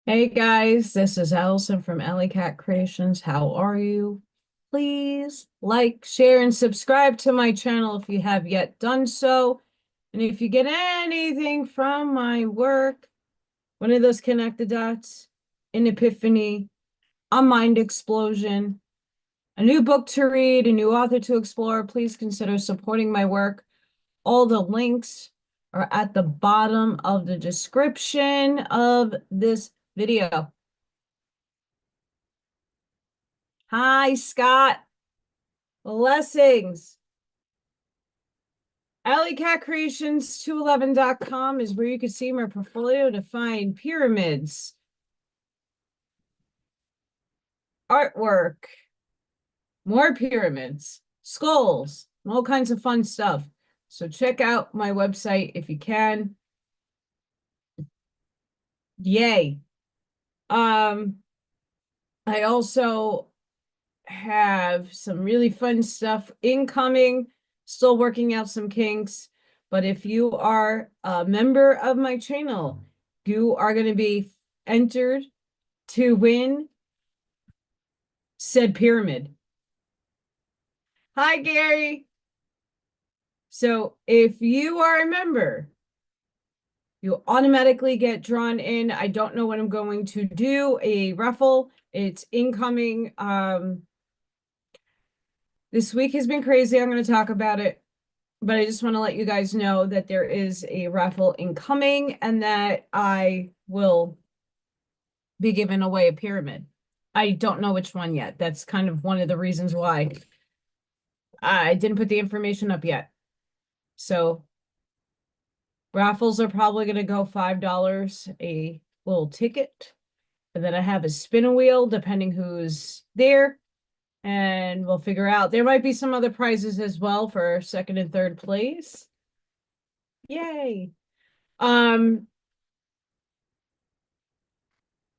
Hey guys, this is Allison from Alley Cat Creations. How are you? Please like, share, and subscribe to my channel if you have yet done so. And if you get anything from my work, one of those connected dots, an epiphany, a mind explosion, a new book to read, a new author to explore, please consider supporting my work. All the links are at the bottom of the description of this video. Hi, Scott. Blessings. AlleyCatCreations211.com is where you can see my portfolio to find pyramids, artwork, more pyramids, skulls, all kinds of fun stuff. So check out my website if you can. Yay. Um, I also have some really fun stuff incoming, still working out some kinks. But if you are a member of my channel, you are going to be entered to win said pyramid. Hi, Gary. So if you are a member, you automatically get drawn in. I don't know when I'm going to do a raffle. It's incoming. This week has been crazy. I'm going to talk about it. But I just want to let you guys know that there is a raffle incoming and that I will be giving away a pyramid. I don't know which one yet. That's kind of one of the reasons why I didn't put the information up yet. So raffles are probably going to go $5 a little ticket. And then I have a spin wheel depending who's there. And we'll figure out. There might be some other prizes as well for second and third place. Yay. Um,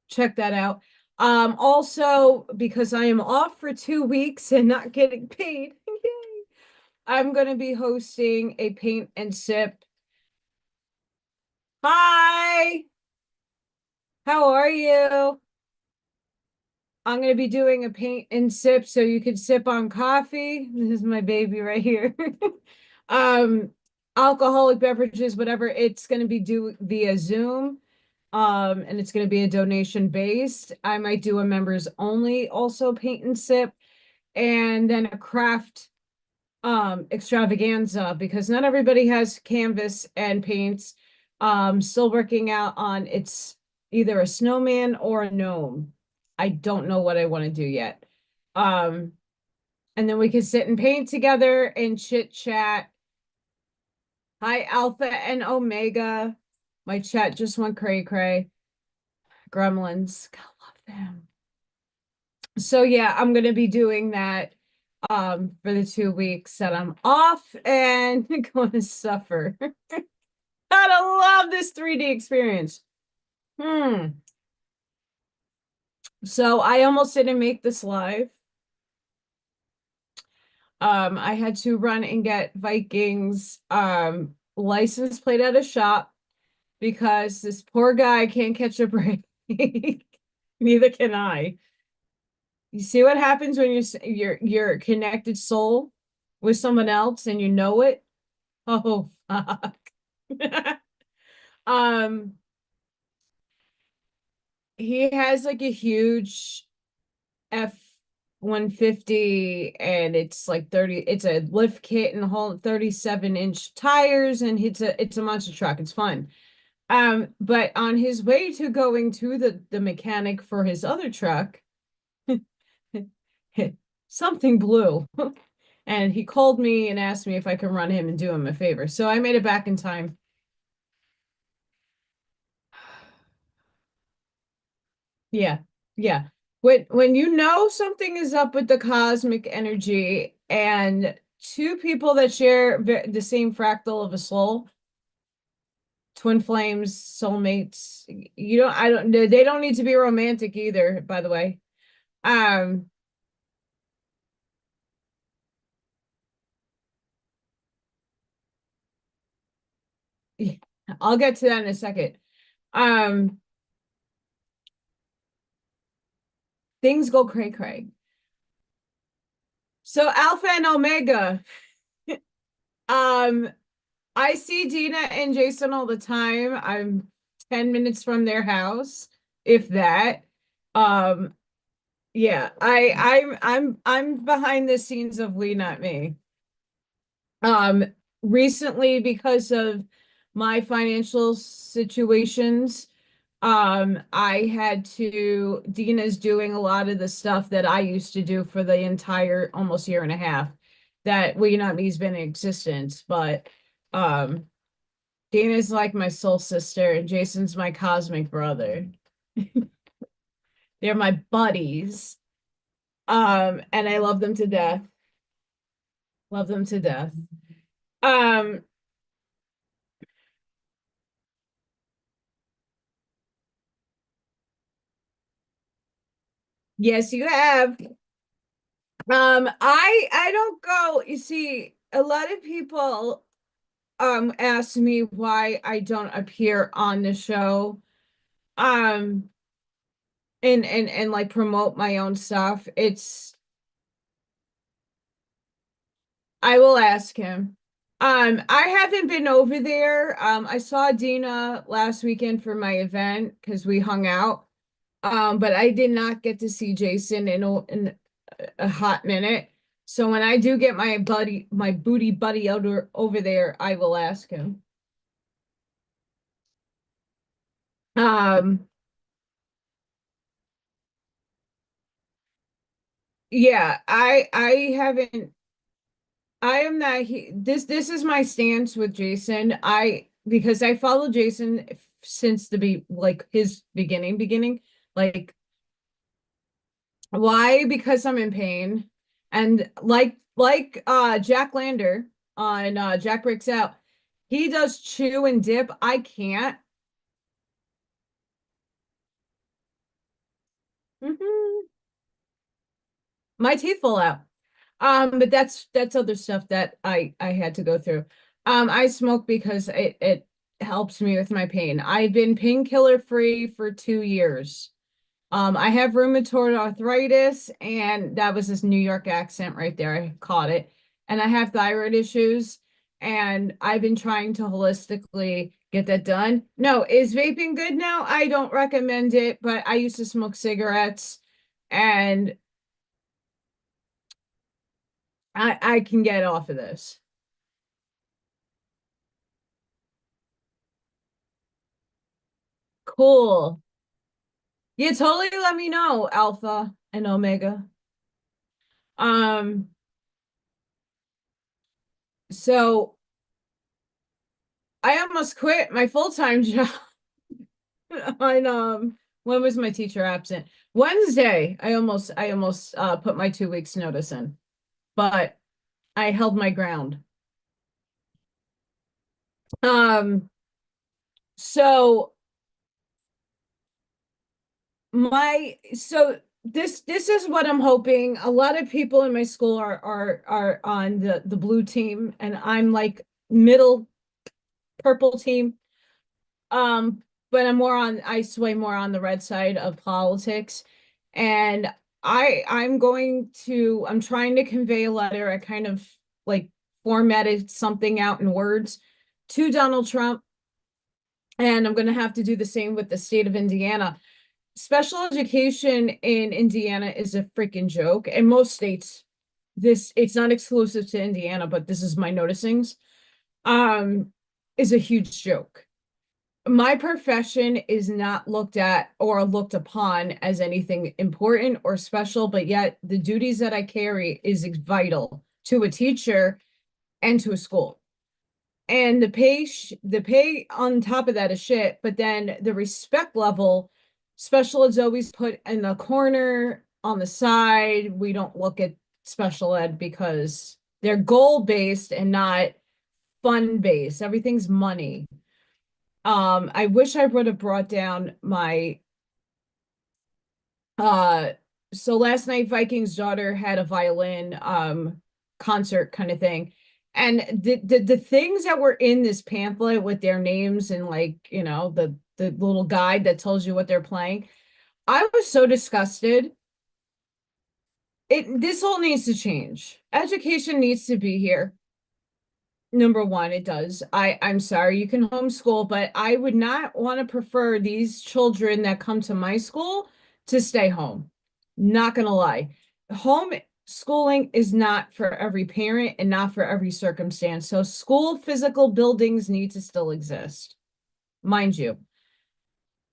check that out. Also, because I am off for 2 weeks and not getting paid, yay, I'm going to be hosting a paint and sip. Hi, how are you? I'm going to be doing a paint and sip so you can sip on coffee. This is my baby right here. um, alcoholic beverages, whatever. It's going to be due via Zoom. And it's going to be a donation based. I might do a members only also paint and sip, and then a craft extravaganza because not everybody has canvas and paints. Still working out on it's either a snowman or a gnome. I don't know what I want to do yet. Um, and then we can sit and paint together and chit chat. Hi, Alpha and Omega. My chat just went cray cray. Gremlins. God, love them. So yeah, I'm gonna be doing that for the 2 weeks that I'm off and going to suffer. Gotta love this 3D experience. So I almost didn't make this live. I had to run and get Vikings license plate at a shop because this poor guy can't catch a break. Neither can I. You see what happens when you're connected soul with someone else and you know it? Oh fuck. Um, he has like a huge F-150 and it's like 30, it's a lift kit and whole 37-inch tires and it's a monster truck. It's fun. But on his way to going to the mechanic for his other truck, something blew. And he called me and asked me if I could run him and do him a favor. So I made it back in time. Yeah. Yeah. When you know something is up with the cosmic energy and two people that share the same fractal of a soul, twin flames, soulmates, you don't I don't they don't need to be romantic either, by the way. Um I'll get to that in a second. Um things go cray cray. So Alpha and Omega. Um, I see Dina and Jason all the time. I'm 10 minutes from their house, if that. Um, yeah, I'm behind the scenes of We Not Me. Um, Recently because of my financial situations, I had to, Dina's doing a lot of the stuff that I used to do for the entire almost year and a half that We Not Me's been in existence. But um Dana's like my soul sister and Jason's my cosmic brother. They're my buddies. And I love them to death. Love them to death. Um, yes, you have. I don't go, you see, a lot of people ask me why I don't appear on the show. Um and like promote my own stuff. It's I will ask him. I haven't been over there. I saw Dina last weekend for my event because we hung out. But I did not get to see Jason in a hot minute. So when I do get my booty buddy over there, I will ask him. Um, yeah, I haven't. I am not this is my stance with Jason. I because I follow Jason since the be like his beginning. Like why? Because I'm in pain. And like Jack Lander on Jack Breaks Out, he does chew and dip. I can't. Mhm. My teeth fall out. But that's other stuff that I had to go through. I smoke because it helps me with my pain. I've been painkiller free for 2 years. I have rheumatoid arthritis, and that was this New York accent right there. I caught it. And I have thyroid issues, and I've been trying to holistically get that done. No, is vaping good now? I don't recommend it, but I used to smoke cigarettes, and I can get off of this. Cool. Yeah, totally let me know, Alpha and Omega. Um, so I almost quit my full-time job on when was my teacher absent? Wednesday. I almost put my 2 weeks notice in, but I held my ground. Um, so this is what I'm hoping. A lot of people in my school are on the blue team, and I'm like middle purple team. Um, but I sway more on the red side of politics. And I'm trying to convey a letter. I kind of like formatted something out in words to Donald Trump. And I'm going to have to do the same with the state of Indiana. Special education in Indiana is a freaking joke. And most states, it's not exclusive to Indiana, but this is my noticings, um, is a huge joke. My profession is not looked at or looked upon as anything important or special, but yet the duties that I carry is vital to a teacher and to a school. And the pay on top of that is shit, but then the respect level, special ed's always put in the corner on the side. We don't look at special ed because they're goal based and not fun based. Everything's money. I wish I would have brought down my uh so last night Viking's daughter had a violin concert kind of thing. And the things that were in this pamphlet with their names and like, the little guide that tells you what they're playing, I was so disgusted. This all needs to change. Education needs to be here. Number one, it does. I'm sorry, you can homeschool, but I would not want to prefer these children that come to my school to stay home. Not gonna lie. Homeschooling is not for every parent and not for every circumstance. So school physical buildings need to still exist, mind you.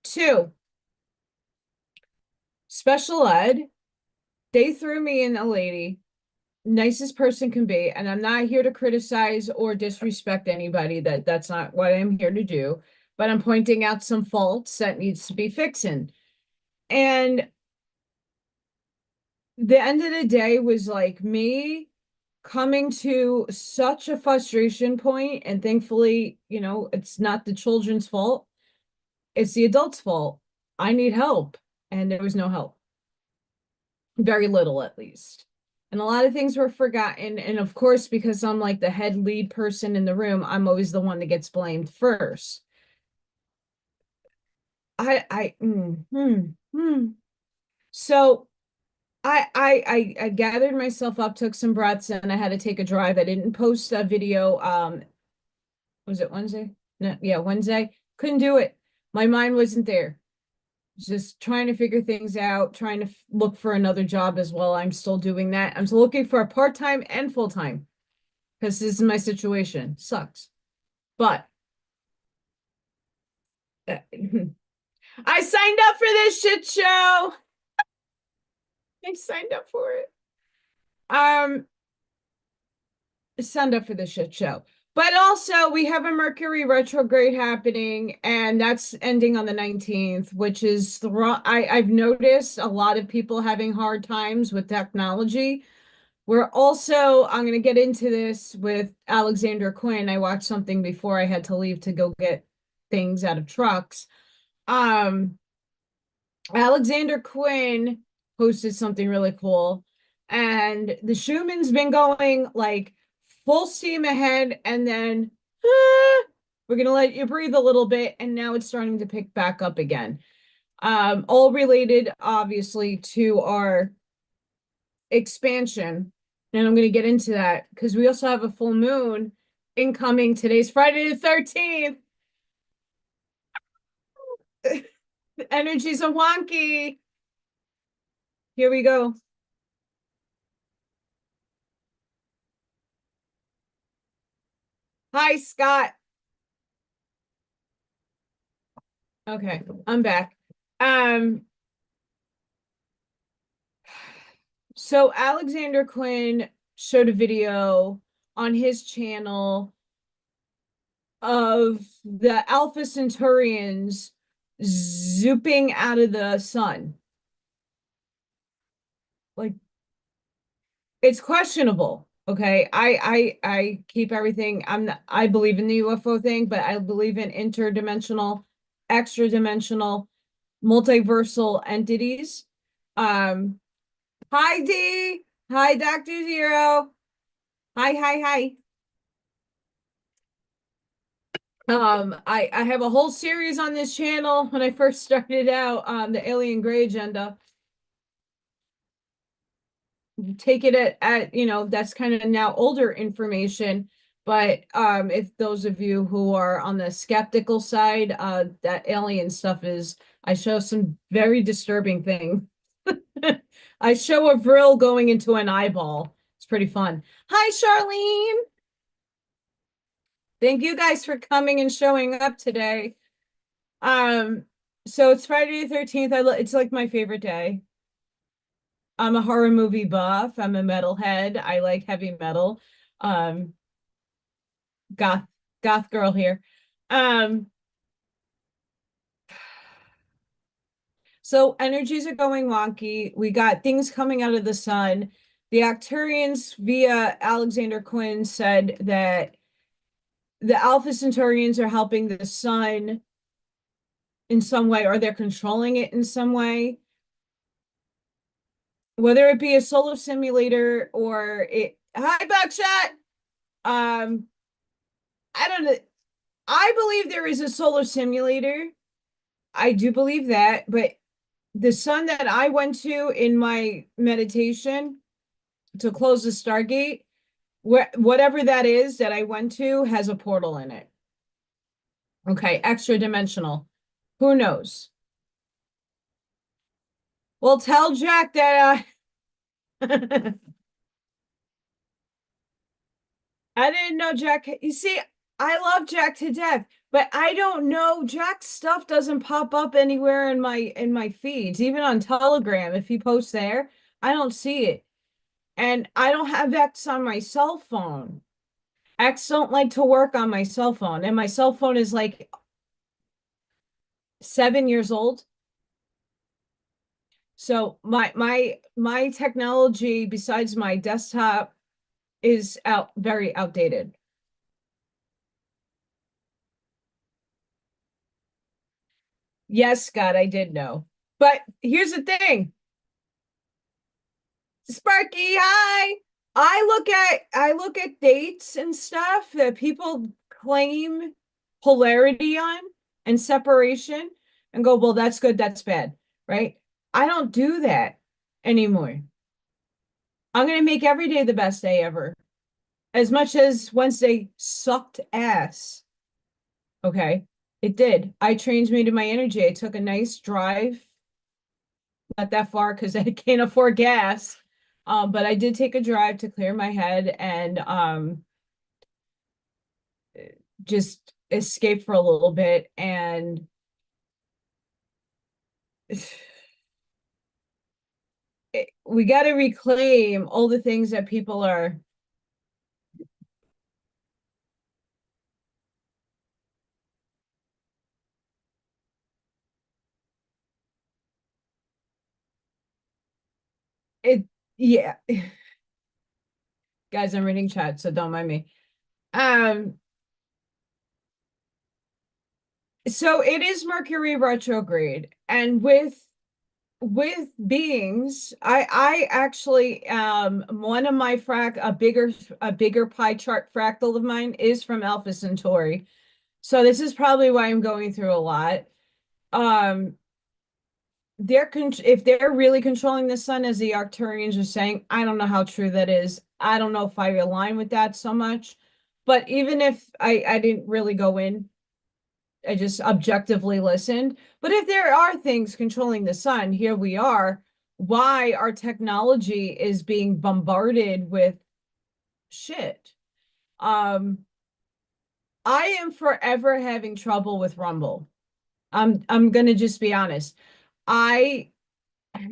Two, special ed. They threw me in a lady, nicest person can be, and I'm not here to criticize or disrespect anybody. That's not what I'm here to do, but I'm pointing out some faults that needs to be fixing. And the end of the day was like me coming to such a frustration point, and thankfully, it's not the children's fault, it's the adults' fault. I need help, and there was no help, very little at least. And a lot of things were forgotten. And of course, because I'm like the head lead person in the room, I'm always the one that gets blamed first. I So I gathered myself up, took some breaths, and I had to take a drive. I didn't post a video. Was it Wednesday? No, yeah, Wednesday. Couldn't do it. My mind wasn't there. Just trying to figure things out, trying to look for another job as well. I'm still doing that. I'm still looking for a part-time and full-time because this is my situation. Sucks. But I signed up for this shit show. I signed up for it. Um, signed up for the shit show. But also, we have a Mercury retrograde happening, and that's ending on the 19th, which is I've noticed a lot of people having hard times with technology. We're also, I'm going to get into this with Alexander Quinn. I watched something before I had to leave to go get things out of trucks. Alexander Quinn posted something really cool, and the Schumann's been going like full steam ahead, and then we're gonna let you breathe a little bit, and now it's starting to pick back up again. All related, obviously, to our expansion, and I'm gonna get into that because we also have a full moon incoming. Today's Friday the 13th. The energies are wonky. Here we go. Hi, Scott. Okay, I'm back. So Alexander Quinn showed a video on his channel of the Alpha Centaurians zooping out of the sun. Like, it's questionable. Okay. I keep everything. I believe in the UFO thing, but I believe in interdimensional, extra dimensional, multiversal entities. Hi D. Hi Dr. Zero. Hi. I have a whole series on this channel when I first started out, the Alien Gray Agenda. Take it at that's kind of now older information, but if those of you who are on the skeptical side, that alien stuff is, I show some very disturbing thing. I show a vril going into an eyeball. It's pretty fun. Hi, Charlene. Thank you guys for coming and showing up today. So it's Friday the 13th. It's like my favorite day. I'm a horror movie buff. I'm a metalhead. I like heavy metal. Um, goth goth girl here. Um, so energies are going wonky. We got things coming out of the sun. The Arcturians via Alexander Quinn said that the Alpha Centaurians are helping the sun in some way, or they're controlling it in some way. Whether it be a solar simulator or it. Hi, Buckshot. I don't know. I believe there is a solar simulator. I do believe that, but the sun that I went to in my meditation to close the Stargate, whatever that is that I went to has a portal in it. Okay, extra dimensional. Who knows? Well, tell Jack that I didn't know Jack. You see, I love Jack to death, but I don't know. Jack's stuff doesn't pop up anywhere in my feeds, even on Telegram. If he posts there, I don't see it. And I don't have X on my cell phone. X don't like to work on my cell phone, and my cell phone is like 7 years old. So my technology besides my desktop is very outdated. Yes, Scott, I did know. But here's the thing. Sparky, hi. I look at dates and stuff that people claim polarity on and separation and go, well, that's good, that's bad, right? I don't do that anymore. I'm gonna make every day the best day ever. As much as Wednesday sucked ass. Okay. It did. I transmuted my energy. I took a nice drive, not that far because I can't afford gas. But I did take a drive to clear my head and just escape for a little bit. And we got to reclaim all the things that people are. It, yeah. Guys, I'm reading chat, so don't mind me. So it is Mercury retrograde, and with beings, I actually one of my a bigger pie chart fractal of mine is from Alpha Centauri. So this is probably why I'm going through a lot. Um if they're really controlling the sun, as the Arcturians are saying, I don't know how true that is. I don't know if I align with that so much. But even if I didn't really go in, I just objectively listened. But if there are things controlling the sun, here we are. Why our technology is being bombarded with shit. Um, I am forever having trouble with Rumble. I'm gonna just be honest. I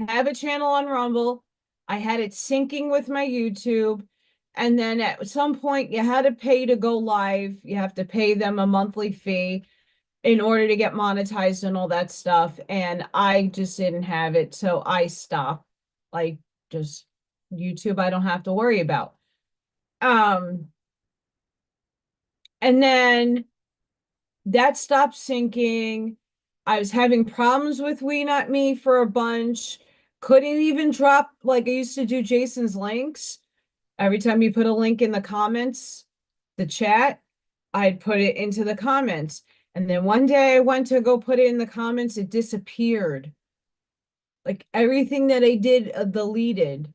have a channel on Rumble. I had it syncing with my YouTube. And then at some point you had to pay to go live. You have to pay them a monthly fee in order to get monetized and all that stuff. And I just didn't have it. So I stopped. Like just YouTube, I don't have to worry about. Um, and then that stopped syncing. I was having problems with WeNotMe for a bunch. Couldn't even drop like I used to do Jason's links. Every time you put a link in the comments, the chat, I'd put it into the comments. And then one day I went to go put it in the comments, it disappeared. Like everything that I did deleted.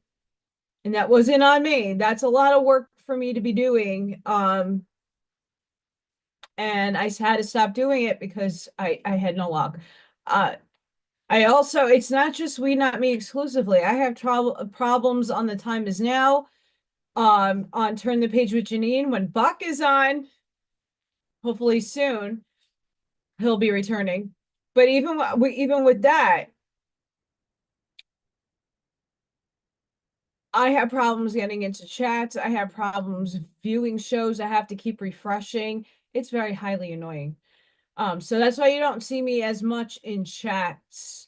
And that wasn't on me. That's a lot of work for me to be doing. And I had to stop doing it because I had no luck. I also, it's not just WeNotMe exclusively. I have problems on The Time Is Now, on Turn the Page with Janine. When Buck is on, hopefully soon, he'll be returning. But even with that, I have problems getting into chats. I have problems viewing shows. I have to keep refreshing. It's very highly annoying. So that's why you don't see me as much in chats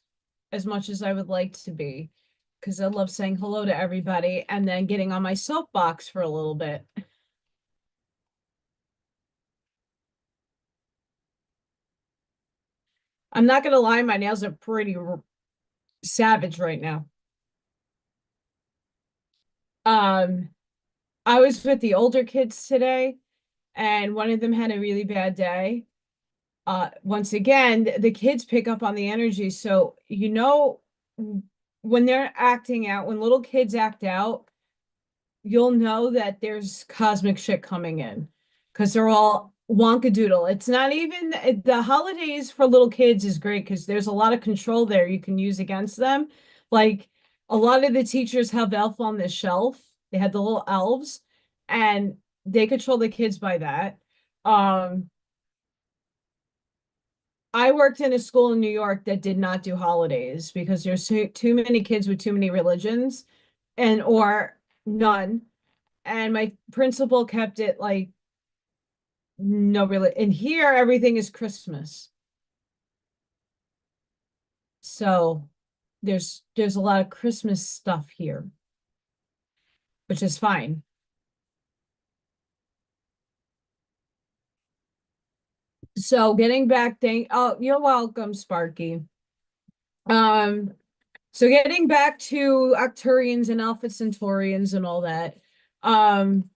as much as I would like to be, because I love saying hello to everybody and then getting on my soapbox for a little bit. I'm not gonna lie, my nails are pretty savage right now. Um, I was with the older kids today, and one of them had a really bad day. Once again, the kids pick up on the energy. So, when they're acting out, when little kids act out, you'll know that there's cosmic shit coming in because they're all wonkadoodle. It's not even the holidays for little kids is great because there's a lot of control there you can use against them. Like a lot of the teachers have elf on the shelf. They had the little elves and they control the kids by that. Um, I worked in a school in New York that did not do holidays because there's too many kids with too many religions and or none. And my principal kept it like no really. And here everything is Christmas. So there's a lot of Christmas stuff here, which is fine. So getting back oh, you're welcome, Sparky. Um, so getting back to Octurians and Alpha Centaurians and all that. Um,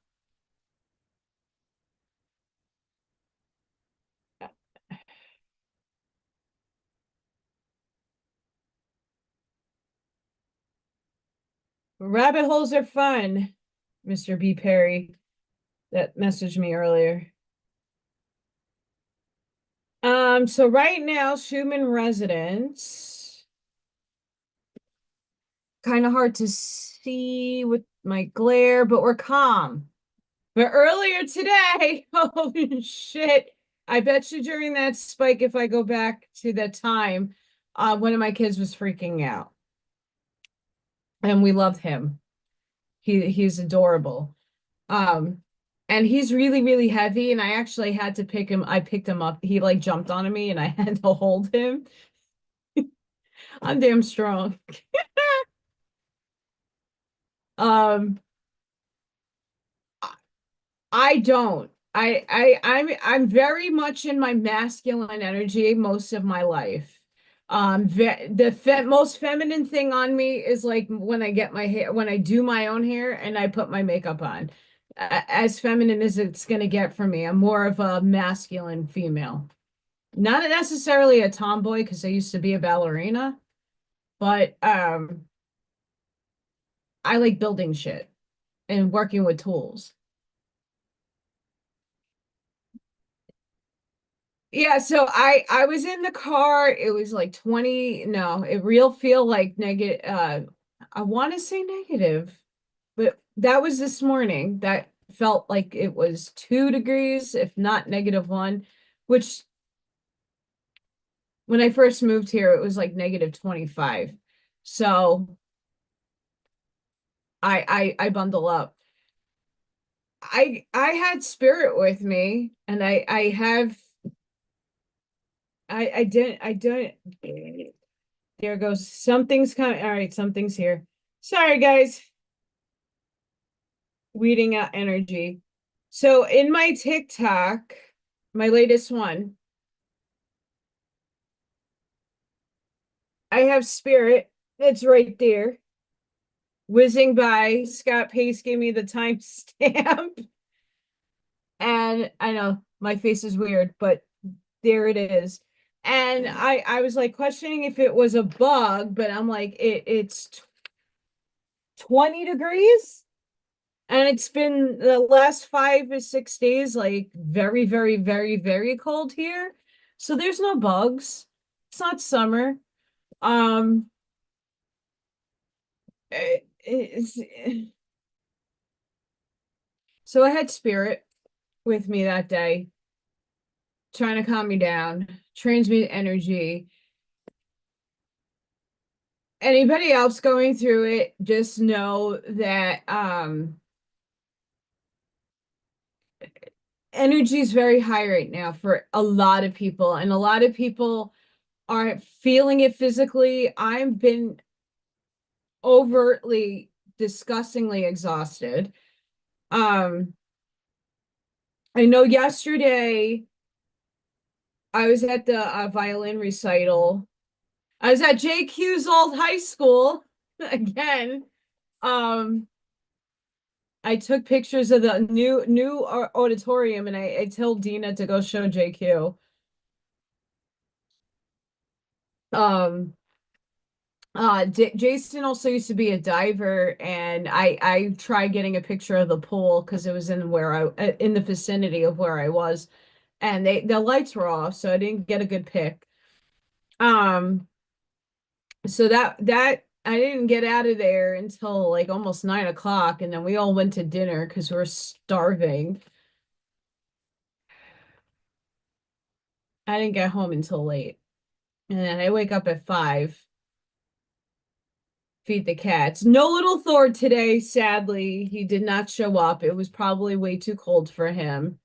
rabbit holes are fun, Mr. B. Perry that messaged me earlier. So right now, Schumann residence, kind of hard to see with my glare, but we're calm. But earlier today, holy shit, I bet you during that spike, if I go back to that time, one of my kids was freaking out. And we love him. He's adorable. Um, and he's really, really heavy, and I actually had to pick him. I picked him up. He like jumped onto me and I had to hold him. I'm damn strong. Um, I don't. I'm very much in my masculine energy most of my life. The fe most feminine thing on me is like when I get my hair, when I do my own hair and I put my makeup on. As feminine as it's gonna get for me. I'm more of a masculine female. Not necessarily a tomboy because I used to be a ballerina, but I like building shit and working with tools. Yeah, so I was in the car. It was like 20, no, it real feel like negative I want to say negative, but that was this morning. That felt like it was 2 degrees, if not -1, which when I first moved here, it was like -25. So I bundle up. I had spirit with me and I have I didn't there goes something's coming. All right, something's here. Sorry, guys. Weeding out energy. So in my TikTok, my latest one, I have Spirit. It's right there. Whizzing by. Scott Pace gave me the timestamp. And I know my face is weird, but there it is. And I was like questioning if it was a bug, but I'm like, it's 20 degrees. And it's been the last 5 or 6 days, like very, very, very, very cold here. So there's no bugs. It's not summer. Um, it's, so I had spirit with me that day, trying to calm me down, transmute energy. Anybody else going through it, just know that energy is very high right now for a lot of people, and a lot of people are feeling it physically. I've been overtly, disgustingly exhausted. Um, I know yesterday I was at the violin recital. I was at JQ's old high school again. Um, I took pictures of the new auditorium and I told Dina to go show JQ. Um, Jason also used to be a diver, and I tried getting a picture of the pool because it was in the vicinity of where I was, and the lights were off, so I didn't get a good pic. Um, so that I didn't get out of there until like almost 9 o'clock, and then we all went to dinner because we were starving. I didn't get home until late, and then I wake up at 5, feed the cats. No little Thor today, sadly. He did not show up. It was probably way too cold for him.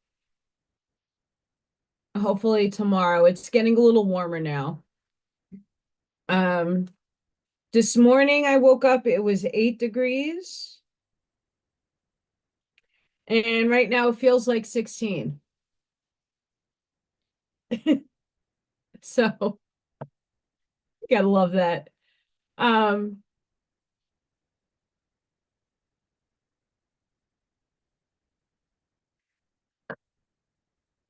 Hopefully tomorrow. It's getting a little warmer now. Um, this morning I woke up, it was 8 degrees, and right now it feels like 16. So gotta love that. Um,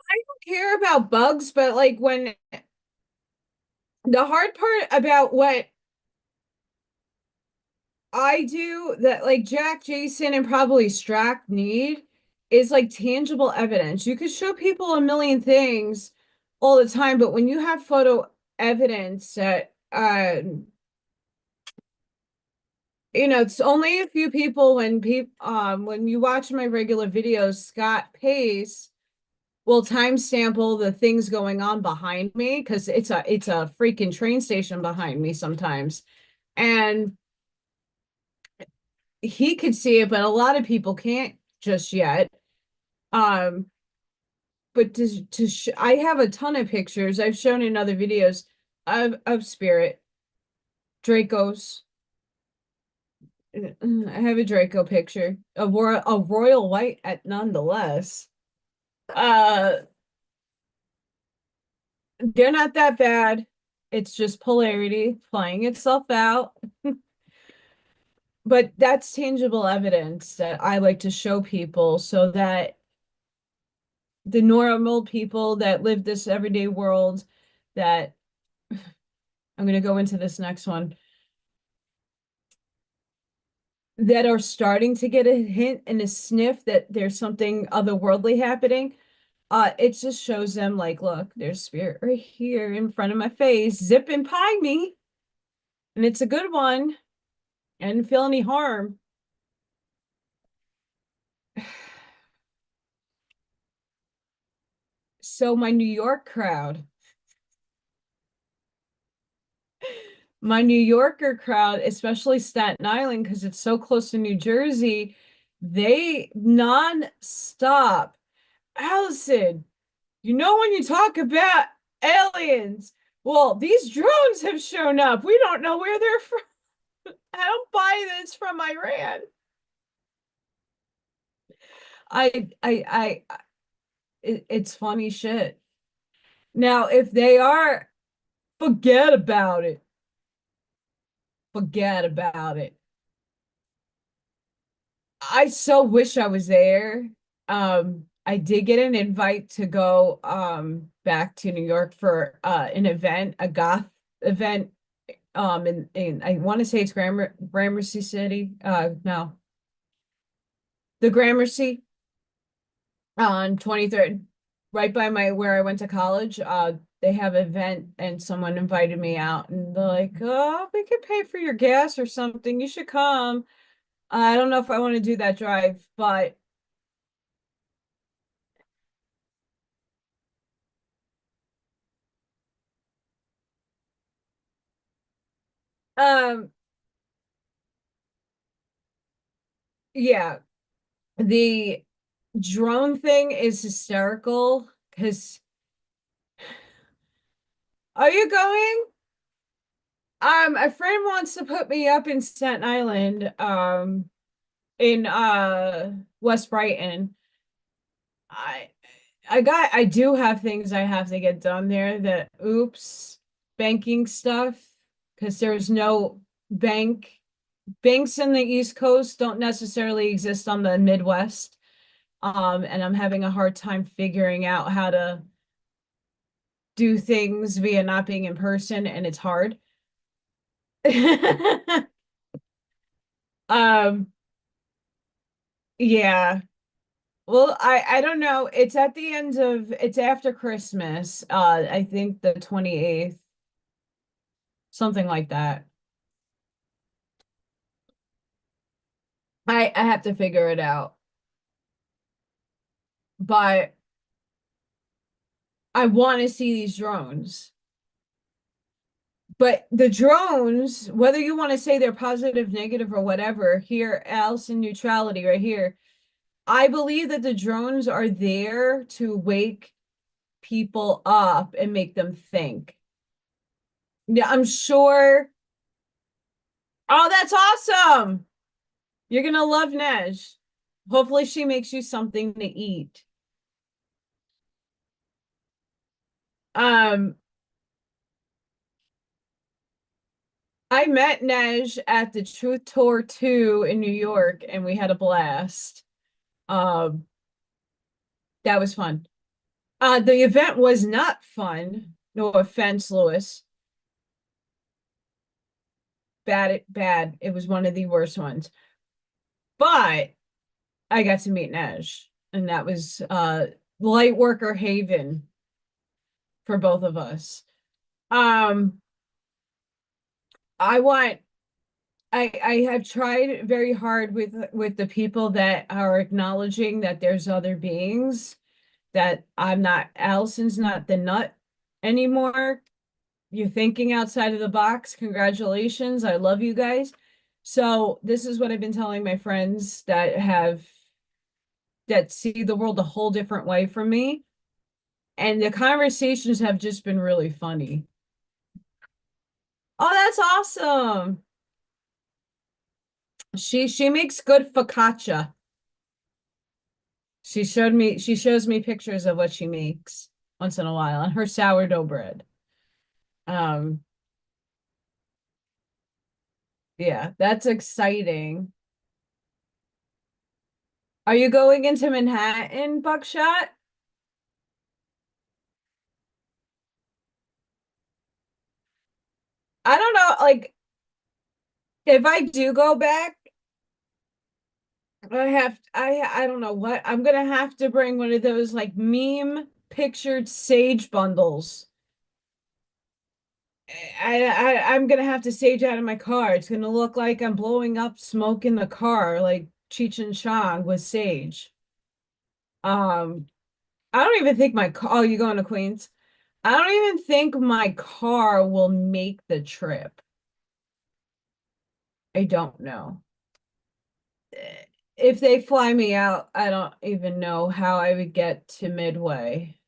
I don't care about bugs, but like when the hard part about what I do that like Jack, Jason, and probably Strack need is like tangible evidence. You could show people a million things all the time, but when you have photo evidence that it's only a few people when you watch my regular videos, Scott Pace will timestample the things going on behind me because it's a freaking train station behind me sometimes. And he could see it, but a lot of people can't just yet. Um, but I have a ton of pictures I've shown in other videos of Spirit Dracos. I have a Draco picture, a royal white at nonetheless. Uh, they're not that bad. It's just polarity playing itself out. But that's tangible evidence that I like to show people so that the normal people that live this everyday world that I'm going to go into this next one that are starting to get a hint and a sniff that there's something otherworldly happening. It just shows them like, look, there's spirit right here in front of my face, zipping by me, and it's a good one. I didn't feel any harm. So my New Yorker crowd, especially Staten Island, because it's so close to New Jersey, they non-stop. Allison, when you talk about aliens, well, these drones have shown up. We don't know where they're from. I don't buy this from Iran. It's funny shit. Now, if they are, forget about it. Forget about it. I so wish I was there. I did get an invite to go back to New York for an event, a goth event in I want to say it's Gramercy City. No, the Gramercy on 23rd, right by my where I went to college. They have an event and someone invited me out and they're like, "Oh, we could pay for your gas or something. You should come." I don't know if I want to do that drive, but um yeah, the drone thing is hysterical because are you going? A friend wants to put me up in Staten Island, in West Brighton. I I do have things I have to get done there that oops, banking stuff, because there's no banks in the East Coast don't necessarily exist on the Midwest. And I'm having a hard time figuring out how to do things via not being in person, and it's hard. Um, yeah. Well, I don't know. It's at the end of it's after Christmas. I think the 28th, something like that. I have to figure it out. But I want to see these drones. But the drones, whether you want to say they're positive, negative, or whatever, here, else in neutrality right here, I believe that the drones are there to wake people up and make them think. Yeah, I'm sure. Oh, that's awesome. You're gonna love Nej. Hopefully she makes you something to eat. Um, I met Nej at the Truth Tour 2 in New York and we had a blast. Um, that was fun. The event was not fun. No offense, Lewis. Bad. It was one of the worst ones. But I got to meet Nej, and that was light worker haven for both of us. Um, I want I have tried very hard with the people that are acknowledging that there's other beings, that I'm not Allison's not the nut anymore. You're thinking outside of the box. Congratulations. I love you guys. So this is what I've been telling my friends that see the world a whole different way from me. And the conversations have just been really funny. Oh, that's awesome. She makes good focaccia. She shows me pictures of what she makes once in a while and her sourdough bread. Um, yeah, that's exciting. Are you going into Manhattan, Buckshot? I don't know, like if I do go back, I don't know what I'm gonna have to bring one of those like meme pictured sage bundles. I'm gonna have to sage out of my car. It's gonna look like I'm blowing up smoke in the car, like Cheech and Chong with sage. Um, I don't even think my car. Oh, you going to Queens? I don't even think my car will make the trip. I don't know. If they fly me out, I don't even know how I would get to Midway.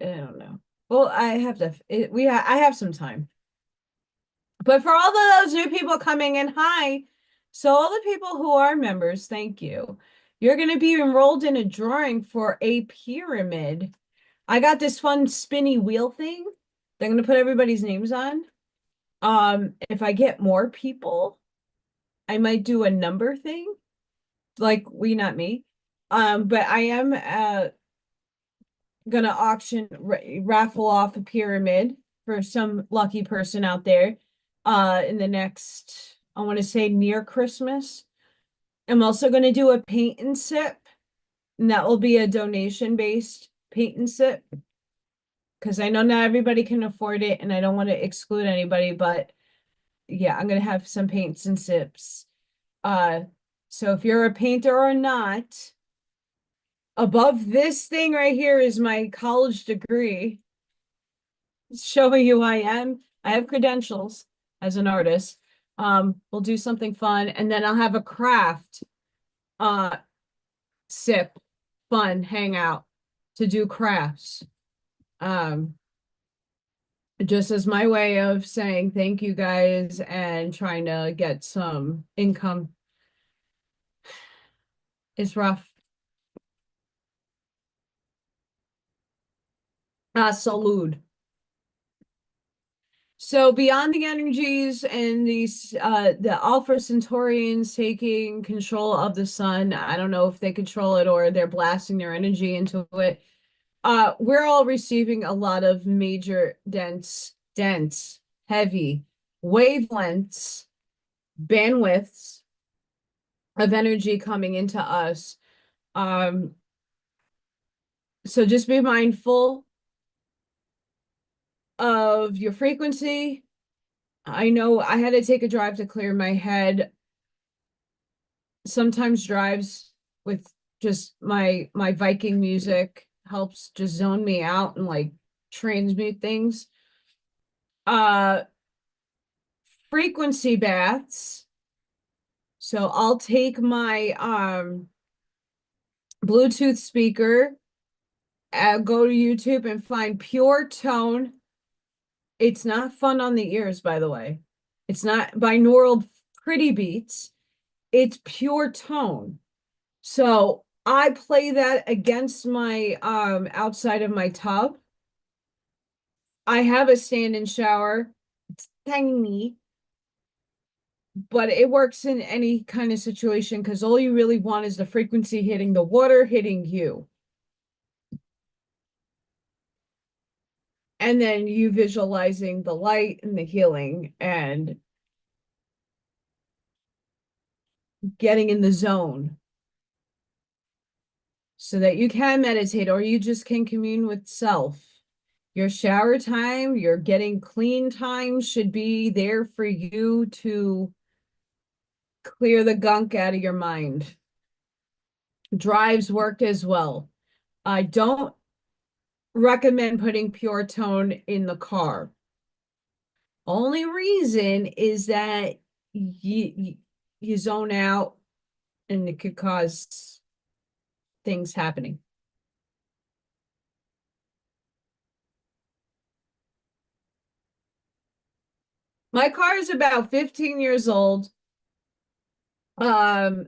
I don't know. Well, I have to. I have some time. But for all of those new people coming in, hi. So all the people who are members, thank you. You're going to be enrolled in a drawing for a pyramid. I got this fun spinny wheel thing. They're going to put everybody's names on. If I get more people, I might do a number thing, like WeNotMe. But I am gonna raffle off a pyramid for some lucky person out there in the next, I want to say near Christmas. I'm also gonna do a paint and sip, and that will be a donation based paint and sip because I know not everybody can afford it and I don't want to exclude anybody, but yeah, I'm gonna have some paints and sips. Uh so if you're a painter or not, above this thing right here is my college degree showing you I am. I have credentials as an artist. We'll do something fun and then I'll have a craft uh sip fun hangout to do crafts. Um just as my way of saying thank you guys and trying to get some income. It's rough. Salud. So beyond the energies and these the Alpha Centaurians taking control of the sun, I don't know if they control it or they're blasting their energy into it. We're all receiving a lot of major dense. heavy wavelengths, bandwidths of energy coming into us. Um, so just be mindful of your frequency. I know I had to take a drive to clear my head. Sometimes drives with just my Viking music helps just zone me out and like transmute things. Uh, frequency baths. So I'll take my Bluetooth speaker, go to YouTube and find pure tone. It's not fun on the ears, by the way. It's not binaural pretty beats. It's pure tone. So I play that against my outside of my tub. I have a stand-in shower. It's tiny, but it works in any kind of situation because all you really want is the frequency hitting the water, hitting you. And then you visualizing the light and the healing and getting in the zone so that you can meditate or you just can commune with self. Your shower time, your getting clean time should be there for you to clear the gunk out of your mind. Drives work as well. I don't recommend putting pure tone in the car. Only reason is that you zone out and it could cause things happening. My car is about 15 years old. Um,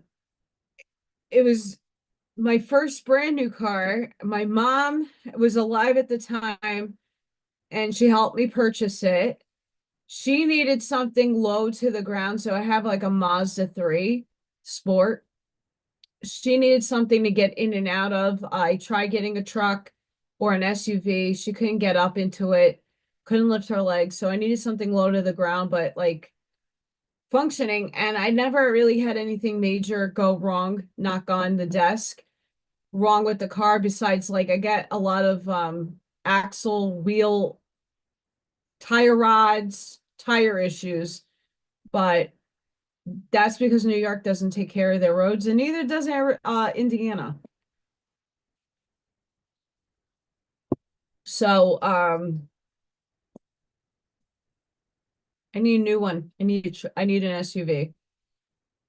it was my first brand new car. My mom was alive at the time and she helped me purchase it. She needed something low to the ground, so I have like a Mazda 3 Sport. She needed something to get in and out of. I tried getting a truck or an SUV. She couldn't get up into it, couldn't lift her legs. So I needed something low to the ground, but like functioning. And I never really had anything major go wrong, knock on the desk, wrong with the car. Besides, like I get a lot of axle, wheel, tire rods, tire issues, but that's because New York doesn't take care of their roads, and neither does Indiana. So I need a new one. I need an SUV.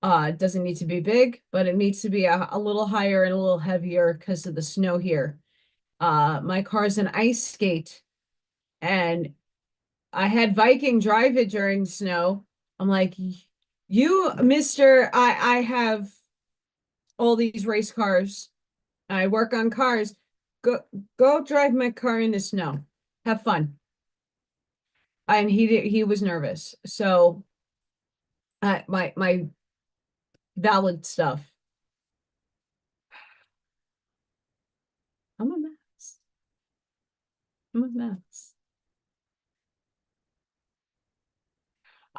It doesn't need to be big, but it needs to be a little higher and a little heavier because of the snow here. My car's an ice skate, and I had Viking drive it during snow. I'm like, you, Mister, I have all these race cars. I work on cars. Go drive my car in the snow. Have fun. And he was nervous. So my valid stuff. I'm a mess. I'm a mess.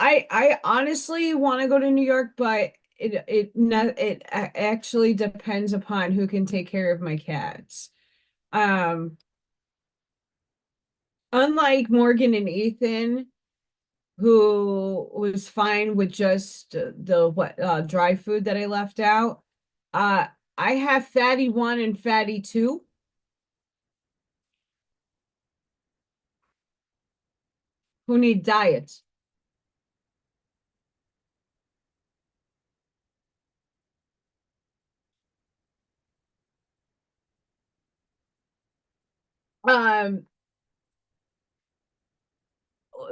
I honestly want to go to New York, but it actually depends upon who can take care of my cats. Um, unlike Morgan and Ethan, who was fine with just the what dry food that I left out. Uh, I have fatty 1 and fatty 2 who need diets. Um,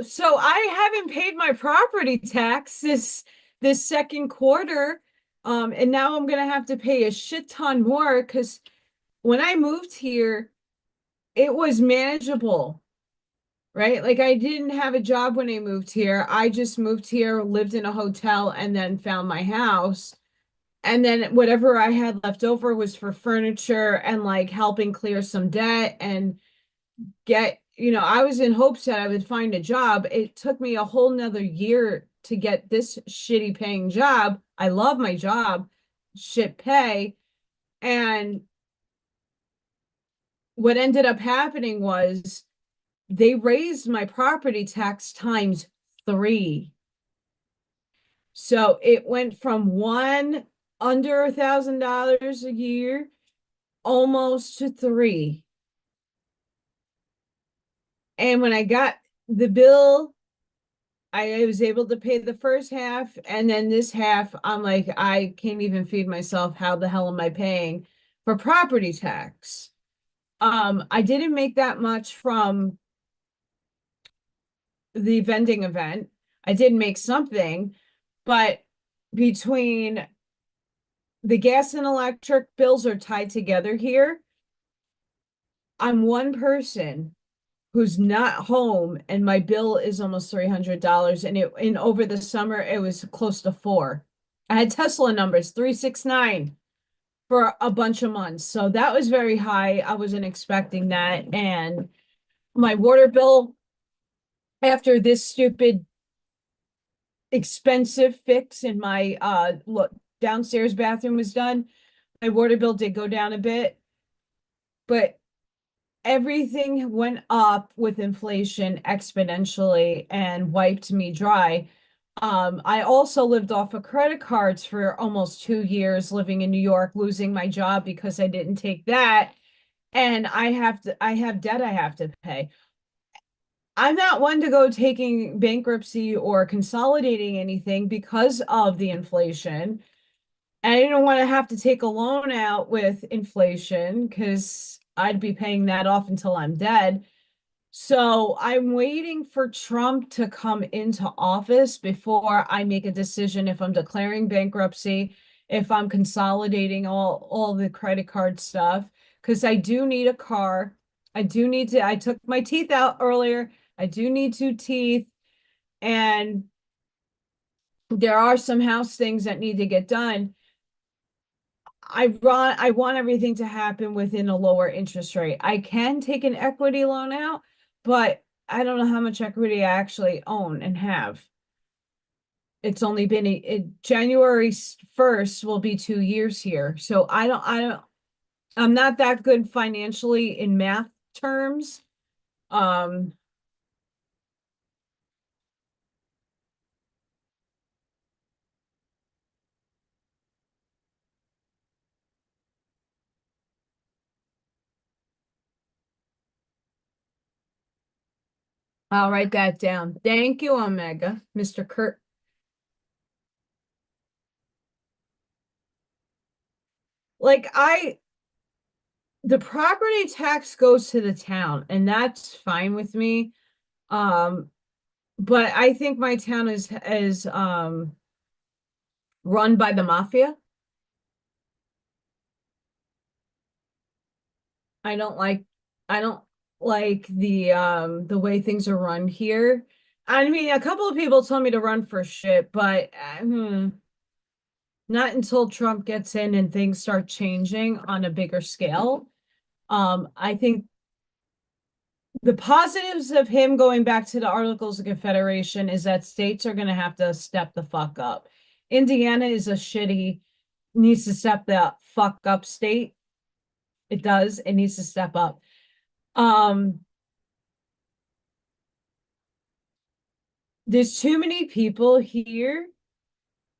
so I haven't paid my property tax this second quarter. And now I'm gonna have to pay a shit ton more because when I moved here, it was manageable, right? Like I didn't have a job when I moved here. I just moved here, lived in a hotel, and then found my house. And then whatever I had left over was for furniture and like helping clear some debt and get I was in hopes that I would find a job. It took me a whole nother year to get this shitty paying job. I love my job, shit pay. And what ended up happening was they raised my property tax times 3. So it went from one under $1,000 a year almost to 3. And when I got the bill, I was able to pay the first half, and then this half, I'm like, I can't even feed myself. How the hell am I paying for property tax? I didn't make that much from the vending event. I did make something, but between the gas and electric bills are tied together here. I'm one person who's not home, and my bill is almost $300, and over the summer it was close to 4. I had Tesla numbers 369 for a bunch of months, so that was very high. I wasn't expecting that. And my water bill, after this stupid expensive fix in my downstairs bathroom was done, my water bill did go down a bit, but everything went up with inflation exponentially and wiped me dry. I also lived off of credit cards for almost 2 years, living in New York, losing my job because I didn't take that. And I have debt I have to pay. I'm not one to go taking bankruptcy or consolidating anything because of the inflation. And I didn't want to have to take a loan out with inflation because I'd be paying that off until I'm dead. So I'm waiting for Trump to come into office before I make a decision if I'm declaring bankruptcy, if I'm consolidating all the credit card stuff, because I do need a car. I took my teeth out earlier. I do need 2 teeth, and there are some house things that need to get done. I want everything to happen within a lower interest rate. I can take an equity loan out, but I don't know how much equity I actually own and have. It's only been January 1st will be 2 years here. So I'm not that good financially in math terms. Um, I'll write that down. Thank you, Omega, Mr. Kurt. Like the property tax goes to the town, and that's fine with me. Um, but I think my town is run by the mafia. I don't like I don't like the way things are run here. I mean, a couple of people told me to run for shit, but not until Trump gets in and things start changing on a bigger scale. I think the positives of him going back to the Articles of Confederation is that states are going to have to step the fuck up. Indiana is needs to step the fuck up state. It does. It needs to step up. Um, there's too many people here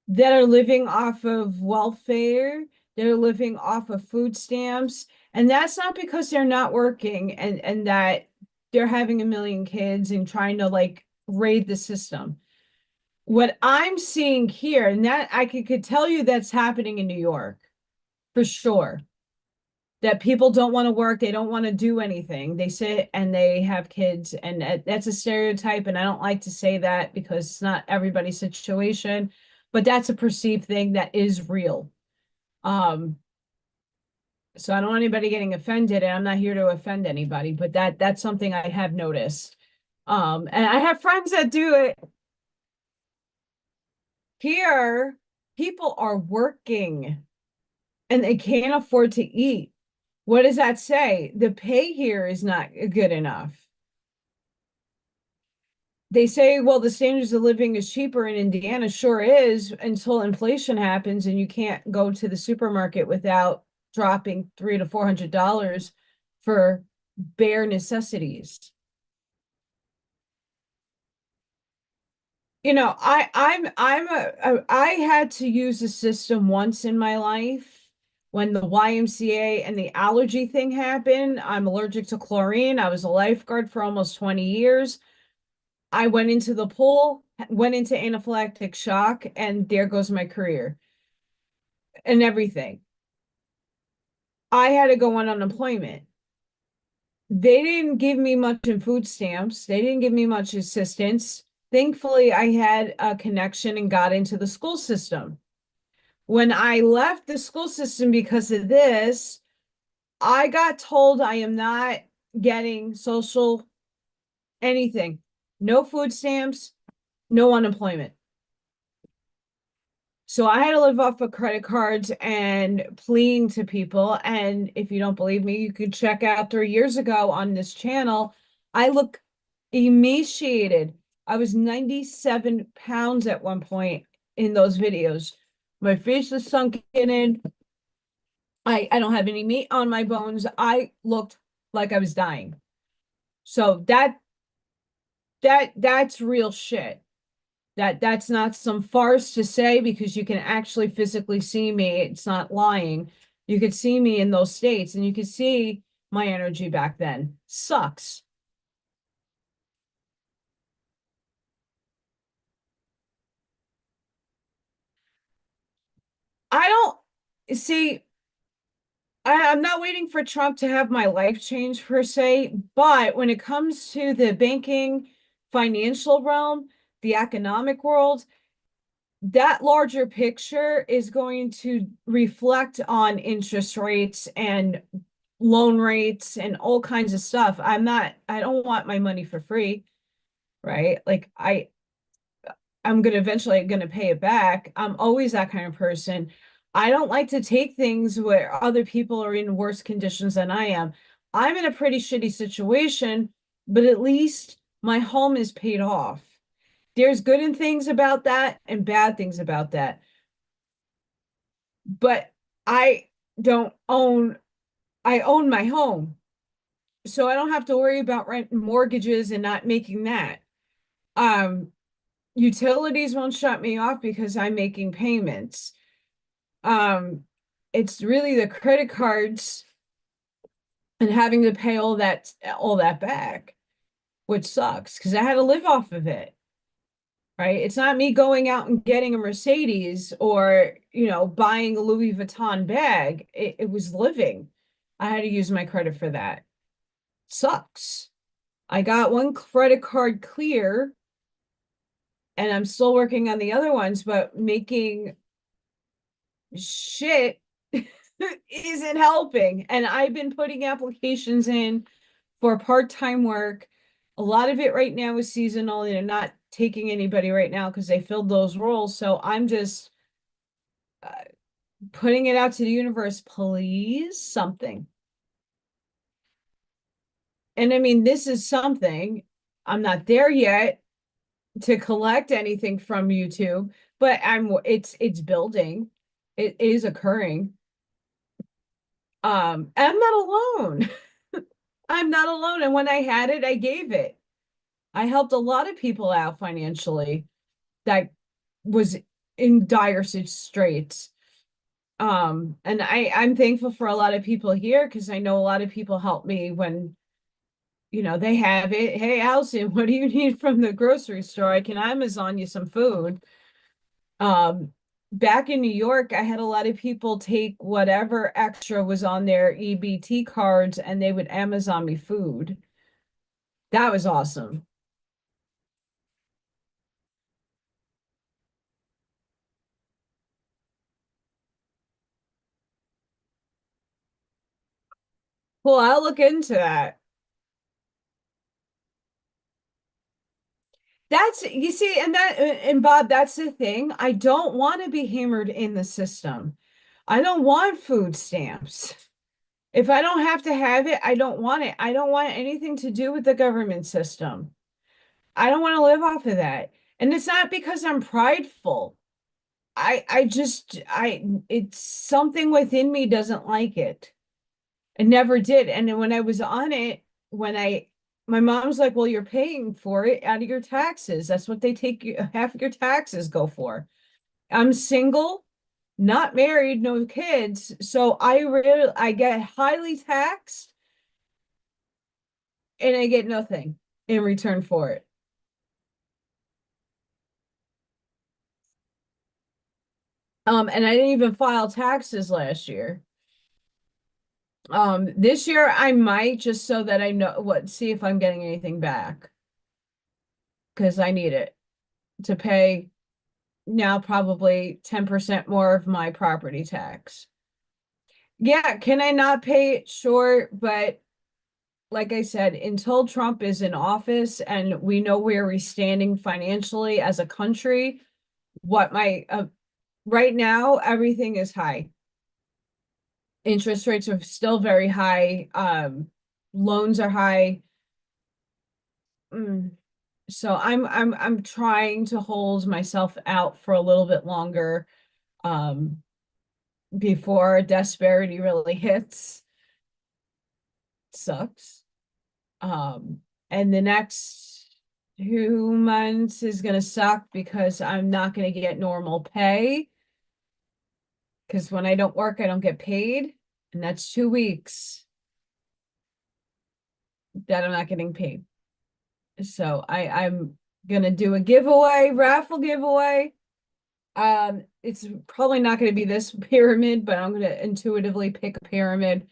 that are living off of welfare. They're living off of food stamps. And that's not because they're not working and that they're having a million kids and trying to like raid the system. What I'm seeing here, and that I could tell you that's happening in New York for sure, that people don't want to work, they don't want to do anything. They sit and they have kids, and that's a stereotype, and I don't like to say that because it's not everybody's situation, but that's a perceived thing that is real. Um, so I don't want anybody getting offended, and I'm not here to offend anybody, but that's something I have noticed. And I have friends that do it. Here, people are working and they can't afford to eat. What does that say? The pay here is not good enough. they say, well, the standards of living is cheaper in Indiana. Sure is, until inflation happens and you can't go to the supermarket without dropping $300 to $400 for bare necessities. I had to use a system once in my life when the YMCA and the allergy thing happened. I'm allergic to chlorine. I was a lifeguard for almost 20 years. I went into the pool, went into anaphylactic shock, and there goes my career and everything. I had to go on unemployment. They didn't give me much in food stamps. They didn't give me much assistance. Thankfully, I had a connection and got into the school system. When I left the school system because of this, I got told I am not getting social anything. No food stamps, no unemployment. So I had to live off of credit cards and pleading to people. And if you don't believe me, you could check out 3 years ago on this channel. I look emaciated. I was 97 pounds at one point in those videos. My face was sunken in. I don't have any meat on my bones. I looked like I was dying. So that's real shit. That's not some farce to say because you can actually physically see me. It's not lying. You could see me in those states and you could see my energy back then. Sucks. I don't see, I'm not waiting for Trump to have my life change per se, but when it comes to the banking, financial realm, the economic world, that larger picture is going to reflect on interest rates and loan rates and all kinds of stuff. I don't want my money for free, right? Like I'm gonna eventually gonna pay it back. I'm always that kind of person. I don't like to take things where other people are in worse conditions than I am. I'm in a pretty shitty situation, but at least my home is paid off. There's good and things about that and bad things about that. But I don't own, I own my home. So I don't have to worry about rent and mortgages and not making that. Um, Utilities won't shut me off because I'm making payments. Um, it's really the credit cards and having to pay all that back, which sucks because I had to live off of it. Right? It's not me going out and getting a Mercedes or, buying a Louis Vuitton bag. It was living. I had to use my credit for that. Sucks. I got one credit card clear and I'm still working on the other ones, but making shit isn't helping. And I've been putting applications in for part-time work. A lot of it right now is seasonal. They're not taking anybody right now because they filled those roles. So I'm just uh, putting it out to the universe, please, something. And I mean, this is something. I'm not there yet to collect anything from YouTube, but it's building. It is occurring. I'm not alone. I'm not alone. And when I had it, I gave it. I helped a lot of people out financially that was in dire straits. And I'm thankful for a lot of people here because I know a lot of people help me when, they have it. Hey, Allison, what do you need from the grocery store? I can Amazon you some food. Um, Back in New York, I had a lot of people take whatever extra was on their EBT cards and they would Amazon me food. That was awesome. Well, I'll look into that. You see, and Bob, that's the thing. I don't want to be hammered in the system. I don't want food stamps. If I don't have to have it, I don't want it. I don't want anything to do with the government system. I don't want to live off of that. And it's not because I'm prideful. I just it's something within me doesn't like it. It never did. And then when I was on it, when I my mom's like, well, you're paying for it out of your taxes. That's what they take you, half of your taxes go for. I'm single, not married, no kids. So I get highly taxed and I get nothing in return for it. And I didn't even file taxes last year. This year I might, just so that I know what, see if I'm getting anything back because I need it to pay now probably 10% more of my property tax. Yeah, can I not pay it? Sure, but like I said, until Trump is in office and we know where we're standing financially as a country, what my right now everything is high. Interest rates are still very high. Loans are high. Mm. So I'm trying to hold myself out for a little bit longer before disparity really hits. Sucks. And the next 2 months is gonna suck because I'm not gonna get normal pay. Because when I don't work, I don't get paid, and that's 2 weeks that I'm not getting paid. So I'm gonna do a giveaway, raffle giveaway. It's probably not gonna be this pyramid, but I'm gonna intuitively pick a pyramid.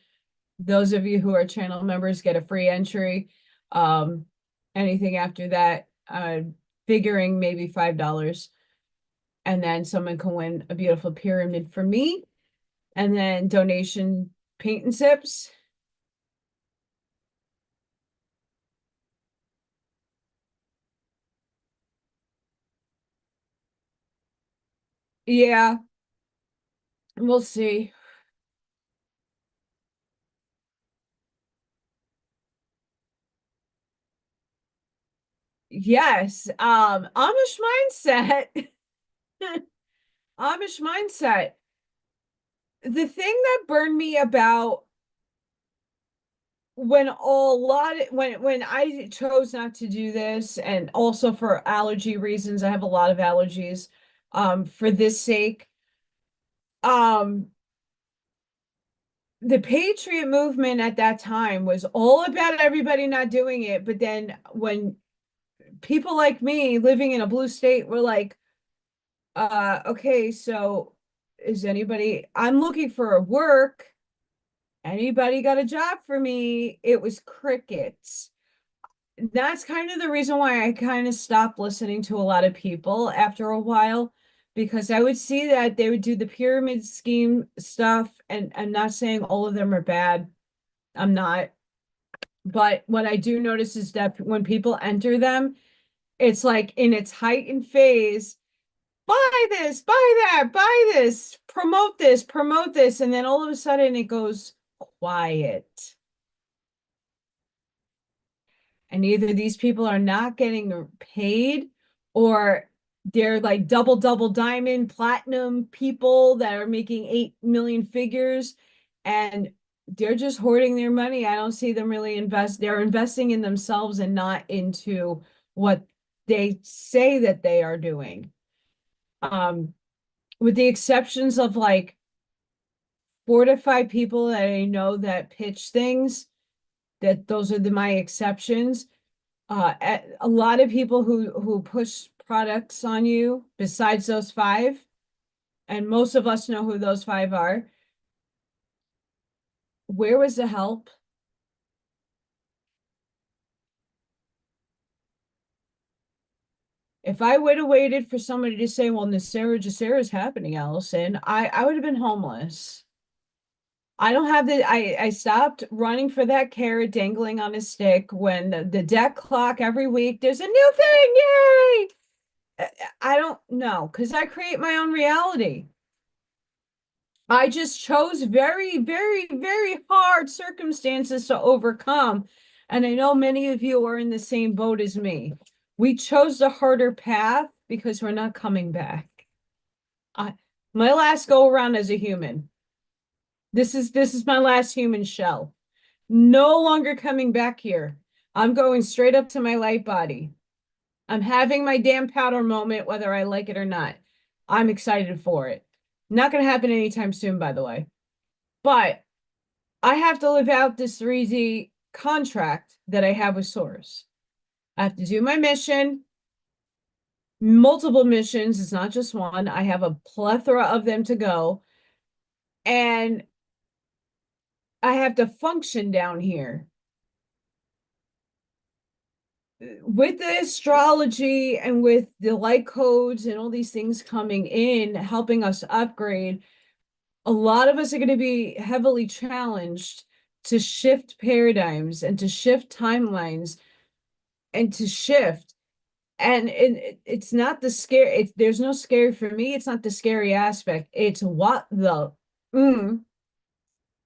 Those of you who are channel members get a free entry. Anything after that, figuring maybe $5. And then someone can win a beautiful pyramid for me. And then donation paint and sips. Yeah, we'll see. Yes, Amish mindset. Amish mindset. The thing that burned me about when I chose not to do this, and also for allergy reasons, I have a lot of allergies. For this sake, um, the Patriot movement at that time was all about everybody not doing it. But then when people like me living in a blue state were like, okay, so is anybody, I'm looking for a work. Anybody got a job for me? It was crickets. That's kind of the reason why I kind of stopped listening to a lot of people after a while, because I would see that they would do the pyramid scheme stuff, and I'm not saying all of them are bad. I'm not. But what I do notice is that when people enter them, it's like in its heightened phase, buy this, buy that, buy this, promote this, and then all of a sudden it goes quiet. And either these people are not getting paid, or they're like double diamond platinum people that are making 8 million figures, and they're just hoarding their money. I don't see them really invest. They're investing in themselves and not into what they say that they are doing. Um, with the exceptions of like 4 to 5 people that I know that pitch things, that those are my exceptions. A lot of people who push products on you besides those five, and most of us know who those five are. Where was the help? If I would have waited for somebody to say, well, Nasera is happening, Allison, I would have been homeless. I don't have I stopped running for that carrot dangling on a stick when the debt clock every week, there's a new thing, yay! I don't know, because I create my own reality. I just chose very hard circumstances to overcome. And I know many of you are in the same boat as me. We chose the harder path because we're not coming back. I, my last go around as a human. This is my last human shell. No longer coming back here. I'm going straight up to my light body. I'm having my damn powder moment, whether I like it or not. I'm excited for it. Not going to happen anytime soon, by the way. But I have to live out this 3D contract that I have with Source. I have to do my mission, multiple missions. It's not just one. I have a plethora of them to go. And I have to function down here. With the astrology and with the light codes and all these things coming in, helping us upgrade, a lot of us are going to be heavily challenged to shift paradigms and to shift timelines and to shift. And it's not the scare. There's no scary for me. It's not the scary aspect. It's what the am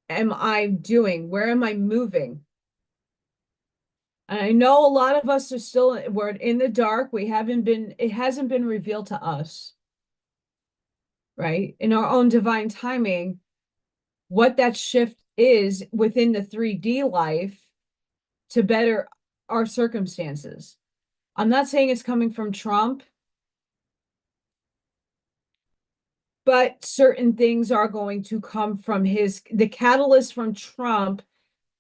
I doing? Where am I moving? And I know a lot of us are still, we're in the dark. It hasn't been revealed to us, right? In our own divine timing, what that shift is within the 3D life to better our circumstances. I'm not saying it's coming from Trump, but certain things are going to come from the catalyst from Trump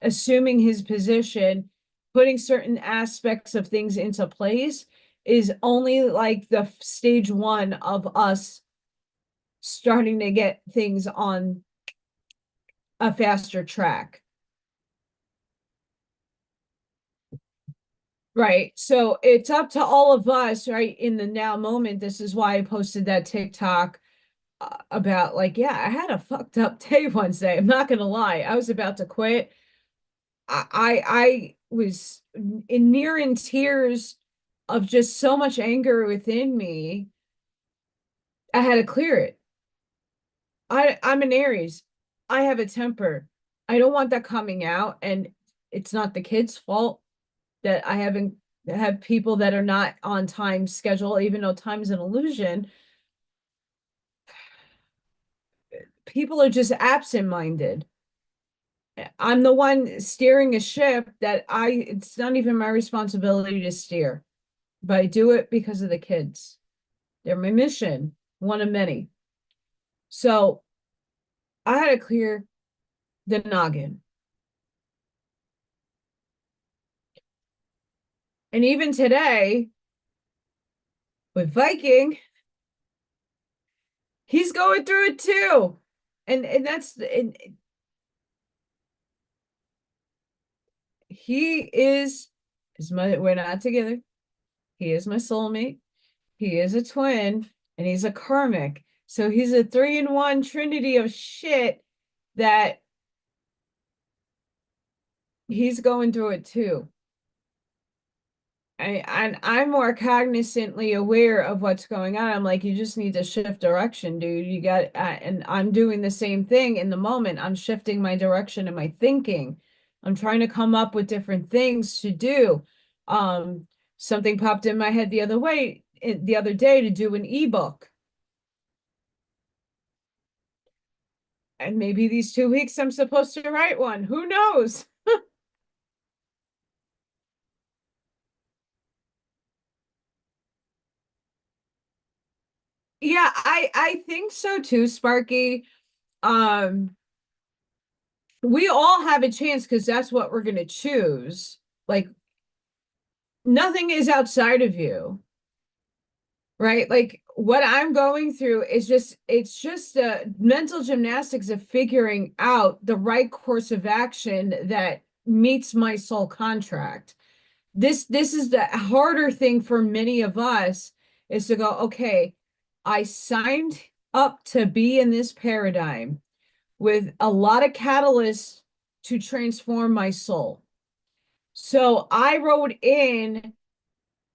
assuming his position, putting certain aspects of things into place is only like the stage one of us starting to get things on a faster track. Right. So it's up to all of us, right? In the now moment. This is why I posted that TikTok about like, yeah, I had a fucked up day Wednesday. I'm not gonna lie. I was about to quit. I was near in tears of just so much anger within me. I had to clear it. I'm an Aries. I have a temper. I don't want that coming out, and it's not the kids' fault that I haven't have people that are not on time schedule, even though time's an illusion. People are just absent-minded. I'm the one steering a ship that it's not even my responsibility to steer, but I do it because of the kids. They're my mission, one of many. So I had to clear the noggin. And even today, with Viking, he's going through it too. And that's and he is we're not together. He is my soulmate. He is a twin and he's a karmic. So he's a 3-in-1 trinity of shit that he's going through it too. I'm more cognizantly aware of what's going on. I'm like, you just need to shift direction, dude. You got, and I'm doing the same thing in the moment. I'm shifting my direction and my thinking. I'm trying to come up with different things to do. Something popped in my head the other day to do an ebook. And maybe these 2 weeks I'm supposed to write one. Who knows? Yeah, I think so too, Sparky. Um, we all have a chance because that's what we're gonna choose. Like nothing is outside of you, right? Like what I'm going through is it's just mental gymnastics of figuring out the right course of action that meets my soul contract. This is the harder thing for many of us is to go, okay, I signed up to be in this paradigm with a lot of catalysts to transform my soul. So I wrote in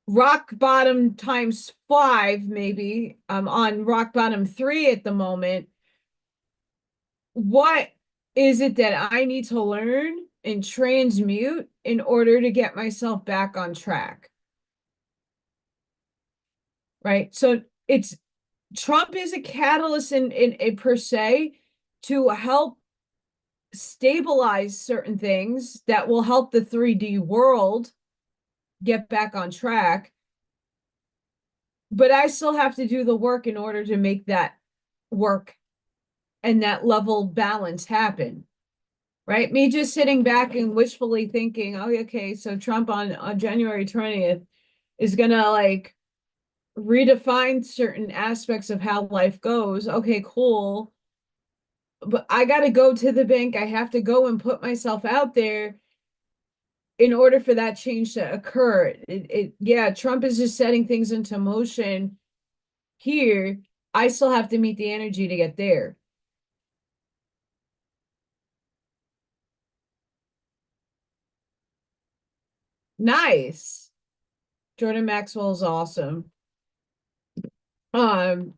rock bottom times 5, maybe. I'm on rock bottom 3 at the moment. What is it that I need to learn and transmute in order to get myself back on track? right? So it's Trump is a catalyst in per se to help stabilize certain things that will help the 3D world get back on track. But I still have to do the work in order to make that work and that level balance happen. Right? Me just sitting back and wishfully thinking, oh, okay, so Trump on January 20th is gonna like redefine certain aspects of how life goes. Okay, cool. But I got to go to the bank. I have to go and put myself out there in order for that change to occur. Yeah, Trump is just setting things into motion here. I still have to meet the energy to get there. Nice. Jordan Maxwell is awesome. Um,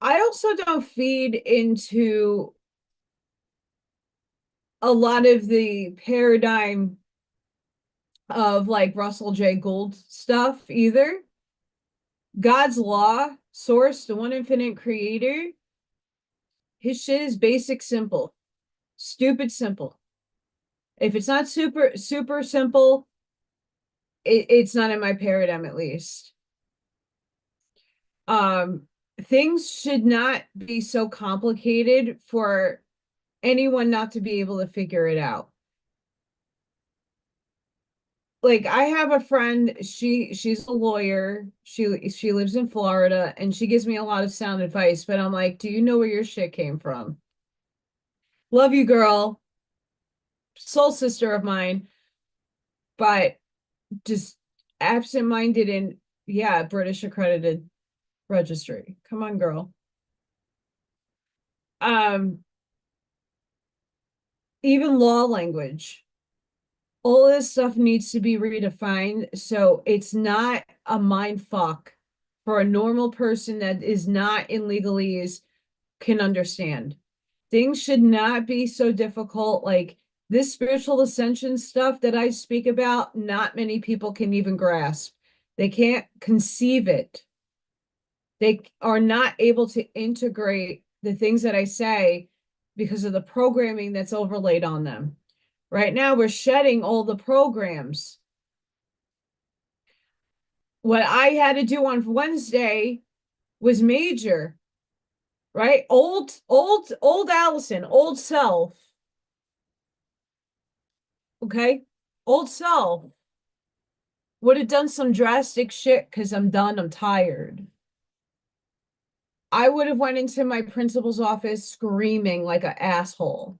I also don't feed into a lot of the paradigm of like Russell J. Gould stuff either. God's law, source, the one infinite creator, his shit is basic simple, stupid simple. If it's not super simple, it's not in my paradigm at least. Um, things should not be so complicated for anyone not to be able to figure it out. Like I have a friend, she's a lawyer. She lives in Florida and she gives me a lot of sound advice, but I'm like, do you know where your shit came from? Love you, girl. Soul sister of mine, but just absent-minded and yeah, British accredited registry. Come on, girl. Um, even law language. All this stuff needs to be redefined so it's not a mind fuck for a normal person that is not in legalese can understand. Things should not be so difficult. Like this spiritual ascension stuff that I speak about, not many people can even grasp. They can't conceive it. They are not able to integrate the things that I say because of the programming that's overlaid on them. Right now, we're shedding all the programs. What I had to do on Wednesday was major, right? Old Allison, old self. Okay. Old self would have done some drastic shit because I'm done. I'm tired. I would have went into my principal's office screaming like an asshole.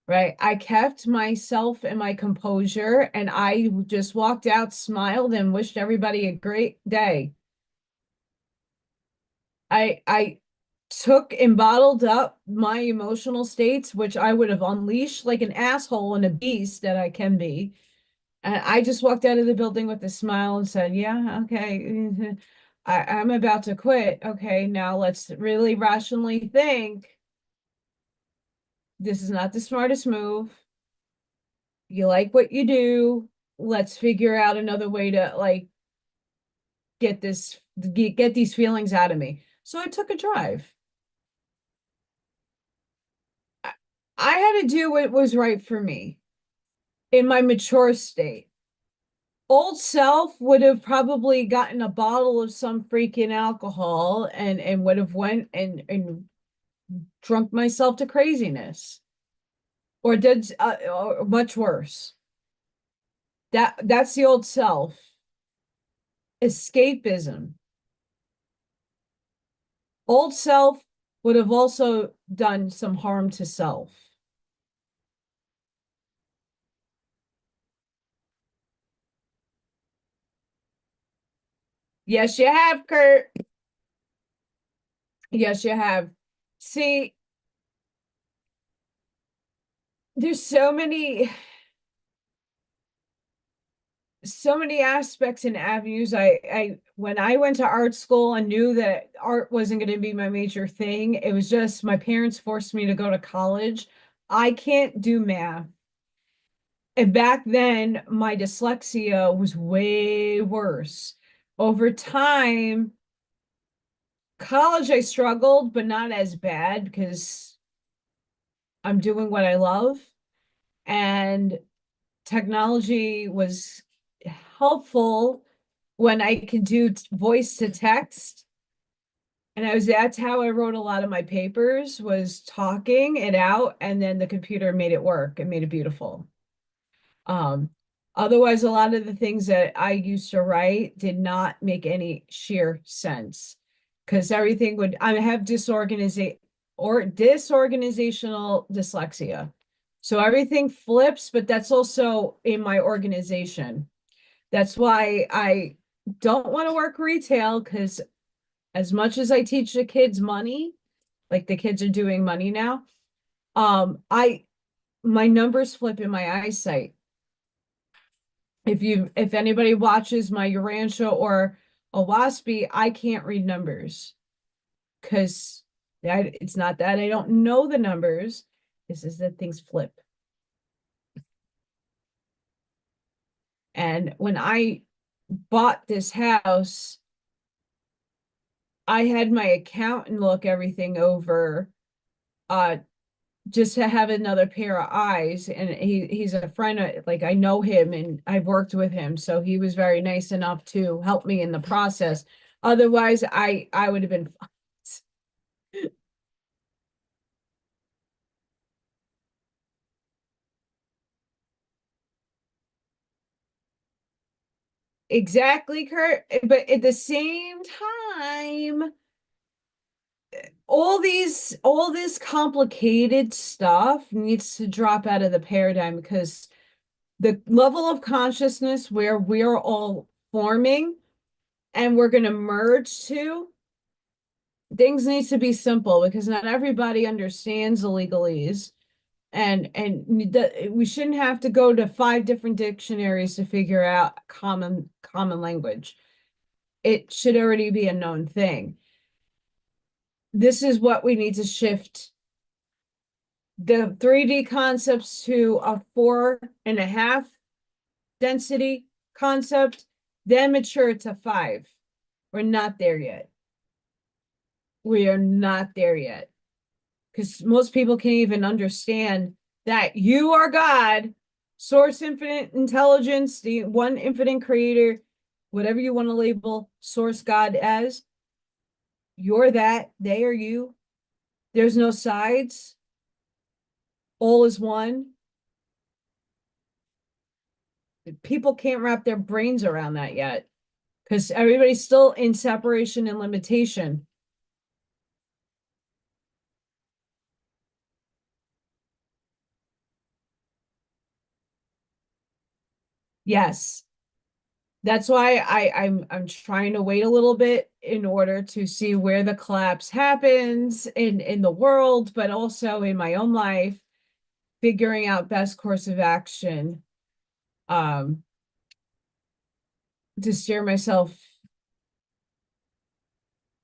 Right. I kept myself and my composure and I just walked out, smiled, and wished everybody a great day. I took and bottled up my emotional states, which I would have unleashed like an asshole and a beast that I can be. And I just walked out of the building with a smile and said, yeah, okay. I'm about to quit. Okay, now let's really rationally think. This is not the smartest move. You like what you do. Let's figure out another way to like get these feelings out of me. So I took a drive. I had to do what was right for me in my mature state. Old self would have probably gotten a bottle of some freaking alcohol and would have went and drunk myself to craziness or did or much worse. That's the old self. Escapism. Old self would have also done some harm to self. Yes, you have, Kurt. Yes, you have. See, there's so many aspects and avenues. I when I went to art school and knew that art wasn't going to be my major thing, it was just my parents forced me to go to college. I can't do math. And back then, my dyslexia was way worse. Over time, college, I struggled, but not as bad because I'm doing what I love. And technology was helpful when I could do voice to text. And that's how I wrote a lot of my papers, was talking it out, and then the computer made it work and made it beautiful. Um, Otherwise, a lot of the things that I used to write did not make any sheer sense because everything would, I have disorganizational dyslexia. So everything flips, but that's also in my organization. That's why I don't want to work retail, because as much as I teach the kids money, like the kids are doing money now, I my numbers flip in my eyesight. If anybody watches my Urantia or a Waspy, I can't read numbers because it's not that I don't know the numbers. This is that things flip. And when I bought this house, I had my accountant look everything over, uh, just to have another pair of eyes. And he's a friend, like I know him and I've worked with him, so he was very nice enough to help me in the process. Otherwise, I would have been exactly, Kurt. But at the same time, all this complicated stuff needs to drop out of the paradigm, because the level of consciousness where we're all forming and we're going to merge to, things need to be simple, because not everybody understands the legalese, and we shouldn't have to go to 5 different dictionaries to figure out common language. It should already be a known thing. This is what we need to shift the 3D concepts to a 4.5 density concept, then mature to 5. We're not there yet. We are not there yet, because most people can't even understand that you are God, source, infinite intelligence, the one infinite creator, whatever you want to label source God as. You're that, they are you. There's no sides. All is one. People can't wrap their brains around that yet, because everybody's still in separation and limitation. Yes. That's why I'm trying to wait a little bit in order to see where the collapse happens in the world, but also in my own life, figuring out best course of action, um, to steer myself.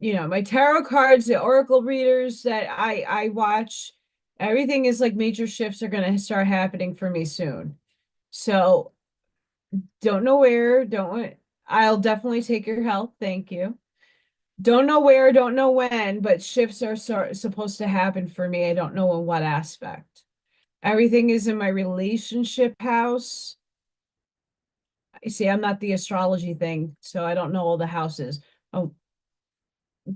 My tarot cards, the oracle readers that I watch, everything is like major shifts are going to start happening for me soon. So don't know where, don't I'll definitely take your help. Thank you. Don't know where, don't know when, but shifts are supposed to happen for me. I don't know in what aspect. Everything is in my relationship house. You see, I'm not the astrology thing, so I don't know all the houses. Oh,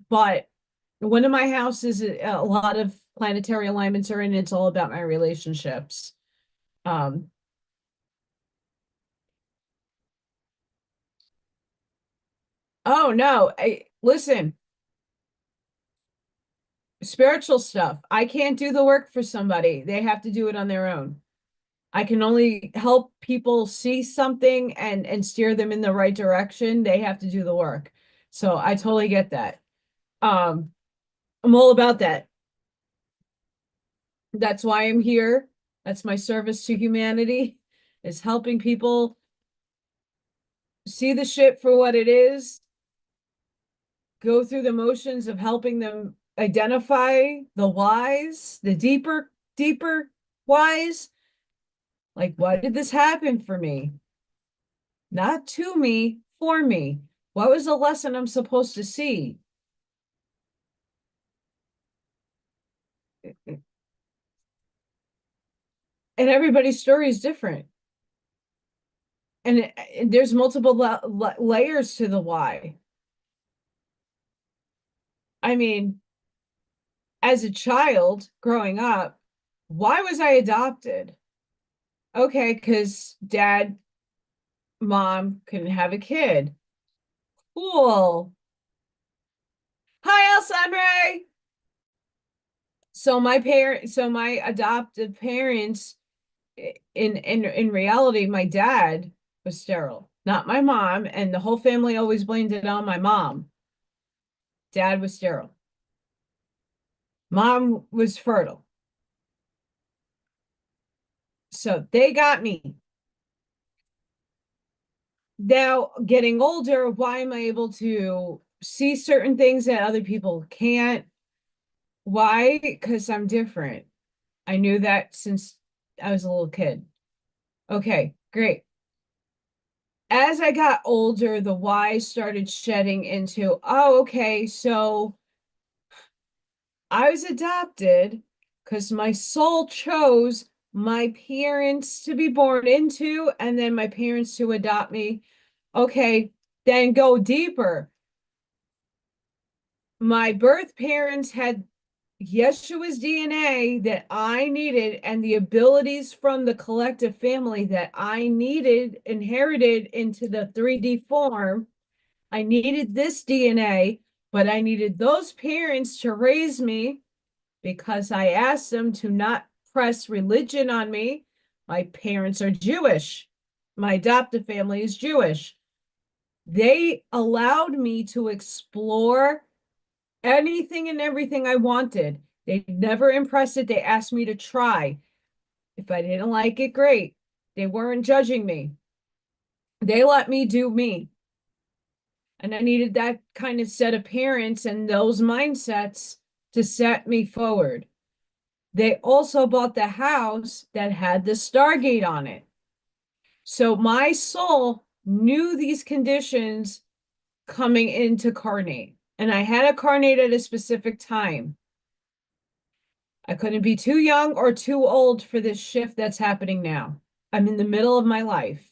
but one of my houses, a lot of planetary alignments are in. It's all about my relationships. Um, oh no, listen, spiritual stuff. I can't do the work for somebody. They have to do it on their own. I can only help people see something and steer them in the right direction. They have to do the work. So I totally get that. Um, I'm all about that. That's why I'm here. That's my service to humanity, is helping people see the shit for what it is, go through the motions of helping them identify the whys, the deeper wise. Like, why did this happen for me? Not to me, for me. What was the lesson I'm supposed to see? And everybody's story is different. And there's multiple layers to the why. I mean, as a child growing up, why was I adopted? Okay, because dad, mom couldn't have a kid. Cool. Hi, Alessandra. So my adoptive parents, in reality, my dad was sterile, not my mom, and the whole family always blamed it on my mom. Dad was sterile. Mom was fertile. So they got me. Now, getting older, why am I able to see certain things that other people can't? Why? Because I'm different. I knew that since I was a little kid. Okay, great. As I got older, the why started shedding into, oh, okay, so I was adopted because my soul chose my parents to be born into and then my parents to adopt me. Okay, then go deeper. My birth parents had Yeshua's DNA that I needed and the abilities from the collective family that I needed inherited into the 3D form. I needed this DNA, but I needed those parents to raise me because I asked them to not press religion on me. My parents are Jewish. My adoptive family is Jewish. They allowed me to explore anything and everything I wanted. They never impressed it. They asked me to try. If I didn't like it, great. They weren't judging me. They let me do me. And I needed that kind of set of parents and those mindsets to set me forward. They also bought the house that had the Stargate on it. So my soul knew these conditions coming into carnate. And I had a carnate at a specific time. I couldn't be too young or too old for this shift that's happening now. I'm in the middle of my life.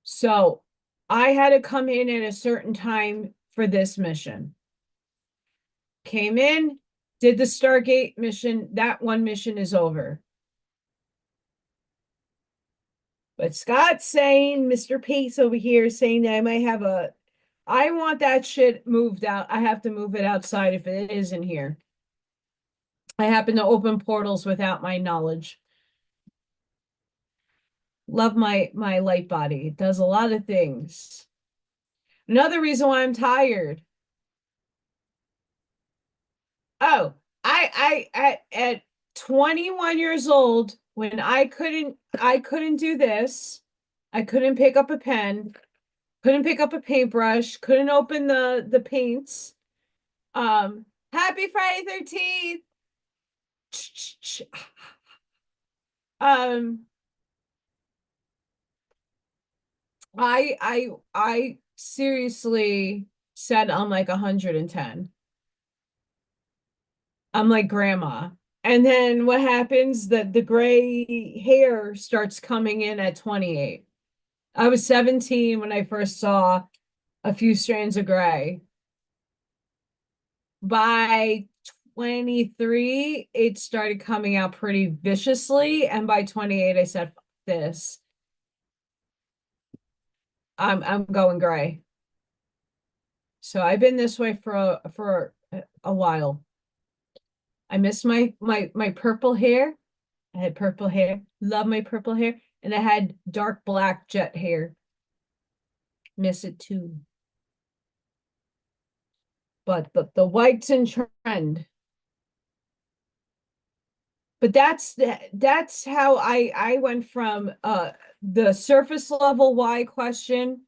So I had to come in at a certain time for this mission. Came in, did the Stargate mission. That one mission is over. But Scott's saying, Mr. Pace over here is saying that I might have I want that shit moved out. I have to move it outside if it is in here. I happen to open portals without my knowledge. Love my light body. It does a lot of things. Another reason why I'm tired. Oh, at 21 years old, when I couldn't do this. I couldn't pick up a pen, couldn't pick up a paintbrush, couldn't open the paints. Happy Friday 13th. Um, I seriously said I'm like 110. I'm like grandma. And then what happens? The gray hair starts coming in at 28. I was 17 when I first saw a few strands of gray. By 23, it started coming out pretty viciously. And by 28, I said, fuck this. I'm going gray. So I've been this way for a while. I miss my purple hair. I had purple hair. Love my purple hair. And I had dark black jet hair. Miss it too. But the white's in trend. But that's how I went from the surface level why question.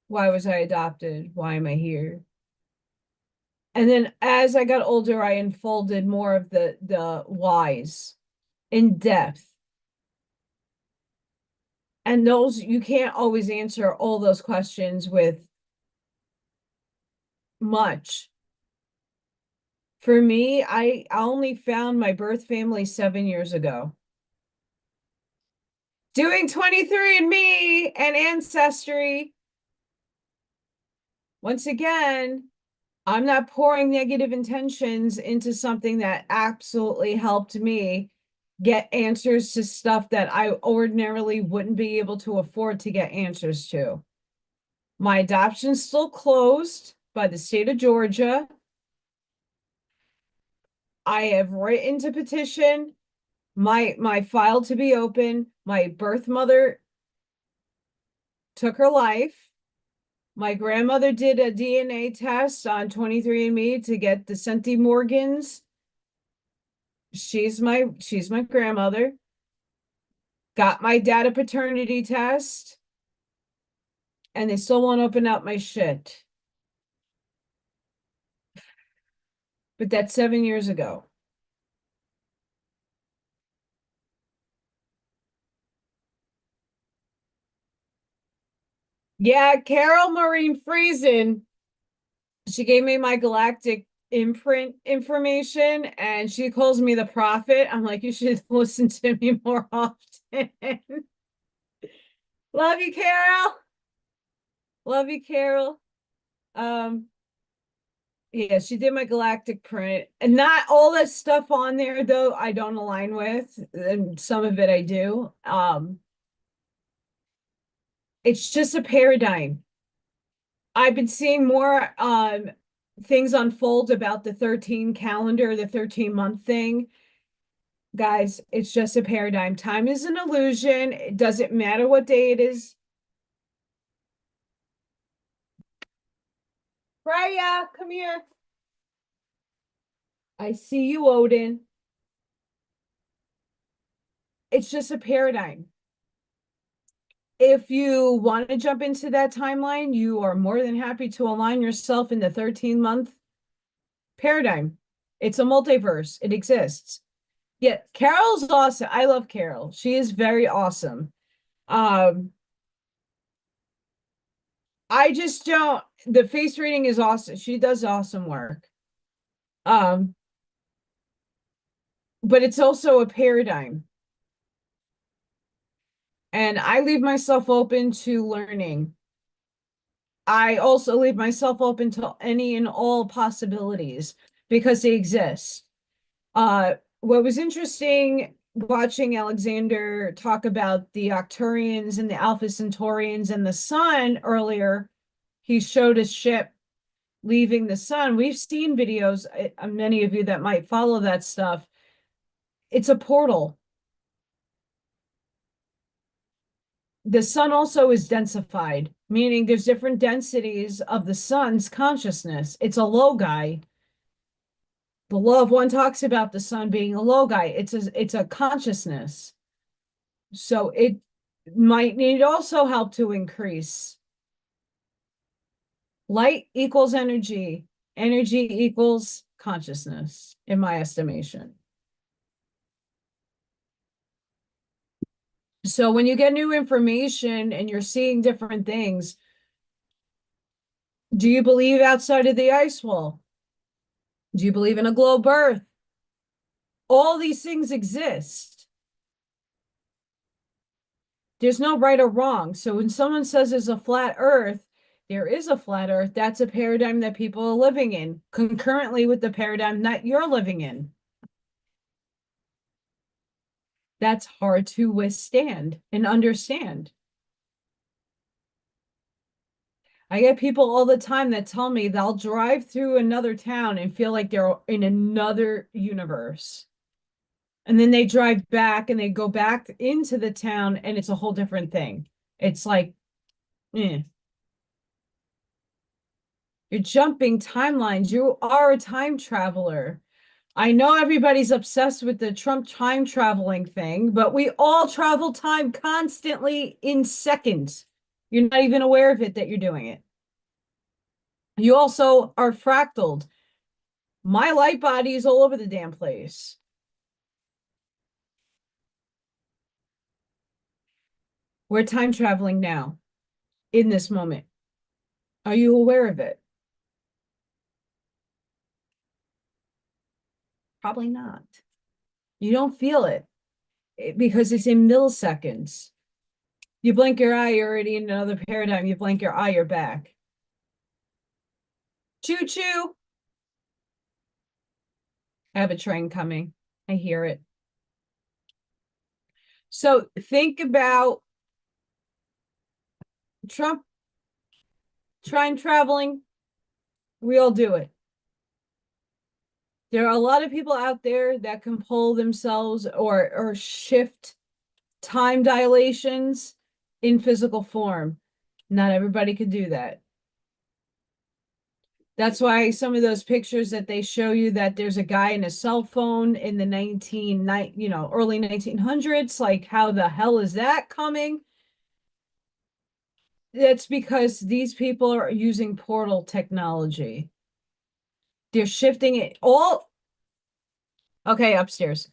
Why was I adopted? Why am I here? And then as I got older, I unfolded more of the whys in depth. And those, you can't always answer all those questions with much. For me, I only found my birth family 7 years ago. Doing 23andMe and Ancestry. Once again, I'm not pouring negative intentions into something that absolutely helped me get answers to stuff that I ordinarily wouldn't be able to afford to get answers to. My adoption's still closed by the state of Georgia. I have written to petition my file to be open. My birth mother took her life. My grandmother did a DNA test on 23andMe to get the Centi Morgans. She's my grandmother. Got my dad a paternity test, and they still won't open up my shit. But that's 7 years ago. Yeah, Carol Maureen Friesen, she gave me my galactic imprint information and she calls me the prophet. I'm like, you should listen to me more often. Love you, Carol. Love you, Carol. Um, yeah, she did my galactic print. And not all that stuff on there though, I don't align with. And some of it I do. It's just a paradigm. I've been seeing more things unfold about the 13 calendar, the 13-month thing. Guys, it's just a paradigm. Time is an illusion. It doesn't matter what day it is. Freya, come here. I see you, Odin. It's just a paradigm. If you want to jump into that timeline, you are more than happy to align yourself in the 13-month paradigm. It's a multiverse. It exists. Yeah, Carol's awesome. I love Carol. She is very awesome. Um, I just don't, the face reading is awesome. She does awesome work. Um, but it's also a paradigm. And I leave myself open to learning. I also leave myself open to any and all possibilities because they exist. What was interesting watching Alexander talk about the Octurians and the Alpha Centaurians and the sun earlier, he showed a ship leaving the sun. We've seen videos, many of you that might follow that stuff. It's a portal. The sun also is densified, meaning there's different densities of the sun's consciousness. It's a logi. The law of one talks about the sun being a logi. It's a consciousness. So it might need also help to increase. Light equals energy. Energy equals consciousness, in my estimation. So when you get new information and you're seeing different things, do you believe outside of the ice wall? Do you believe in a globe earth? All these things exist. There's no right or wrong. So when someone says there's a flat earth, there is a flat earth. That's a paradigm that people are living in concurrently with the paradigm that you're living in. That's hard to withstand and understand. I get people all the time that tell me they'll drive through another town and feel like they're in another universe. And then they drive back and they go back into the town and it's a whole different thing. It's like, eh. You're jumping timelines. You are a time traveler. I know everybody's obsessed with the Trump time traveling thing, but we all travel time constantly in seconds. You're not even aware of it that you're doing it. You also are fractaled. My light body is all over the damn place. We're time traveling now in this moment. Are you aware of it? Probably not. You don't feel it because it's in milliseconds. You blink your eye, you're already in another paradigm. You blink your eye, you're back. Choo choo. I have a train coming. I hear it. So think about Trump time traveling. We all do it. There are a lot of people out there that can pull themselves or shift time dilations in physical form. Not everybody could do that. That's why some of those pictures that they show you that there's a guy in a cell phone in the early 1900s, like how the hell is that coming? That's because these people are using portal technology. They're shifting it all. Okay, upstairs.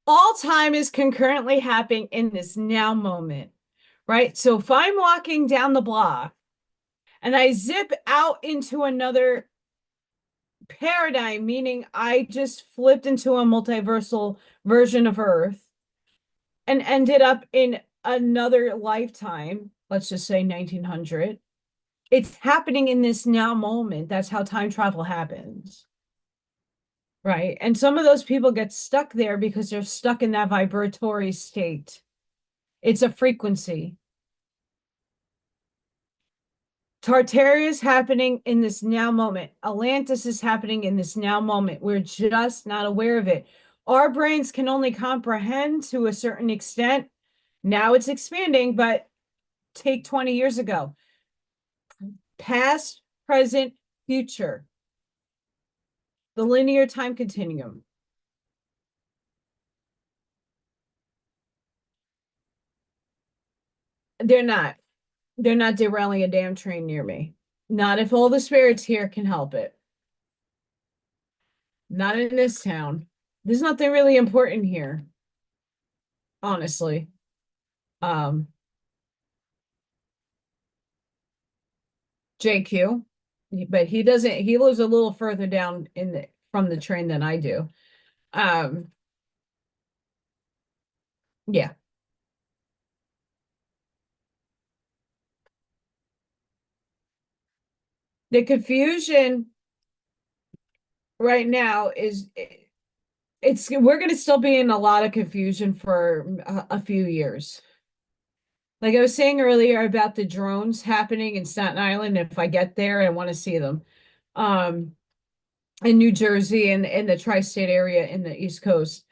All time is concurrently happening in this now moment, right? So if I'm walking down the block and I zip out into another paradigm, meaning I just flipped into a multiversal version of Earth and ended up in another lifetime, let's just say 1900, it's happening in this now moment. That's how time travel happens. Right. And some of those people get stuck there because they're stuck in that vibratory state. It's a frequency. Tartaria is happening in this now moment. Atlantis is happening in this now moment. We're just not aware of it. Our brains can only comprehend to a certain extent. Now it's expanding, but take 20 years ago. Past, present, future. The linear time continuum. They're not. They're not derailing a damn train near me. Not if all the spirits here can help it. Not in this town. There's nothing really important here, honestly. Um, JQ, but he doesn't, he lives a little further down in the from the train than I do. Um, yeah. The confusion right now is it's we're going to still be in a lot of confusion for a few years. Like I was saying earlier about the drones happening in Staten Island, if I get there, I want to see them. Um, in New Jersey and in the tri-state area in the East Coast.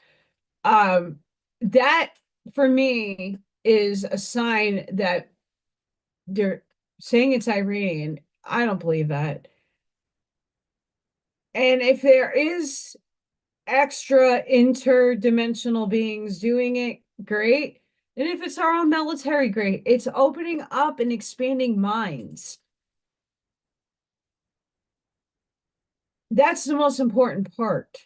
That for me is a sign that they're saying it's Iranian. I don't believe that. And if there is extra interdimensional beings doing it, great. And if it's our own military, great. It's opening up and expanding minds. That's the most important part,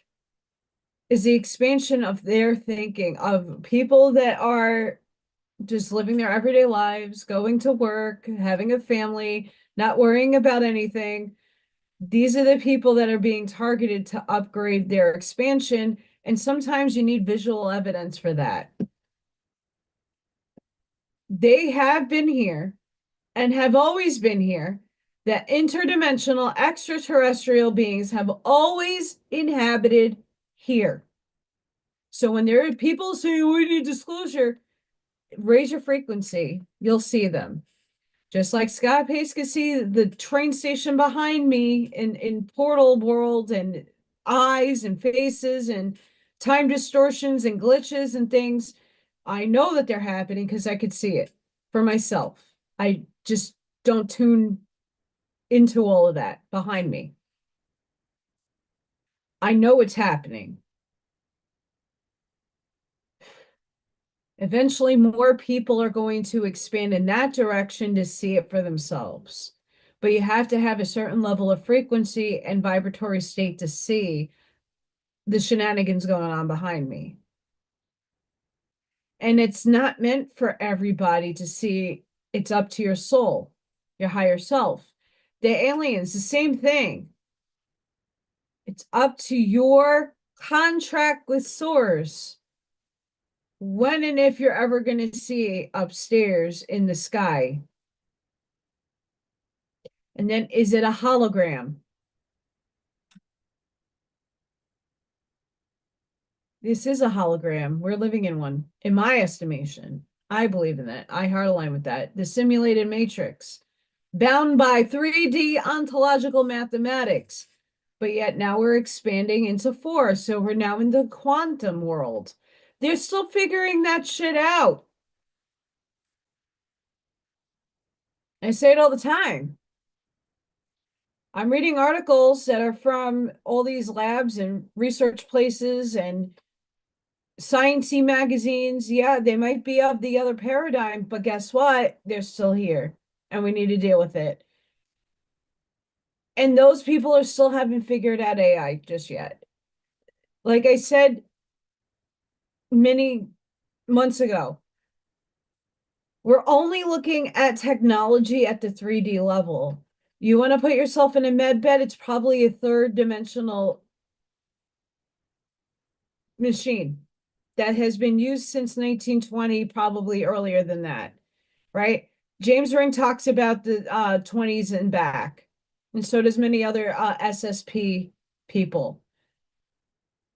is the expansion of their thinking, of people that are just living their everyday lives, going to work, having a family, not worrying about anything. These are the people that are being targeted to upgrade their expansion. And sometimes you need visual evidence for that. They have been here and have always been here. That interdimensional extraterrestrial beings have always inhabited here. So when there are people saying we need disclosure, raise your frequency. You'll see them. Just like Scott Pace could see the train station behind me in Portal World and eyes and faces and time distortions and glitches and things. I know that they're happening because I could see it for myself. I just don't tune into all of that behind me. I know it's happening. Eventually, more people are going to expand in that direction to see it for themselves. but you have to have a certain level of frequency and vibratory state to see the shenanigans going on behind me. And it's not meant for everybody to see. It's up to your soul, your higher self. The aliens, the same thing. It's up to your contract with Source when and if you're ever going to see upstairs in the sky. And then, is it a hologram? This is a hologram. We're living in one, in my estimation. I believe in that. I hard align with that. The simulated matrix, bound by 3D ontological mathematics. But yet now we're expanding into 4. So we're now in the quantum world. They're still figuring that shit out. I say it all the time. I'm reading articles that are from all these labs and research places and sciencey magazines. Yeah, they might be of the other paradigm, but guess what? They're still here, and we need to deal with it. And those people are still haven't figured out AI just yet. Like I said many months ago, we're only looking at technology at the 3D level. You want to put yourself in a med bed, it's probably a third dimensional machine that has been used since 1920, probably earlier than that, right? James Ring talks about the 20s and back, and so does many other SSP people.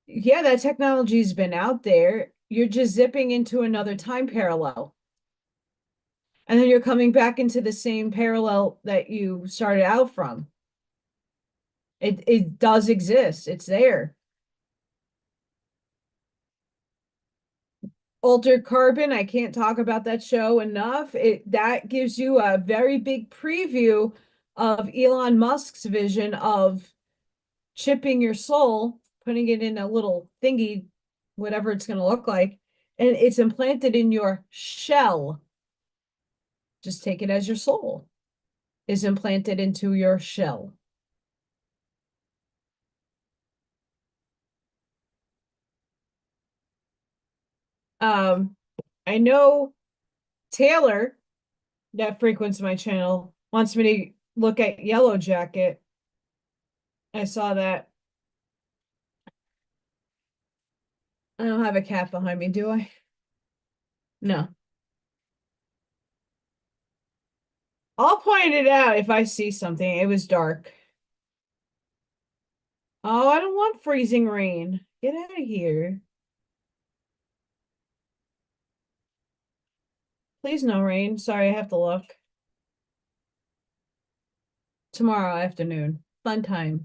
Yeah, that technology's been out there. You're just zipping into another time parallel. And then you're coming back into the same parallel that you started out from. It does exist. It's there. Altered Carbon, I can't talk about that show enough. That gives you a very big preview of Elon Musk's vision of chipping your soul, putting it in a little thingy, whatever it's going to look like, and it's implanted in your shell. Just take it as your soul is implanted into your shell. I know Taylor, that frequents my channel, wants me to look at Yellow Jacket. I saw that. I don't have a cat behind me, do I? No. I'll point it out if I see something. It was dark. Oh, I don't want freezing rain. Get out of here. Please no rain. Sorry, I have to look. Tomorrow afternoon. Fun time.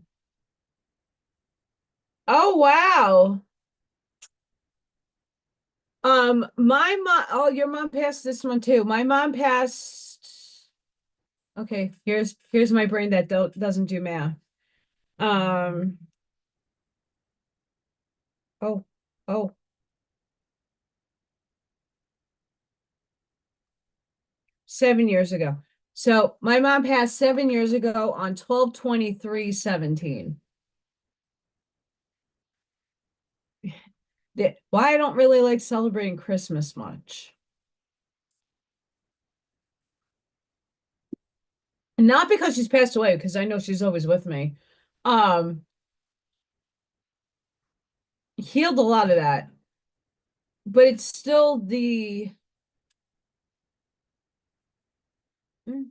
Oh, wow. My mom, oh, your mom passed this one too. My mom passed. Okay, here's my brain that doesn't do math. Um, oh, oh, 7 years ago. So my mom passed 7 years ago on 12/23/17. Why I don't really like celebrating Christmas much. Not because she's passed away, because I know she's always with me. Um, Healed a lot of that, but it's still the mm,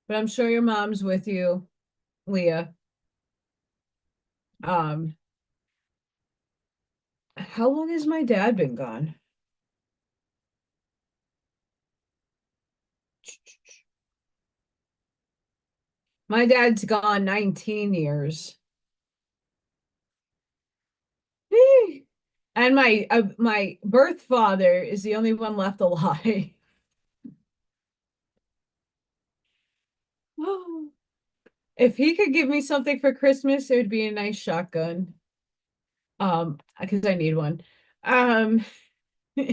but I'm sure your mom's with you, Leah. Um, how long has my dad been gone? My dad's gone 19 years. And my birth father is the only one left alive. If he could give me something for Christmas, it would be a nice shotgun. Because I need one. Um,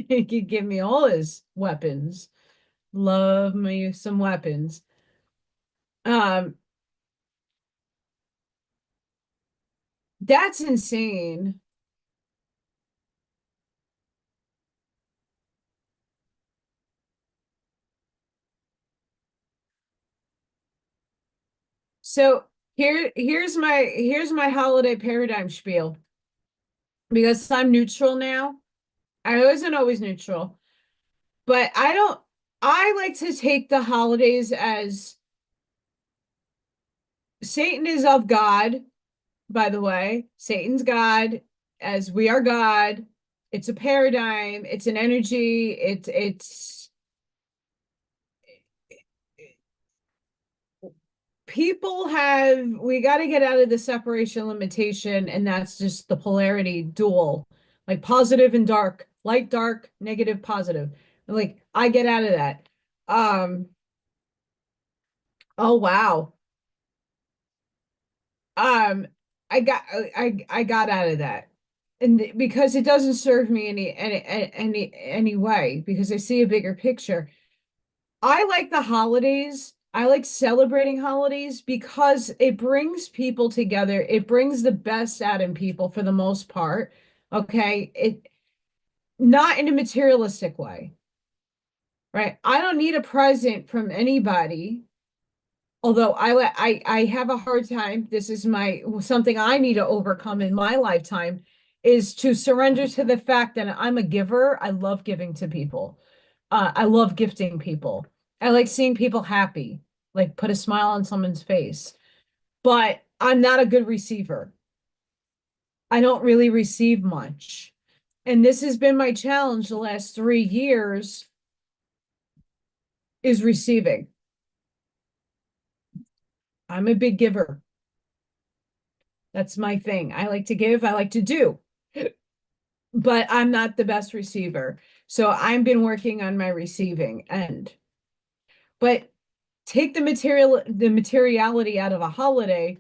He could give me all his weapons. Love me some weapons. Um, that's insane. So here's my holiday paradigm spiel because I'm neutral now. I wasn't always neutral, but I like to take the holidays as Satan is of God, by the way. Satan's God, as we are God. It's a paradigm, it's an energy, it's people have we got to get out of the separation limitation, and that's just the polarity dual, like positive and dark, light, dark, negative, positive. Like I get out of that. Um, oh wow. Um, I got out of that. And because it doesn't serve me any way because I see a bigger picture. I like the holidays. I like celebrating holidays because it brings people together. It brings the best out in people for the most part. Okay. It not in a materialistic way, right? I don't need a present from anybody. Although I have a hard time, this is my something I need to overcome in my lifetime is to surrender to the fact that I'm a giver. I love giving to people. I love gifting people. I like seeing people happy, like put a smile on someone's face. But I'm not a good receiver. I don't really receive much. And this has been my challenge the last 3 years is receiving. I'm a big giver. That's my thing. I like to give, I like to do, but I'm not the best receiver. So I've been working on my receiving end. But take the materiality out of a holiday.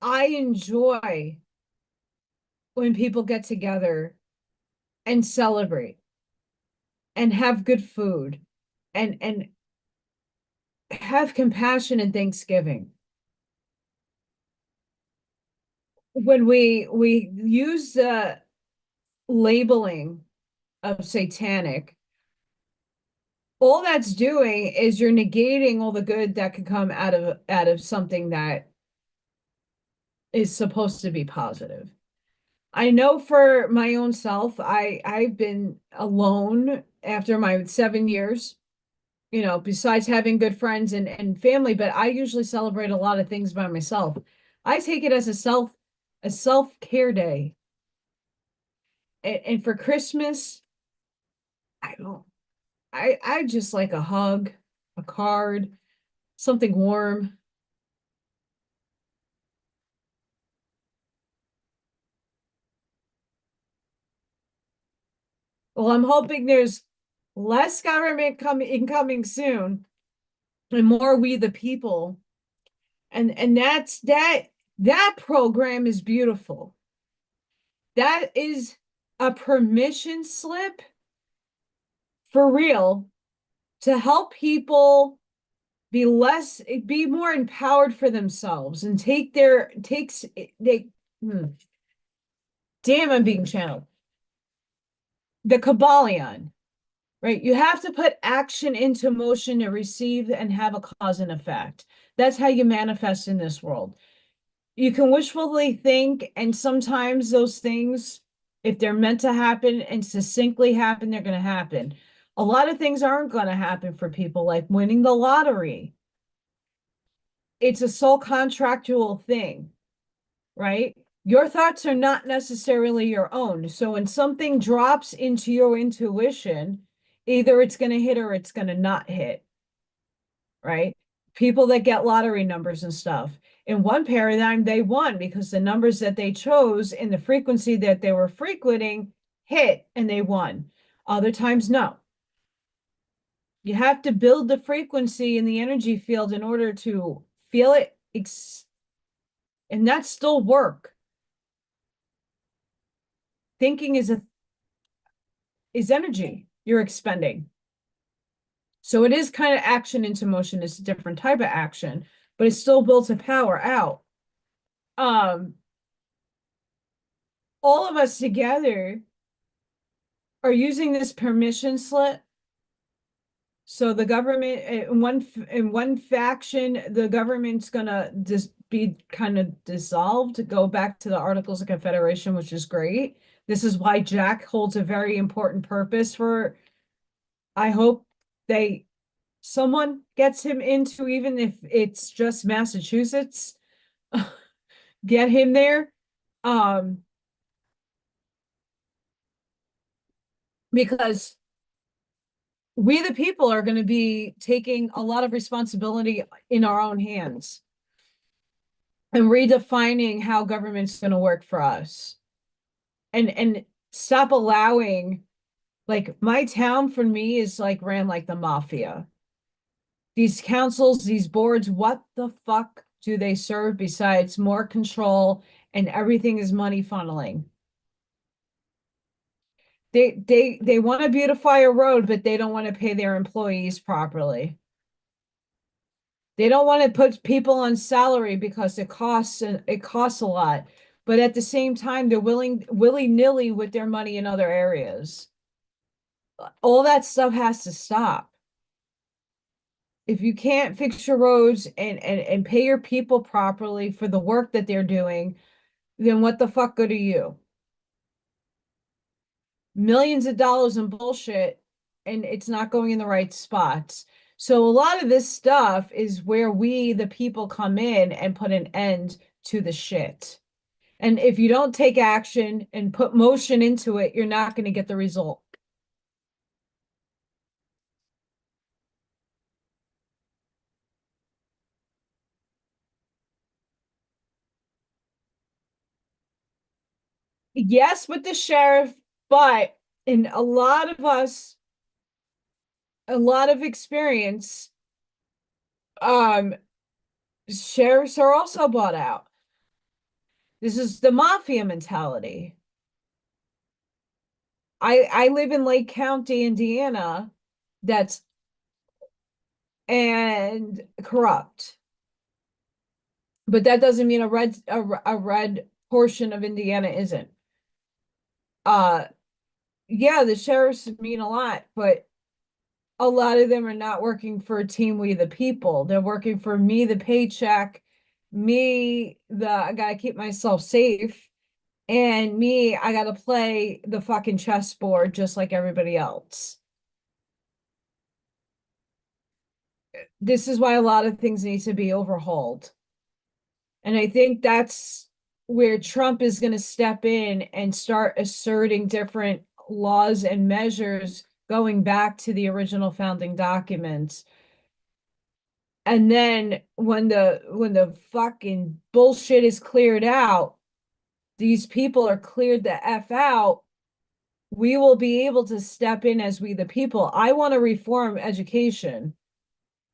I enjoy when people get together and celebrate and have good food and have compassion and Thanksgiving. When we use the labeling of satanic, all that's doing is you're negating all the good that could come out of something that is supposed to be positive. I know for my own self, I've been alone after my 7 years, besides having good friends and family, but I usually celebrate a lot of things by myself. I take it as a self-care day. And for Christmas, I don't I just like a hug, a card, something warm. Well, I'm hoping there's less government coming incoming soon and more we the people. And that program is beautiful. That is a permission slip for real to help people be more empowered for themselves and take their takes they hmm, damn I'm being channeled. The Kabbalion, right? You have to put action into motion to receive and have a cause and effect. That's how you manifest in this world. You can wishfully think, and sometimes those things, if they're meant to happen and succinctly happen, they're going to happen. A lot of things aren't going to happen for people, like winning the lottery. It's a soul contractual thing, right? Your thoughts are not necessarily your own. So when something drops into your intuition, either it's going to hit or it's going to not hit, right? People that get lottery numbers and stuff. In one paradigm, they won because the numbers that they chose in the frequency that they were frequenting hit and they won. Other times, no. You have to build the frequency in the energy field in order to feel it, and that's still work. thinking is energy you're expending. So it is kind of action into motion. It's a different type of action, but it still builds a power out. Um, all of us together are using this permission slip. So the government in one faction, the government's gonna just be kind of dissolved, to go back to the Articles of Confederation, which is great. This is why Jack holds a very important purpose for, I hope they someone gets him into, even if it's just Massachusetts, get him there. Um, because we the people are going to be taking a lot of responsibility in our own hands and redefining how government's going to work for us, and stop allowing, like, my town for me is like ran like the mafia. These councils, these boards, what the fuck do they serve besides more control, and everything is money funneling? They want to beautify a road, but they don't want to pay their employees properly. They don't want to put people on salary because it costs a lot. But at the same time, they're willy-nilly with their money in other areas. All that stuff has to stop. If you can't fix your roads and pay your people properly for the work that they're doing, then what the fuck good are you? Millions of dollars in bullshit, and it's not going in the right spots. So a lot of this stuff is where we, the people, come in and put an end to the shit. And if you don't take action and put motion into it, you're not going to get the result. Yes, with the sheriff, but in a lot of us, a lot of experience, um, sheriffs are also bought out. This is the mafia mentality. I live in Lake County, Indiana, that's and corrupt. But that doesn't mean a red portion of Indiana isn't. Uh yeah, the sheriffs mean a lot, but a lot of them are not working for Team We the People. They're working for me, the paycheck, me, the I gotta keep myself safe, and me, I gotta play the fucking chessboard just like everybody else. This is why a lot of things need to be overhauled. And I think that's where Trump is going to step in and start asserting different laws and measures going back to the original founding documents. And then when the fucking bullshit is cleared out, these people are cleared the F out, we will be able to step in as we the people. I want to reform education.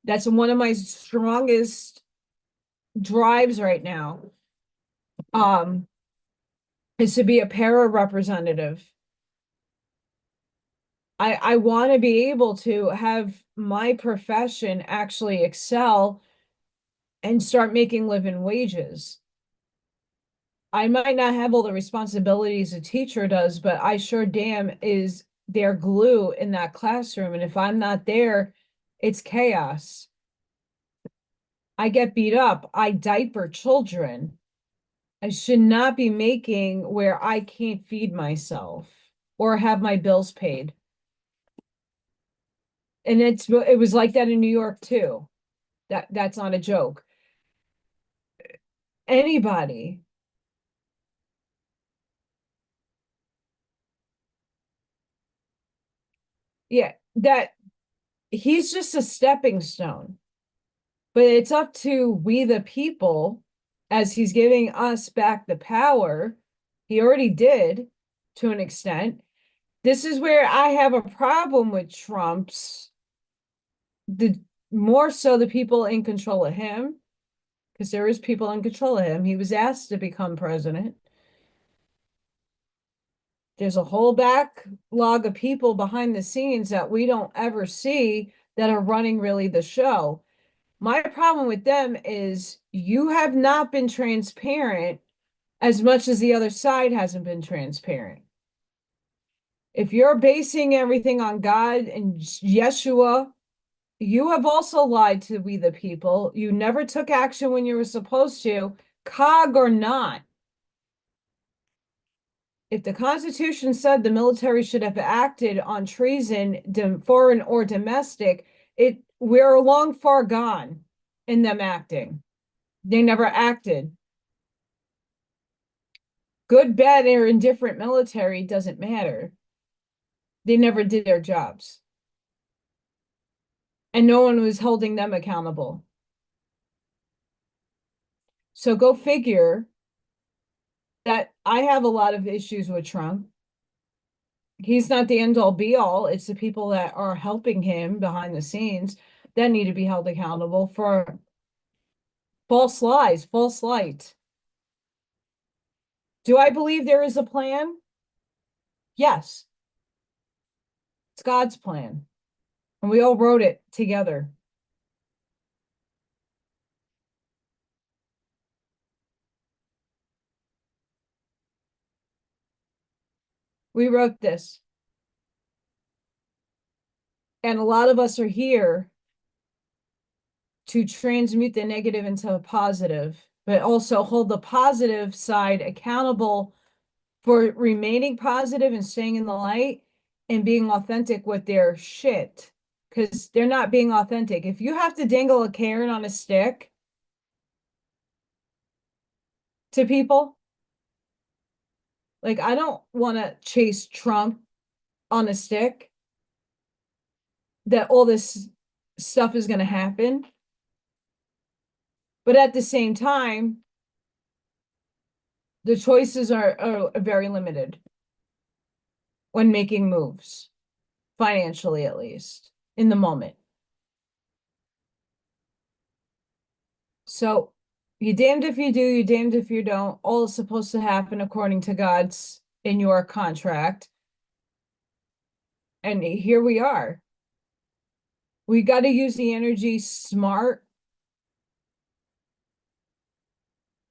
That's one of my strongest drives right now. Um, is to be a para representative. I want to be able to have my profession actually excel and start making living wages. I might not have all the responsibilities a teacher does, but I sure damn is their glue in that classroom. And if I'm not there, it's chaos. I get beat up. I diaper children. I should not be making where I can't feed myself or have my bills paid. And it was like that in New York too. That's not a joke. Anybody, yeah, that he's just a stepping stone. But it's up to we the people, as he's giving us back the power. He already did to an extent. This is where I have a problem with Trump's, the more so the people in control of him, because there is people in control of him. He was asked to become president. there's a whole backlog of people behind the scenes that we don't ever see that are running really the show. My problem with them is you have not been transparent as much as the other side hasn't been transparent. If you're basing everything on God and Yeshua, you have also lied to we the people. You never took action when you were supposed to, cog or not. If the Constitution said the military should have acted on treason, foreign or domestic, we're long far gone in them acting. They never acted. Good, bad, or indifferent military doesn't matter. They never did their jobs. And no one was holding them accountable. So go figure that I have a lot of issues with Trump. He's not the end all be all. It's the people that are helping him behind the scenes that need to be held accountable for false lies, false light. Do I believe there is a plan? Yes. It's God's plan. And we all wrote it together. We wrote this. And a lot of us are here to transmute the negative into a positive, but also hold the positive side accountable for remaining positive and staying in the light and being authentic with their shit. Because they're not being authentic. If you have to dangle a carrot on a stick to people, like I don't want to chase Trump on a stick, that all this stuff is going to happen. But at the same time, the choices are very limited when making moves, financially at least, in the moment. So you're damned if you do, you're damned if you don't. All is supposed to happen according to God's in your contract. And here we are. We got to use the energy smart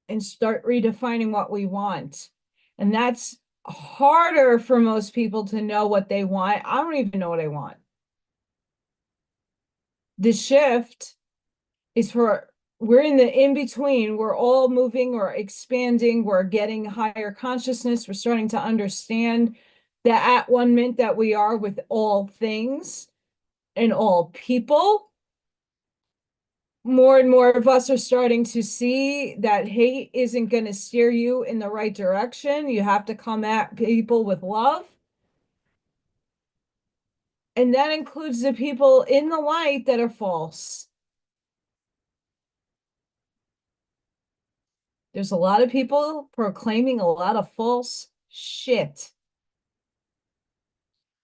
and start redefining what we want. And that's harder for most people to know what they want. I don't even know what I want. The shift is we're in the in-between. We're all moving or expanding. We're getting higher consciousness. We're starting to understand the at one mint that we are with all things and all people. More and more of us are starting to see that hate isn't going to steer you in the right direction. You have to come at people with love. And that includes the people in the light that are false. There's a lot of people proclaiming a lot of false shit.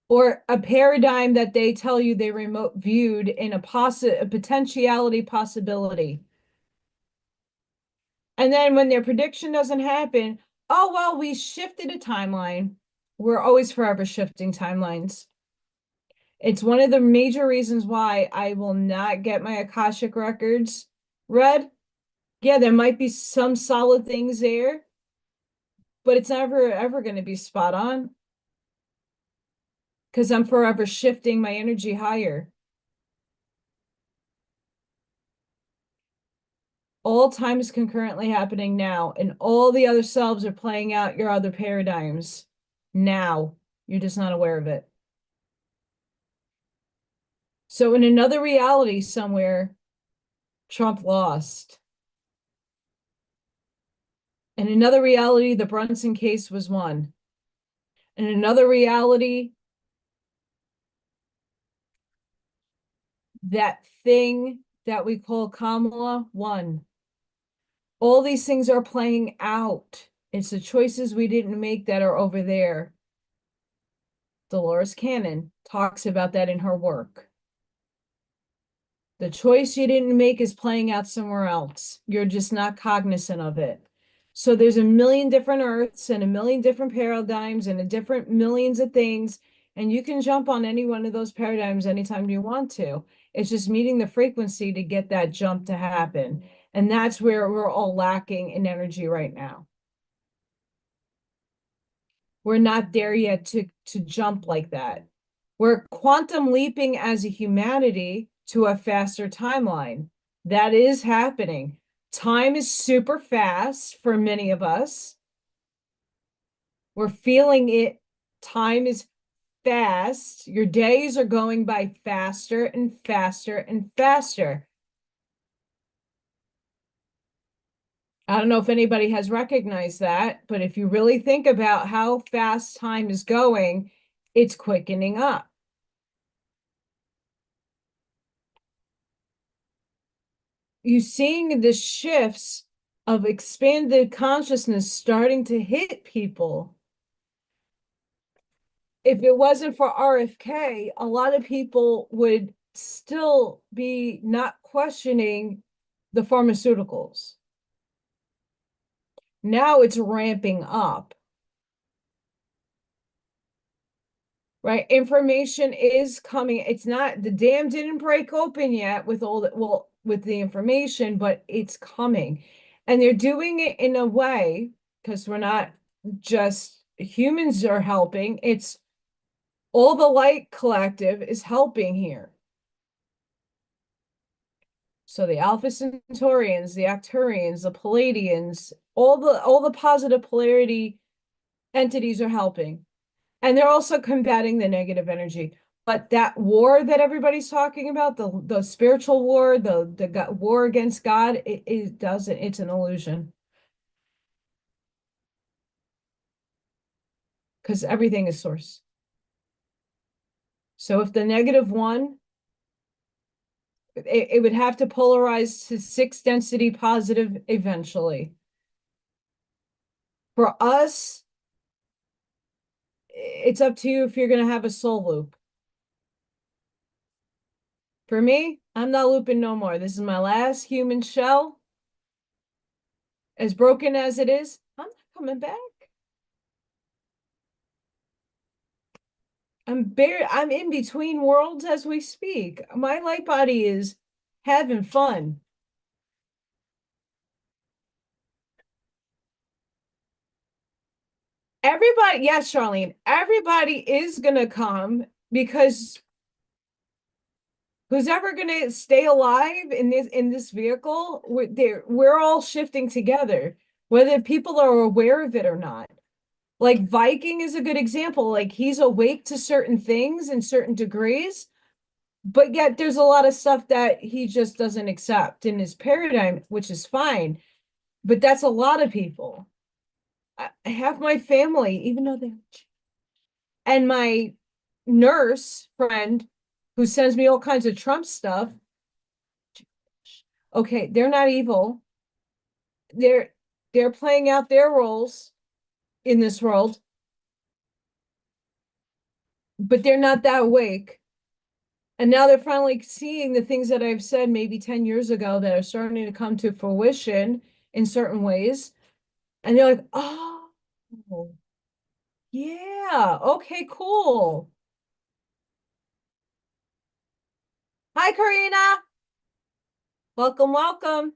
Or a paradigm that they tell you they remote viewed in a potentiality possibility. And then when their prediction doesn't happen, oh, well, we shifted a timeline. We're always forever shifting timelines. It's one of the major reasons why I will not get my Akashic records read. Yeah, there might be some solid things there, but it's never ever going to be spot on because I'm forever shifting my energy higher. All time is concurrently happening now, and all the other selves are playing out your other paradigms now. You're just not aware of it. So in another reality somewhere, Trump lost. In another reality, the Brunson case was won. In another reality, that thing that we call Kamala won. All these things are playing out. It's the choices we didn't make that are over there. Dolores Cannon talks about that in her work. The choice you didn't make is playing out somewhere else. You're just not cognizant of it. So there's a million different Earths and a million different paradigms and a different millions of things. And you can jump on any one of those paradigms anytime you want to. It's just meeting the frequency to get that jump to happen. And that's where we're all lacking in energy right now. We're not there yet to jump like that. We're quantum leaping as a humanity to a faster timeline. That is happening. Time is super fast for many of us. We're feeling it. Time is fast. Your days are going by faster and faster and faster. I don't know if anybody has recognized that, but if you really think about how fast time is going, it's quickening up. You're seeing the shifts of expanded consciousness starting to hit people. If it wasn't for RFK, a lot of people would still be not questioning the pharmaceuticals. Now it's ramping up, right? Information is coming. It's not, the dam didn't break open yet with all the, well, with the information, but it's coming. And they're doing it in a way, because we're not just humans are helping, it's all the light collective is helping here. So the Alpha Centaurians, the Arcturians, the Palladians, all the positive polarity entities are helping. And they're also combating the negative energy. But that war that everybody's talking about, the spiritual war, the war against God, it doesn't, it's an illusion. Because everything is source. So if the negative one, it would have to polarize to 6 density positive eventually. For us, it's up to you if you're going to have a soul loop. For me, I'm not looping no more. This is my last human shell. As broken as it is, I'm not coming back. I'm in between worlds as we speak. My light body is having fun. Everybody, yes, Charlene, everybody is gonna come because who's ever gonna stay alive in this vehicle, we're all shifting together, whether people are aware of it or not. Like Viking is a good example. Like he's awake to certain things in certain degrees, but yet there's a lot of stuff that he just doesn't accept in his paradigm, which is fine. But that's a lot of people. I have my family, even though they're, and my nurse friend who sends me all kinds of Trump stuff. Okay, they're not evil. They're they're playing out their roles in this world, but they're not that awake. And now they're finally seeing the things that I've said maybe 10 years ago that are starting to come to fruition in certain ways. And they're like, oh, yeah, okay, cool. Hi, Karina. Welcome, welcome.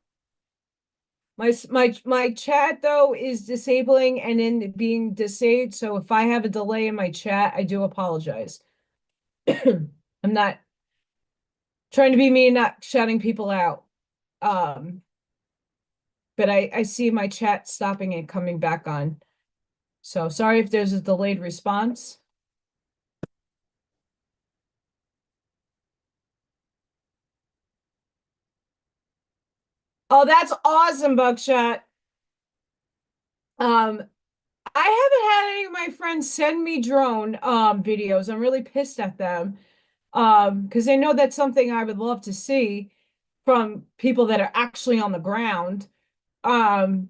My chat though is disabling and in being disabled. So if I have a delay in my chat, I do apologize. I'm not trying to be mean, not shutting people out. Um, but I see my chat stopping and coming back on. So sorry if there's a delayed response. Oh, that's awesome, Buckshot. Um, I haven't had any of my friends send me drone videos. I'm really pissed at them. Because they know that's something I would love to see from people that are actually on the ground. Um,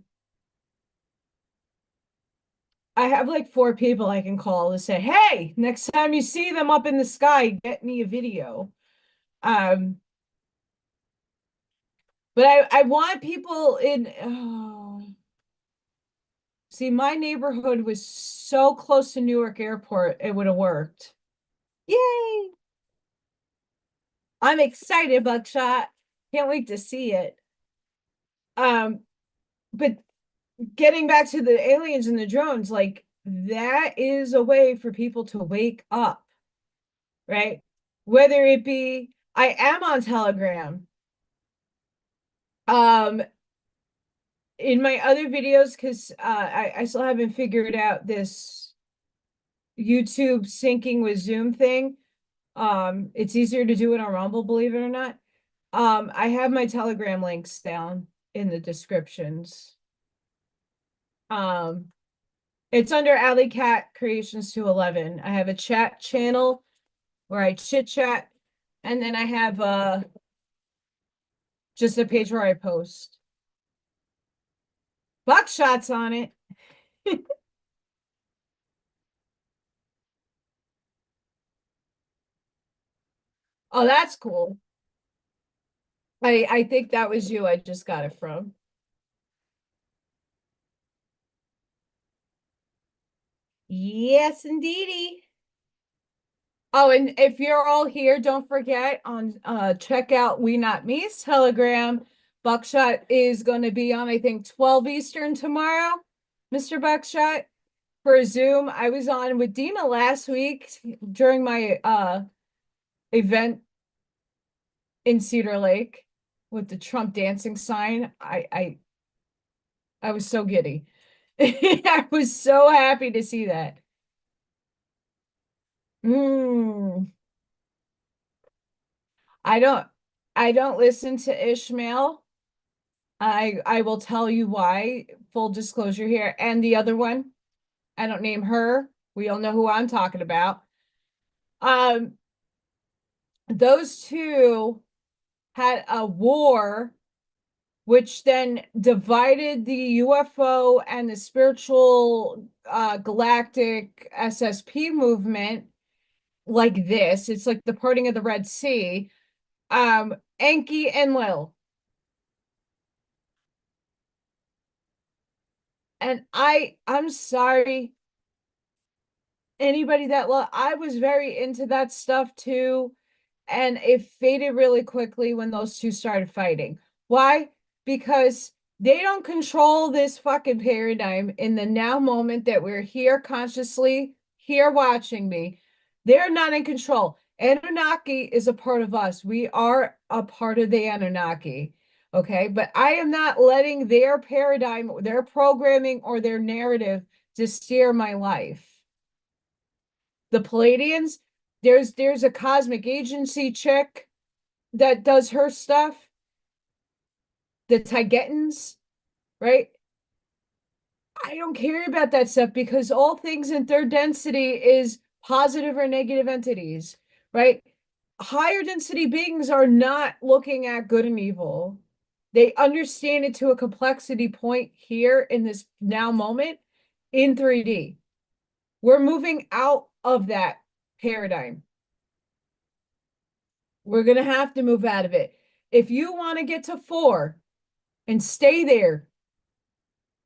I have like 4 people I can call to say, hey, next time you see them up in the sky, get me a video. Um, but I want people in, oh, See, my neighborhood was so close to Newark Airport, it would have worked. Yay! I'm excited, Buckshot. Can't wait to see it. But getting back to the aliens and the drones, like that is a way for people to wake up, right? Whether it be, I am on Telegram. Um, in my other videos, because I still haven't figured out this YouTube syncing with Zoom thing. It's easier to do it on Rumble, believe it or not. I have my Telegram links down in the descriptions. It's under Alley Cat Creations 211. I have a chat channel where I chit chat, and then I have just a page where I post. Buckshot's on it. Oh, that's cool. I think that was you I just got it from. Yes, indeedy. Oh, and if you're all here, don't forget on check out WeNotMe's Telegram. Buckshot is going to be on, I think, 12 Eastern tomorrow, Mr. Buckshot, for a Zoom. I was on with Dina last week during my event in Cedar Lake with the Trump dancing sign. I was so giddy. I was so happy to see that. Mm. I don't I don't listen to Ishmael. I will tell you why, full disclosure here. And the other one, I don't name her. We all know who I'm talking about. Um, those two had a war which then divided the UFO and the spiritual galactic SSP movement like this. It's like the parting of the Red Sea. Enki and Lil. And I'm sorry, anybody that I was very into that stuff too. And it faded really quickly when those two started fighting. Why? Because they don't control this fucking paradigm in the now moment that we're here consciously, here watching me. They're not in control. Anunnaki is a part of us. We are a part of the Anunnaki. Okay. But I am not letting their paradigm, their programming, or their narrative to steer my life. The Palladians, there's a cosmic agency chick that does her stuff. The Tigetans, right? I don't care about that stuff because all things in third density is positive or negative entities, right? Higher density beings are not looking at good and evil. They understand it to a complexity point here in this now moment in 3D. We're moving out of that paradigm. We're going to have to move out of it. If you want to get to 4 and stay there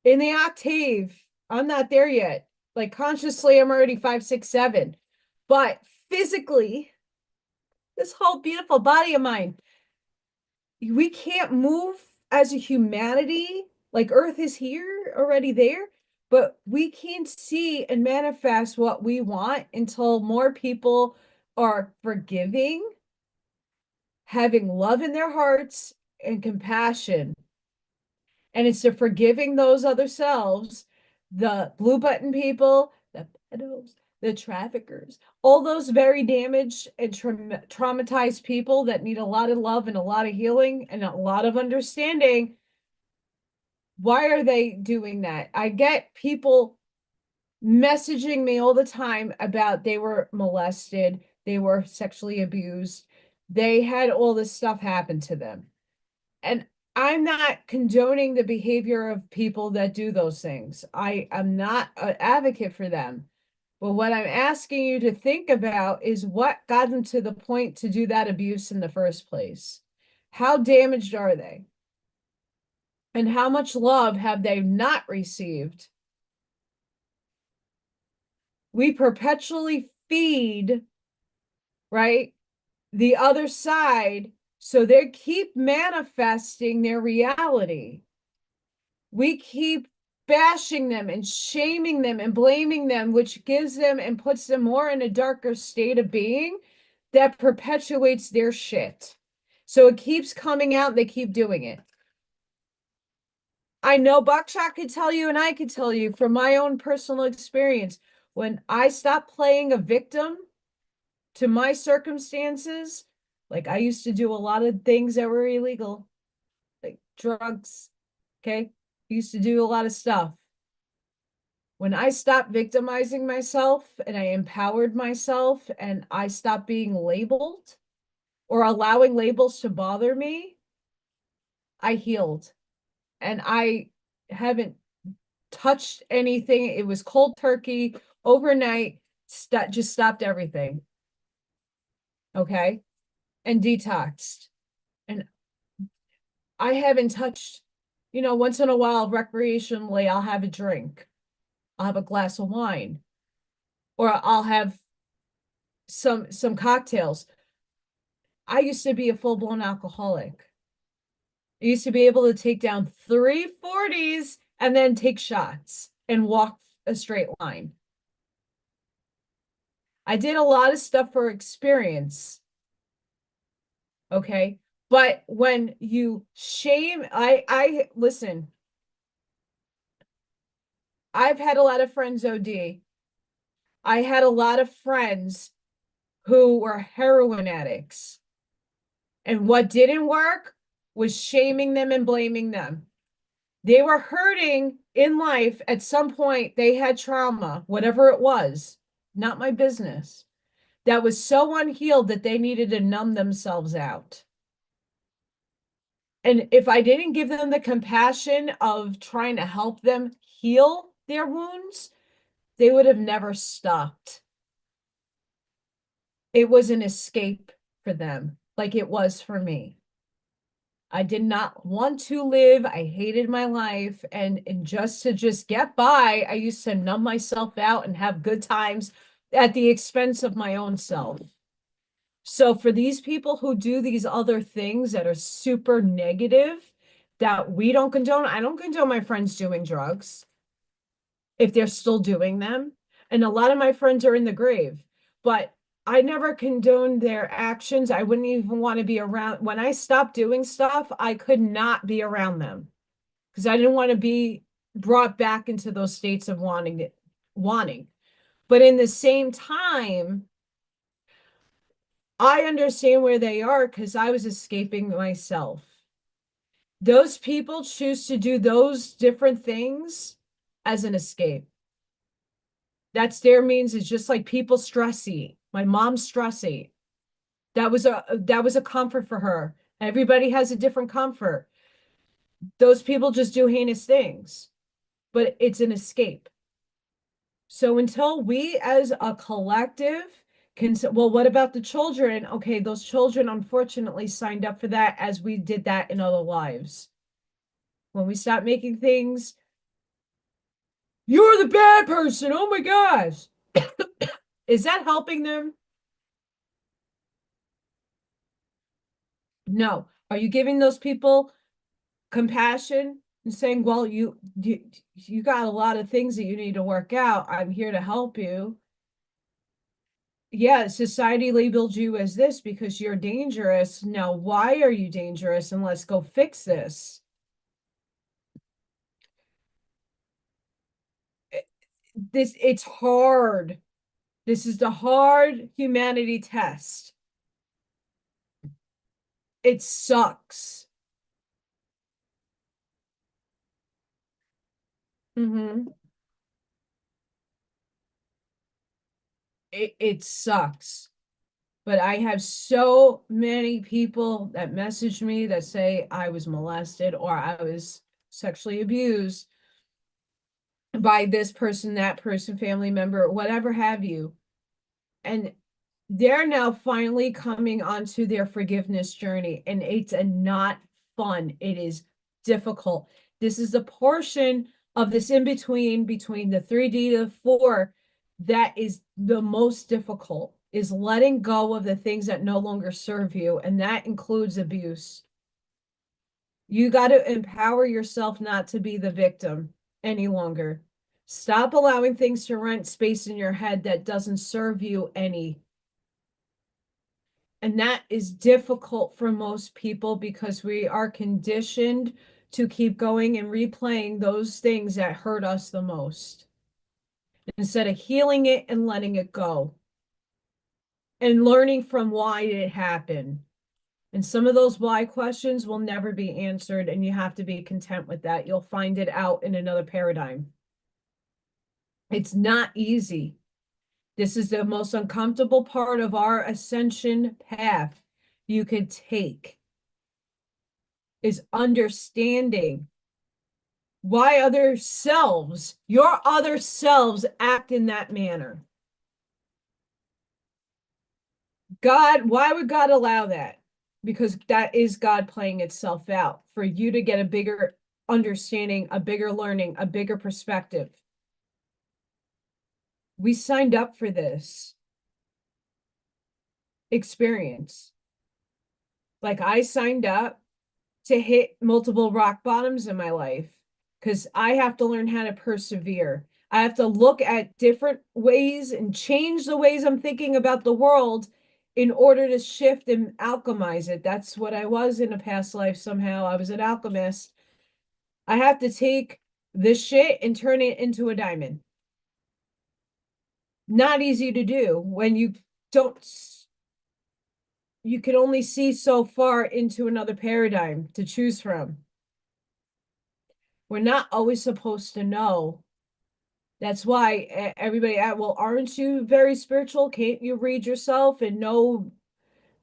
in the octave, I'm not there yet. Like consciously, I'm already 5, 6, 7. But physically, this whole beautiful body of mine, we can't move as a humanity. Like Earth is here, already there, but we can't see and manifest what we want until more people are forgiving, having love in their hearts and compassion. And it's the forgiving those other selves, the blue button people, the pedos, the traffickers, all those very damaged and traumatized people that need a lot of love and a lot of healing and a lot of understanding. Why are they doing that? I get people messaging me all the time about they were molested, they were sexually abused, they had all this stuff happen to them. And I'm not condoning the behavior of people that do those things. I am not an advocate for them. But what I'm asking you to think about is what got them to the point to do that abuse in the first place. How damaged are they? And how much love have they not received? we perpetually feed, right, the other side, so they keep manifesting their reality. We keep bashing them and shaming them and blaming them, which gives them and puts them more in a darker state of being that perpetuates their shit. So it keeps coming out, they keep doing it. I know Buckshot could tell you, and I could tell you from my own personal experience, when I stopped playing a victim to my circumstances, like I used to do a lot of things that were illegal, like drugs, okay? I used to do a lot of stuff. When I stopped victimizing myself and I empowered myself and I stopped being labeled or allowing labels to bother me, I healed. And I haven't touched anything. It was cold turkey overnight, just stopped everything. Okay. And detoxed. And I haven't touched, once in a while, recreationally, I'll have a drink. I'll have a glass of wine. Or I'll have some cocktails. I used to be a full-blown alcoholic. I used to be able to take down 340s and then take shots and walk a straight line. I did a lot of stuff for experience. Okay. But when you shame, I listen, I've had a lot of friends OD. I had a lot of friends who were heroin addicts. And what didn't work was shaming them and blaming them. They were hurting in life. At some point, they had trauma, whatever it was, not my business, that was so unhealed that they needed to numb themselves out. And if I didn't give them the compassion of trying to help them heal their wounds, they would have never stopped. It was an escape for them, like it was for me. I did not want to live. I hated my life. And just to get by, I used to numb myself out and have good times at the expense of my own self. So for these people who do these other things that are super negative, that we don't condone, I don't condone my friends doing drugs if they're still doing them. And a lot of my friends are in the grave, but I never condoned their actions. I wouldn't even want to be around. When I stopped doing stuff, I could not be around them because I didn't want to be brought back into those states of wanting. But in the same time, I understand where they are because I was escaping myself. Those people choose to do those different things as an escape. That's their means. It's just like people stress eat. My mom's stress eat. That was a comfort for her. Everybody has a different comfort. Those people just do heinous things, but it's an escape. So until we as a collective can say, well, what about the children? Okay, those children unfortunately signed up for that as we did that in other lives. When we stop making things, you're the bad person. Oh my gosh. Is that helping them? No. Are you giving those people compassion and saying, well, you got a lot of things that you need to work out. I'm here to help you. Yeah, society labeled you as this because you're dangerous. Now, why are you dangerous? And let's go fix this. It's hard. This is the hard humanity test. It sucks. Mm-hmm. It sucks. But I have so many people that message me that say I was molested or I was sexually abused by this person, that person, family member, whatever have you. And they're now finally coming onto their forgiveness journey. And it's not fun. It is difficult. This is the portion of this in between the 3D to the 4 that is the most difficult, is letting go of the things that no longer serve you, and that includes abuse. You got to empower yourself not to be the victim any longer. Stop allowing things to rent space in your head that doesn't serve you any. And that is difficult for most people because we are conditioned to keep going and replaying those things that hurt us the most instead of healing it and letting it go and learning from why it happened. And some of those why questions will never be answered, and you have to be content with that. You'll find it out in another paradigm. It's not easy. This is the most uncomfortable part of our ascension path you could take, is understanding why other selves, your other selves, act in that manner. God, why would God allow that? Because that is God playing itself out for you to get a bigger understanding, a bigger learning, a bigger perspective. We signed up for this experience. Like, I signed up to hit multiple rock bottoms in my life because I have to learn how to persevere. I have to look at different ways and change the ways I'm thinking about the world in order to shift and alchemize it. That's what I was in a past life somehow. I was an alchemist. I have to take this shit and turn it into a diamond. Not easy to do when don't, you can only see so far into another paradigm to choose from. We're not always supposed to know. That's why everybody, well, aren't you very spiritual? Can't you read yourself and know?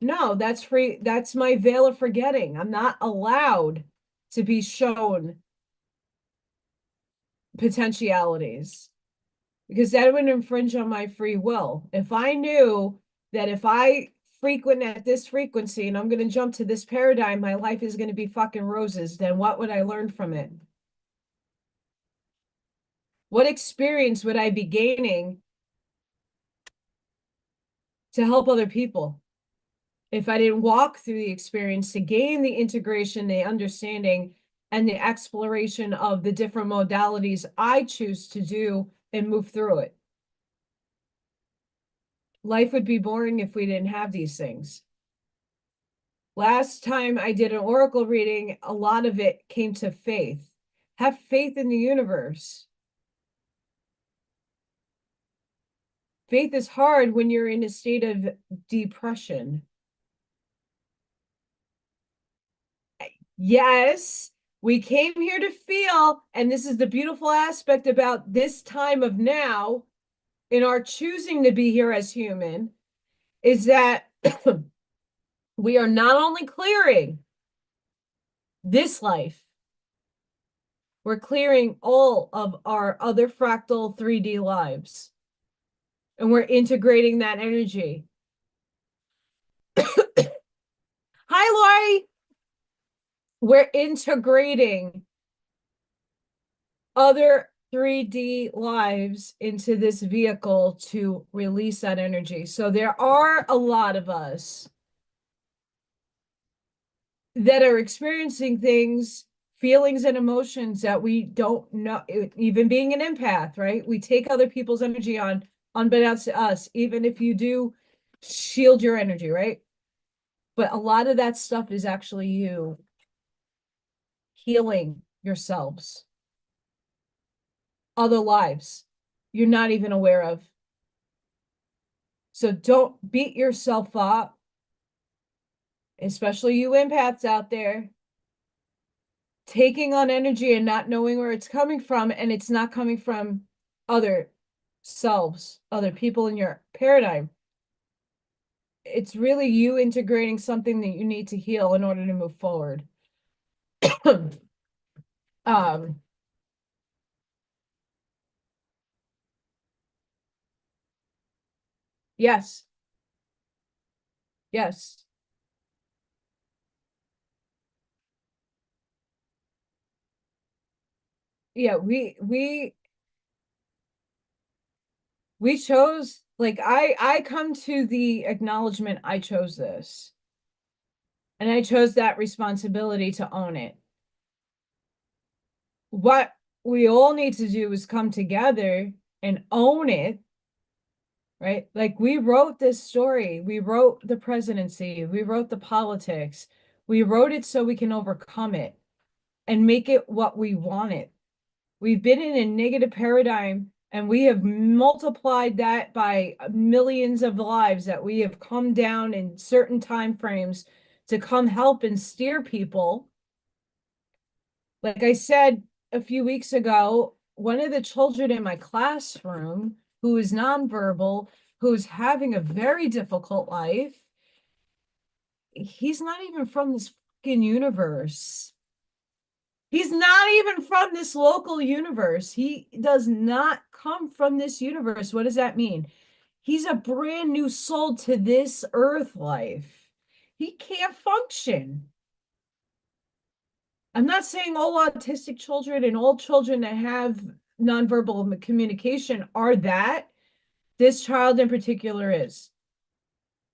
No, that's free. That's my veil of forgetting. I'm not allowed to be shown potentialities because that would infringe on my free will. If I knew that if I frequent at this frequency and I'm going to jump to this paradigm, my life is going to be fucking roses, then what would I learn from it? What experience would I be gaining to help other people if I didn't walk through the experience to gain the integration, the understanding, and the exploration of the different modalities I choose to do and move through it? Life would be boring if we didn't have these things. Last time I did an oracle reading, a lot of it came to faith. Have faith in the universe. Faith is hard when you're in a state of depression. Yes, we came here to feel, and this is the beautiful aspect about this time of now, in our choosing to be here as human, is that we are not only clearing this life, we're clearing all of our other fractal 3D lives. And we're integrating that energy. Hi, Lori. We're integrating other 3D lives into this vehicle to release that energy. So there are a lot of us that are experiencing things, feelings and emotions that we don't know, even being an empath, right? We take other people's energy on unbeknownst to us, even if you do shield your energy, right? But a lot of that stuff is actually you healing yourselves, other lives you're not even aware of. So don't beat yourself up, especially you empaths out there, taking on energy and not knowing where it's coming from, and it's not coming from other selves, other people in your paradigm. It's really you integrating something that you need to heal in order to move forward. um yes, yes, yeah, we We chose, like, I come to the acknowledgement I chose this. And I chose that responsibility to own it. What we all need to do is come together and own it, right? Like, we wrote this story, we wrote the presidency, we wrote the politics, we wrote it so we can overcome it and make it what we want it. We've been in a negative paradigm and we have multiplied that by millions of lives that we have come down in certain time frames to come help and steer people. Like I said a few weeks ago, one of the children in my classroom who is nonverbal, who's having a very difficult life, he's not even from this fucking universe. He's not even from this local universe. He does not come from this universe. What does that mean? He's a brand new soul to this earth life. He can't function. I'm not saying all autistic children and all children that have nonverbal communication are that. This child in particular is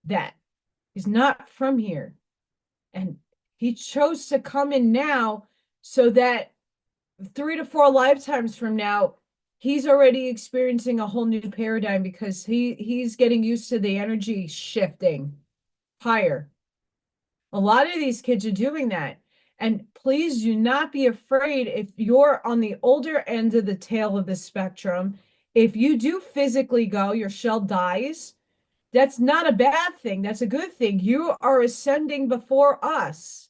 that. He's not from here. And he chose to come in now so that 3 to 4 lifetimes from now, he's already experiencing a whole new paradigm because he's getting used to the energy shifting higher. A lot of these kids are doing that. And please do not be afraid if you're on the older end of the tail of the spectrum. If you do physically go, your shell dies. That's not a bad thing. That's a good thing. You are ascending before us.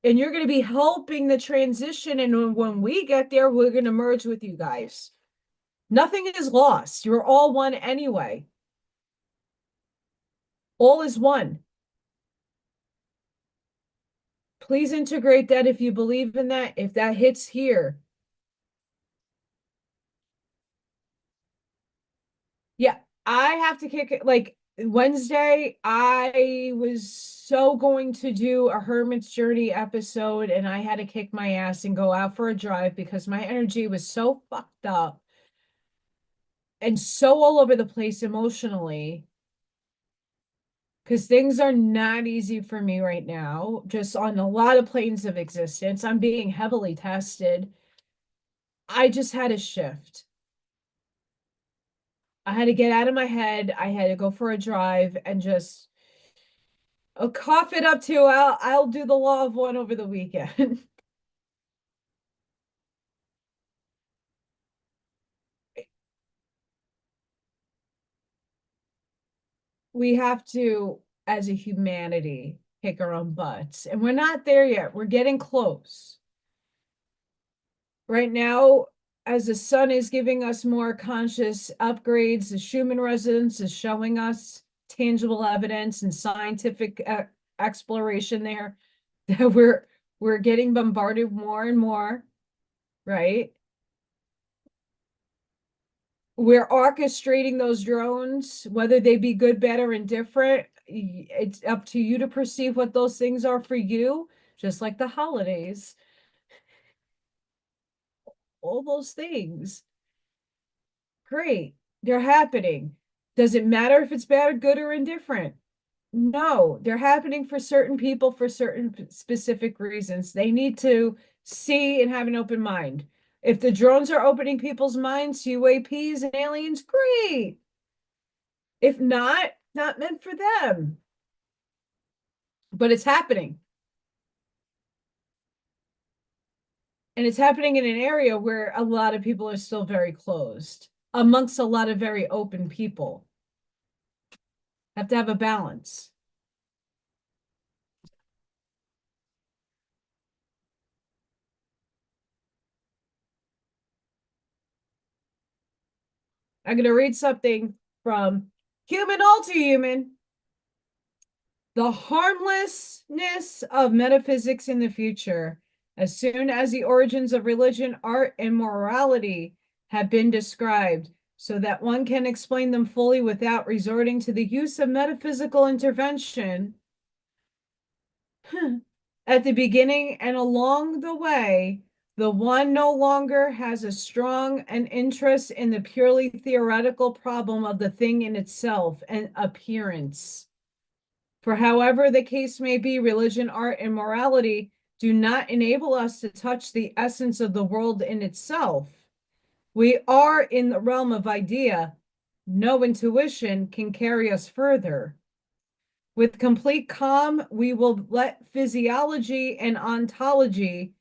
And you're going to be helping the transition. And when we get there, we're going to merge with you guys. Nothing is lost. You're all one anyway. All is one. Please integrate that if you believe in that. If that hits here. Yeah, I have to kick it. Like Wednesday, I was so going to do a Hermit's Journey episode, and I had to kick my ass and go out for a drive because my energy was so fucked up and so all over the place emotionally. Because things are not easy for me right now, just on a lot of planes of existence. I'm being heavily tested. I just had a shift. I had to get out of my head. I had to go for a drive and just cough it up too. I'll do the law of one over the weekend. We have to, as a humanity, kick our own butts. And we're not there yet. We're getting close. Right now, as the sun is giving us more conscious upgrades, the Schumann resonance is showing us tangible evidence and scientific exploration there that we're getting bombarded more and more, right? We're orchestrating those drones, whether they be good, bad, or indifferent. It's up to you to perceive what those things are for you, just like the holidays, all those things. Great, they're happening. Does it matter if it's bad or good or indifferent? No, they're happening for certain people for certain specific reasons. They need to see and have an open mind. If the drones are opening people's minds to UAPs and aliens, great. If not, not meant for them. But it's happening. And it's happening in an area where a lot of people are still very closed, amongst a lot of very open people. Have to have a balance. I'm going to read something from Human All Too Human. The harmlessness of metaphysics in the future, as soon as the origins of religion, art, and morality have been described, so that one can explain them fully without resorting to the use of metaphysical intervention. At the beginning and along the way, The one no longer has a strong an interest in the purely theoretical problem of the thing in itself and appearance. For however the case may be, religion, art, and morality do not enable us to touch the essence of the world in itself. We are in the realm of idea. No intuition can carry us further. With complete calm, we will let physiology and ontology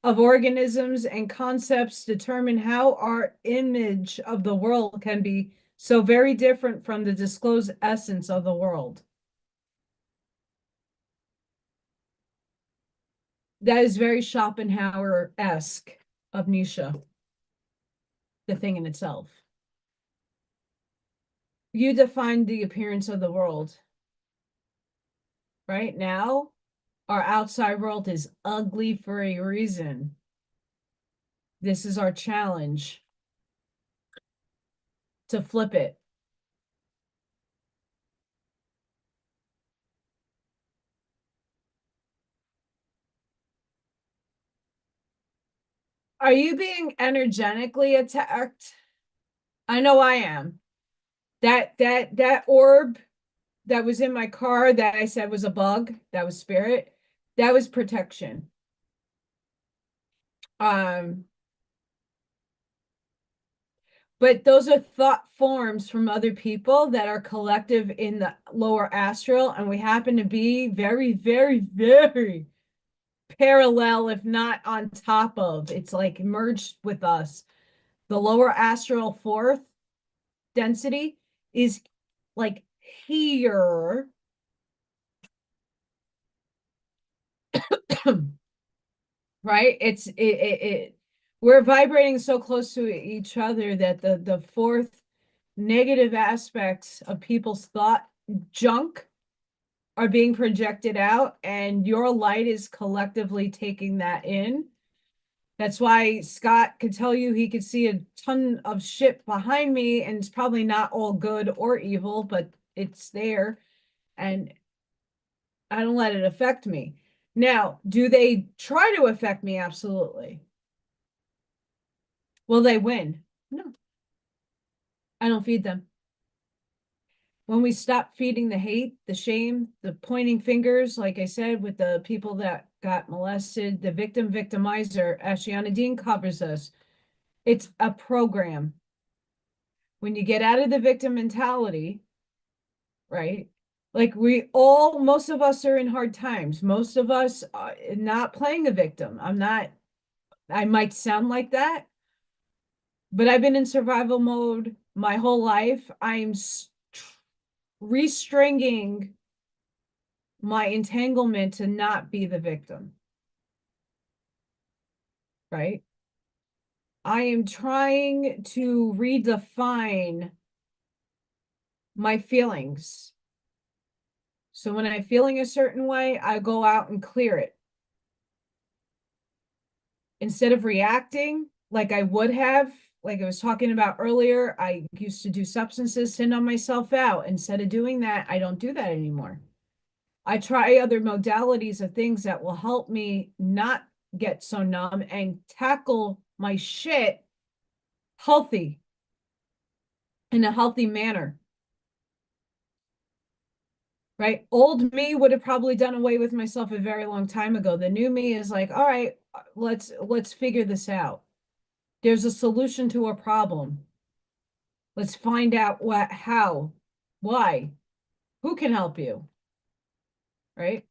of organisms and concepts determine how our image of the world can be so very different from the disclosed essence of the world. That is very Schopenhauer-esque of Nietzsche, the thing in itself. You defined the appearance of the world. Right now, our outside world is ugly for a reason. This is our challenge to flip it. Are you being energetically attacked? I know I am. That orb that was in my car that I said was a bug, that was spirit, that was protection. But those are thought forms from other people that are collective in the lower astral, and we happen to be very, very, very parallel, if not on top of. It's like merged with us. The lower astral fourth density is like here. Right? We're vibrating so close to each other that the fourth negative aspects of people's thought junk are being projected out, and your light is collectively taking that in. That's why Scott could tell you he could see a ton of shit behind me, and it's probably not all good or evil, but it's there, and I don't let it affect me. Now, do they try to affect me? Absolutely. Will they win? No, I don't feed them. When we stop feeding the hate, the shame, the pointing fingers, like I said, with the people that got molested, the victim victimizer, Ashiana Dean covers us. It's a program. When you get out of the victim mentality, right? Like most of us are in hard times. Most of us are not playing a victim. I might sound like that, but I've been in survival mode my whole life. I'm restringing my entanglement to not be the victim, right? I am trying to redefine my feelings. So when I'm feeling a certain way, I go out and clear it. Instead of reacting like I would have, like I was talking about earlier, I used to do substances to numb myself out. Instead of doing that, I don't do that anymore. I try other modalities of things that will help me not get so numb and tackle my shit healthy, in a healthy manner. Right? Old me would have probably done away with myself a very long time ago. The new me is like, all right, let's figure this out. There's a solution to a problem. Let's find out how, why, who can help you, right?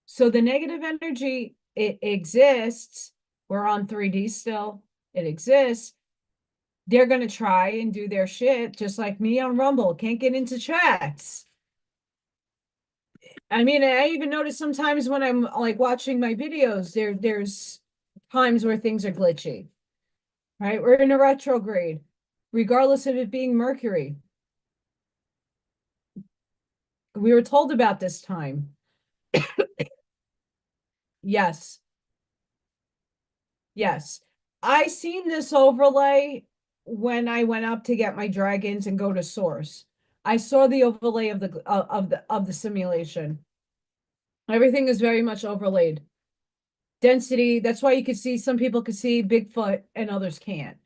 So the negative energy, it exists. We're on 3D still. It exists. They're going to try and do their shit, just like me on Rumble. Can't get into chats. I mean, I even notice sometimes when I'm like watching my videos, there's times where things are glitchy, right? We're in a retrograde, regardless of it being Mercury. We were told about this time. Yes. Yes. I seen this overlay when I went up to get my dragons and go to source. I saw the overlay of the simulation. Everything is very much overlaid. Density, that's why you can see some people can see Bigfoot and others can't.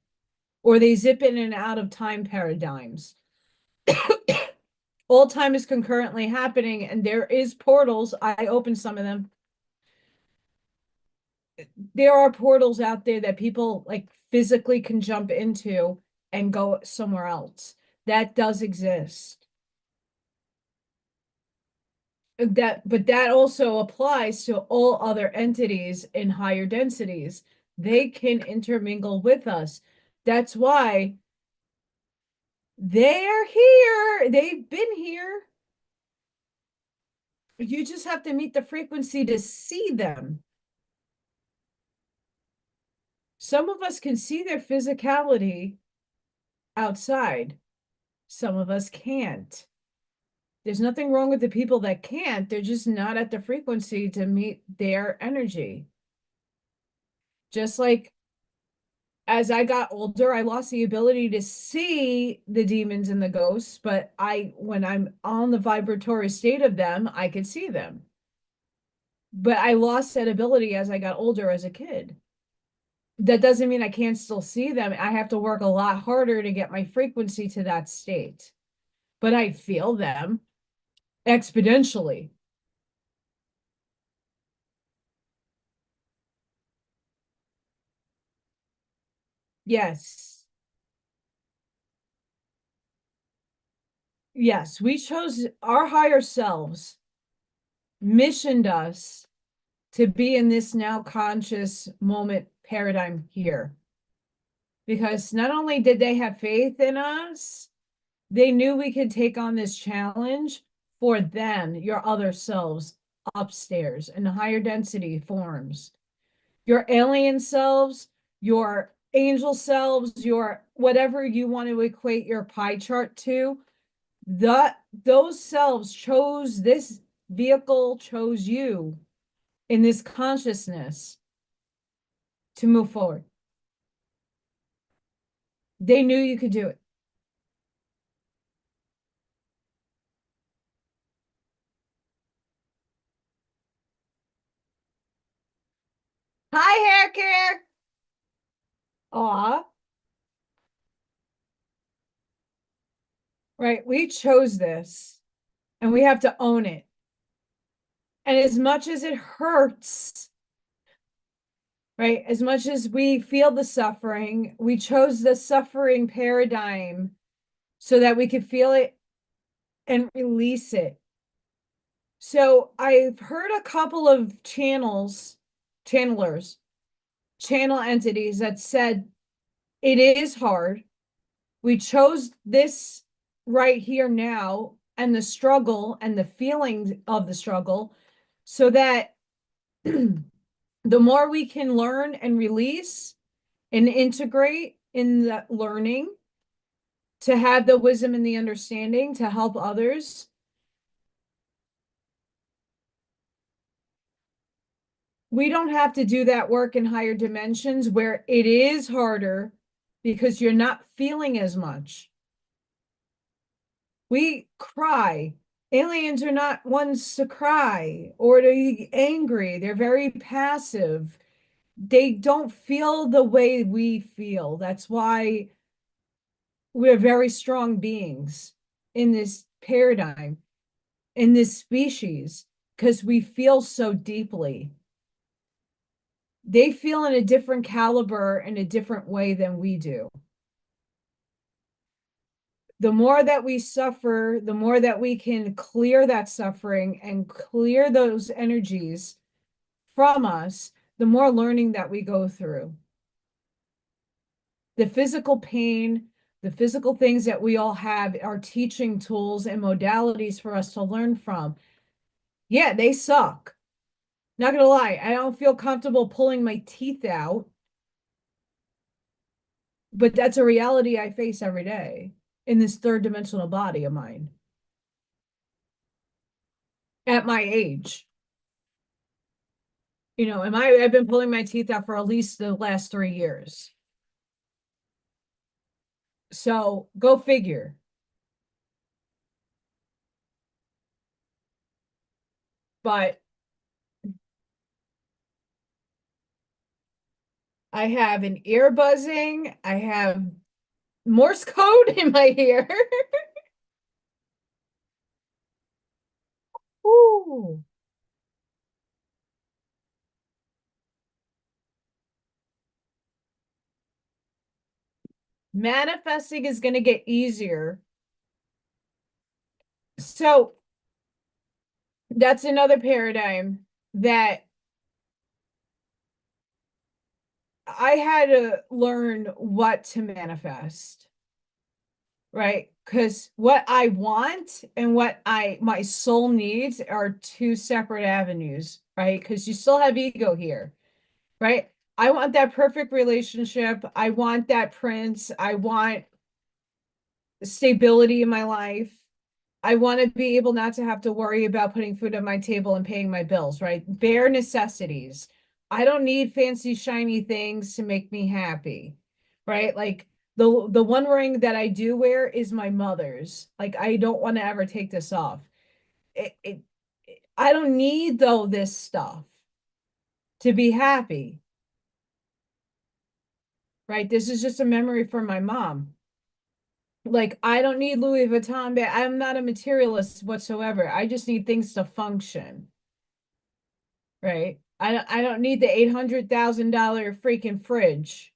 Or they zip in and out of time paradigms. All time is concurrently happening, and there is portals. I opened some of them. There are portals out there that people like physically can jump into and go somewhere else. That does exist. But that also applies to all other entities in higher densities. They can intermingle with us. That's why they're here. They've been here. You just have to meet the frequency to see them. Some of us can see their physicality outside. Some of us can't. There's nothing wrong with the people that can't. They're just not at the frequency to meet their energy. Just like as I got older, I lost the ability to see the demons and the ghosts, but when I'm on the vibratory state of them, I could see them. But I lost that ability as I got older as a kid. That doesn't mean I can't still see them. I have to work a lot harder to get my frequency to that state. But I feel them exponentially. Yes. Yes, we chose our higher selves, missioned us to be in this now conscious moment paradigm here. Because not only did they have faith in us, they knew we could take on this challenge for them, your other selves upstairs in the higher density forms. Your alien selves, your angel selves, your whatever you want to equate your pie chart to, those selves chose this vehicle, chose you in this consciousness to move forward. They knew you could do it. Hi, hair care. Aw, right. We chose this and we have to own it. And as much as it hurts, right, as much as we feel the suffering, we chose the suffering paradigm so that we could feel it and release it. So I've heard a couple of channelers, channel entities that said it is hard. We chose this right here now and the struggle and the feelings of the struggle so that the more we can learn and release and integrate in the learning to have the wisdom and the understanding to help others, we don't have to do that work in higher dimensions where it is harder because you're not feeling as much. We cry. Aliens are not ones to cry or to be angry. They're very passive. They don't feel the way we feel. That's why we're very strong beings in this paradigm, in this species, because we feel so deeply. They feel in a different caliber in a different way than we do. The more that we suffer, the more that we can clear that suffering and clear those energies from us, the more learning that we go through. The physical pain, the physical things that we all have are teaching tools and modalities for us to learn from. Yeah, they suck. Not gonna lie, I don't feel comfortable pulling my teeth out, but that's a reality I face every day in this third dimensional body of mine at my age. I've been pulling my teeth out for at least the last 3 years. So go figure. But I have an ear buzzing. I have Morse code in my ear. Ooh. Manifesting is going to get easier. So that's another paradigm that I had to learn what to manifest, right? Because what I want and what my soul needs are two separate avenues, right? Because you still have ego here, right? I want that perfect relationship. I want that prince. I want stability in my life. I want to be able not to have to worry about putting food on my table and paying my bills, right? Bare necessities. I don't need fancy shiny things to make me happy, right? Like the one ring that I do wear is my mother's. Like I don't want to ever take this off. It I don't need though this stuff to be happy, right? This is just a memory from my mom. Like I don't need Louis Vuitton bag. I'm not a materialist whatsoever. I just need things to function, right? I don't need the $800,000 freaking fridge.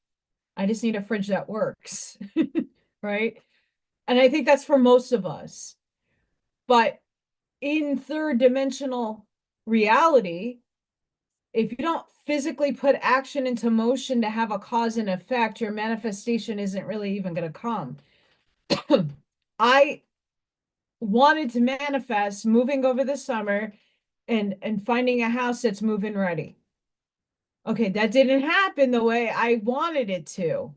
I just need a fridge that works, right? And I think that's for most of us. But in third dimensional reality, if you don't physically put action into motion to have a cause and effect, your manifestation isn't really even going to come. I wanted to manifest moving over the summer and finding a house that's move-in ready. Okay, that didn't happen the way I wanted it to.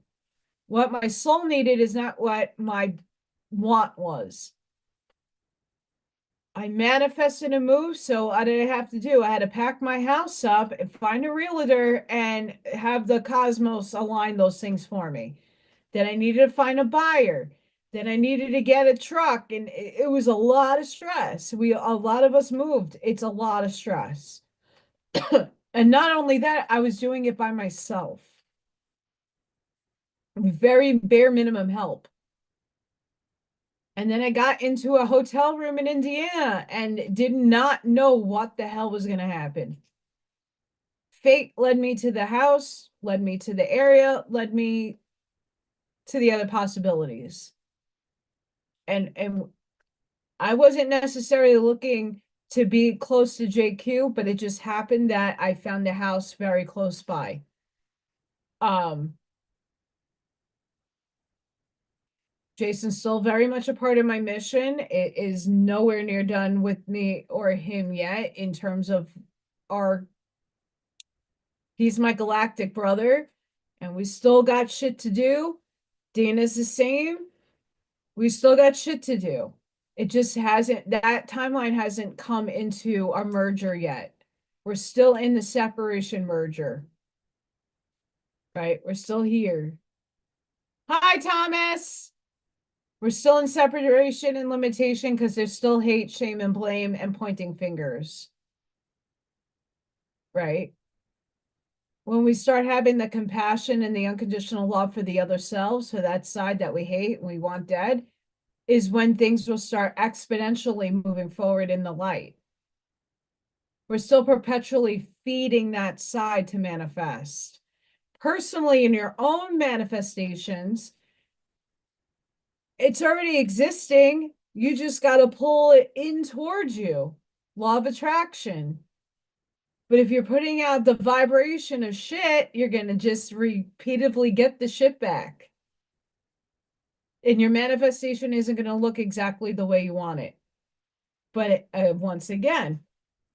What my soul needed is not what my want was. I manifested a move, so what did I have to do? I had to pack my house up and find a realtor and have the cosmos align those things for me. Then I needed to find a buyer. Then I needed to get a truck, and it was a lot of stress. A lot of us moved. It's a lot of stress. And not only that, I was doing it by myself. Very bare minimum help. And then I got into a hotel room in Indiana and did not know what the hell was going to happen. Fate led me to the house, led me to the area, led me to the other possibilities. And I wasn't necessarily looking to be close to JQ, but it just happened that I found a house very close by. Um, Jason's still very much a part of my mission. It is nowhere near done with me or him yet in terms of our, he's my galactic brother, and we still got shit to do. Dana's the same. We still got shit to do. It just hasn't, that timeline hasn't come into a merger yet. We're still in the separation merger, right? We're still here. Hi, Thomas. We're still in separation and limitation because there's still hate, shame, and blame and pointing fingers, right? When we start having the compassion and the unconditional love for the other selves, for that side that we hate and we want dead, is when things will start exponentially moving forward in the light. We're still perpetually feeding that side to manifest. Personally, in your own manifestations, it's already existing. You just got to pull it in towards you. Law of attraction. But if you're putting out the vibration of shit, you're going to just repeatedly get the shit back. And your manifestation isn't going to look exactly the way you want it. But once again,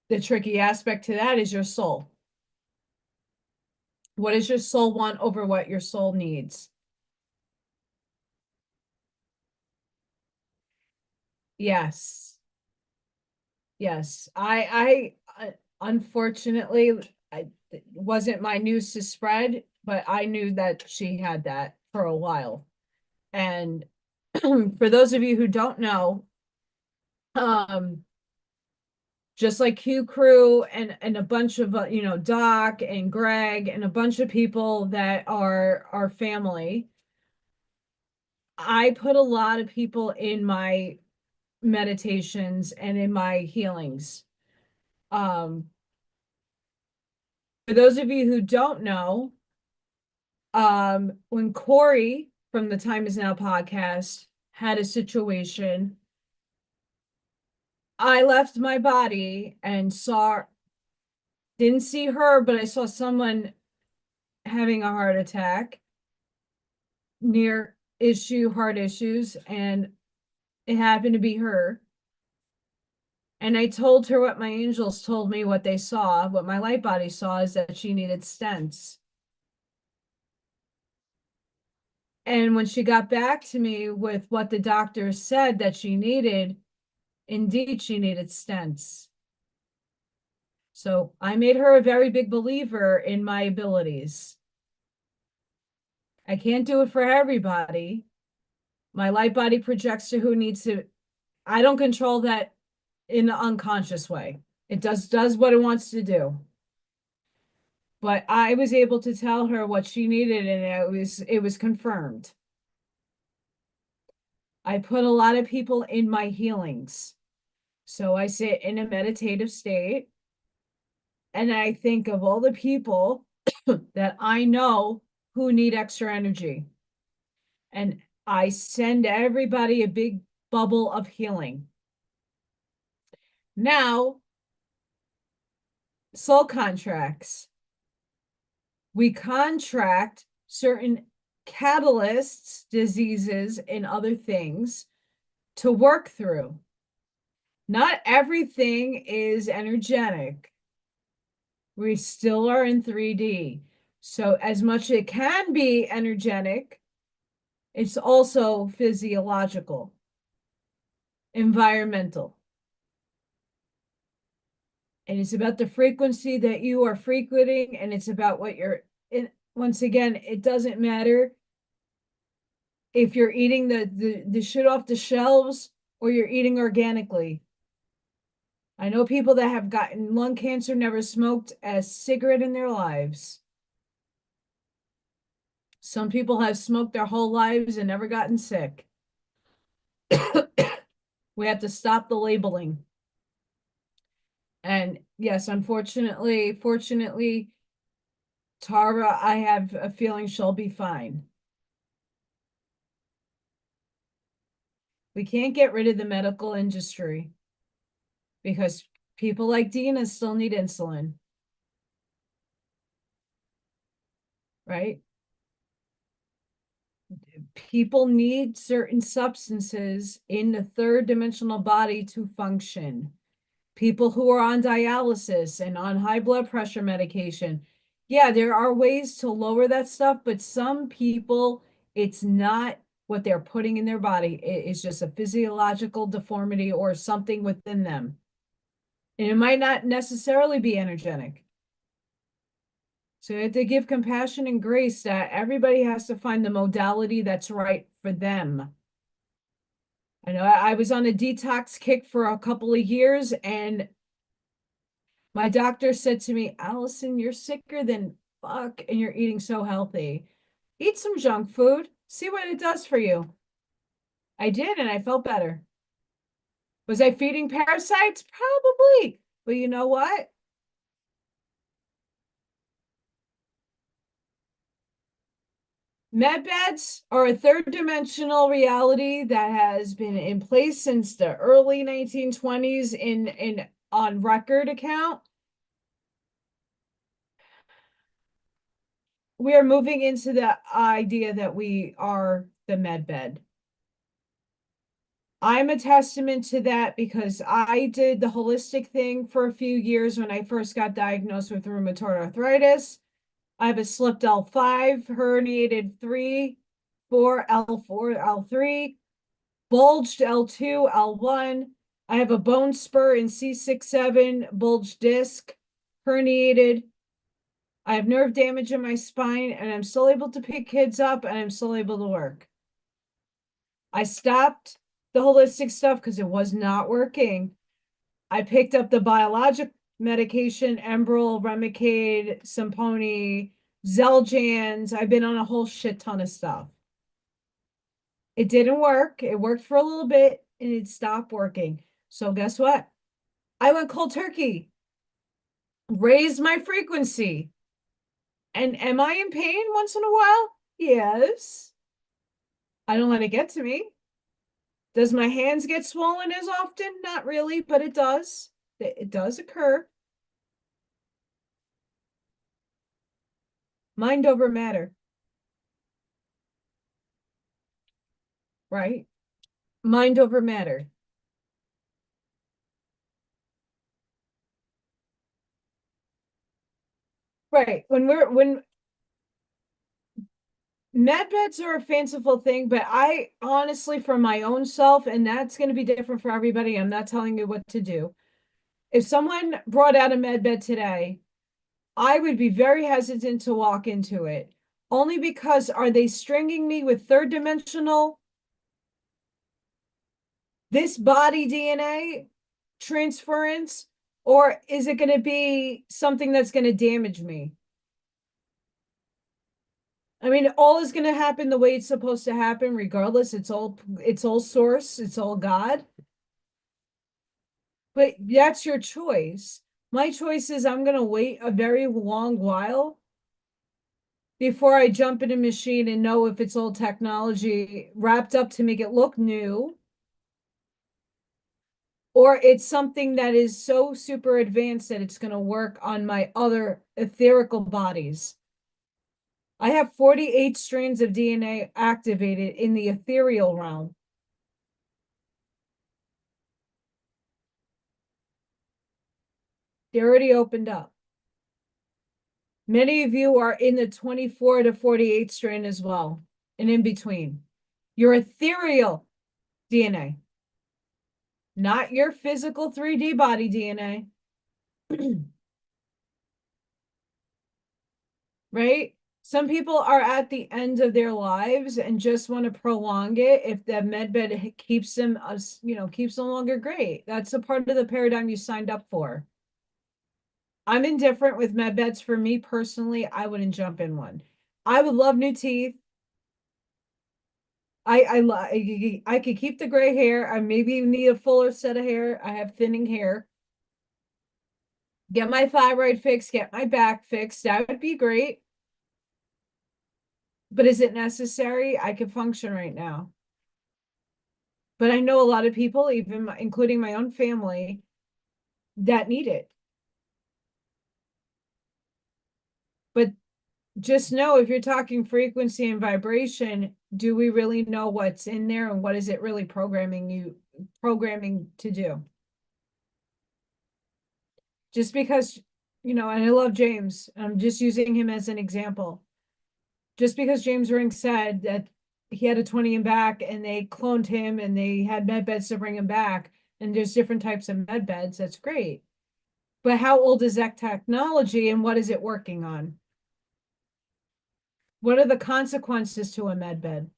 the tricky aspect to that is your soul. What does your soul want over what your soul needs? Yes. Yes. Unfortunately, it wasn't my news to spread, but I knew that she had that for a while. And for those of you who don't know, um, just like Q Crew and a bunch of Doc and Greg and a bunch of people that are our family. I put a lot of people in my meditations and in my healings. For those of you who don't know, when Corey from the Time Is Now podcast had a situation, I left my body and didn't see her, but I saw someone having a heart attack, heart issues, and it happened to be her. And I told her what my angels told me, what they saw, what my light body saw, is that she needed stents. And when she got back to me with what the doctor said that she needed, indeed, she needed stents. So I made her a very big believer in my abilities. I can't do it for everybody. My light body projects to who needs to. I don't control that in an unconscious way. It does what it wants to do. But I was able to tell her what she needed, and it was confirmed. I put a lot of people in my healings. So I sit in a meditative state and I think of all the people that I know who need extra energy. And I send everybody a big bubble of healing. Now, soul contracts. We contract certain catalysts, diseases, and other things to work through. Not everything is energetic. We still are in 3D. So as much it can be energetic, it's also physiological, environmental. And it's about the frequency that you are frequenting, and it's about what you're in. Once again, it doesn't matter if you're eating the shit off the shelves or you're eating organically. I know people that have gotten lung cancer, never smoked a cigarette in their lives. Some people have smoked their whole lives and never gotten sick. We have to stop the labeling. And yes, fortunately, Tara, I have a feeling she'll be fine. We can't get rid of the medical industry because people like Dina still need insulin. Right? People need certain substances in the third dimensional body to function. People who are on dialysis and on high blood pressure medication. Yeah, there are ways to lower that stuff, but some people, it's not what they're putting in their body. It's just a physiological deformity or something within them. And it might not necessarily be energetic. So you have to give compassion and grace that everybody has to find the modality that's right for them. I know I was on a detox kick for a couple of years, and my doctor said to me, Allison, you're sicker than fuck, and you're eating so healthy. Eat some junk food. See what it does for you. I did, and I felt better. Was I feeding parasites? Probably. But you know what? Med beds are a third dimensional reality that has been in place since the early 1920s in on record account. We are moving into the idea that we are the med bed. I'm a testament to that because I did the holistic thing for a few years when I first got diagnosed with rheumatoid arthritis. I have a slipped L5, herniated 3, 4, L4, L3, bulged L2, L1. I have a bone spur in C6-7, bulged disc, herniated. I have nerve damage in my spine, and I'm still able to pick kids up, and I'm still able to work. I stopped the holistic stuff because it was not working. I picked up the biologic medication, Enbrel, Remicade, Simponi, Xeljanz. I've been on a whole shit ton of stuff. It didn't work. It worked for a little bit and it stopped working. So guess what? I went cold turkey, raised my frequency. And am I in pain once in a while? Yes. I don't let it get to me. Does my hands get swollen as often? Not really, but it does. It does occur. Mind over matter, right? Mind over matter. Right. When med beds are a fanciful thing, but I honestly, for my own self, and that's going to be different for everybody. I'm not telling you what to do. If someone brought out a med bed today, I would be very hesitant to walk into it. Only because are they stringing me with third dimensional, this body DNA transference, or is it going to be something that's going to damage me? I mean, all is going to happen the way it's supposed to happen, regardless. It's all source, it's all God. But that's your choice. My choice is I'm going to wait a very long while before I jump in a machine and know if it's old technology wrapped up to make it look new, or it's something that is so super advanced that it's going to work on my other etherical bodies. I have 48 strands of DNA activated in the ethereal realm. They already opened up. Many of you are in the 24 to 48 strain as well, and in between. Your ethereal DNA, not your physical 3D body DNA. Right? Some people are at the end of their lives and just want to prolong it. If the med bed keeps them, keeps them longer, great. That's a part of the paradigm you signed up for. I'm indifferent with med beds. For me personally, I wouldn't jump in one. I would love new teeth. I could keep the gray hair. I maybe need a fuller set of hair. I have thinning hair. Get my thyroid fixed, get my back fixed. That would be great. But is it necessary? I can function right now. But I know a lot of people, even including my own family, that need it. But just know if you're talking frequency and vibration, do we really know what's in there and what is it really programming to do? Just because, and I love James, I'm just using him as an example. Just because James Ring said that he had a 20 and back and they cloned him and they had med beds to bring him back, and there's different types of med beds, that's great. But how old is that technology and what is it working on? What are the consequences to a med bed?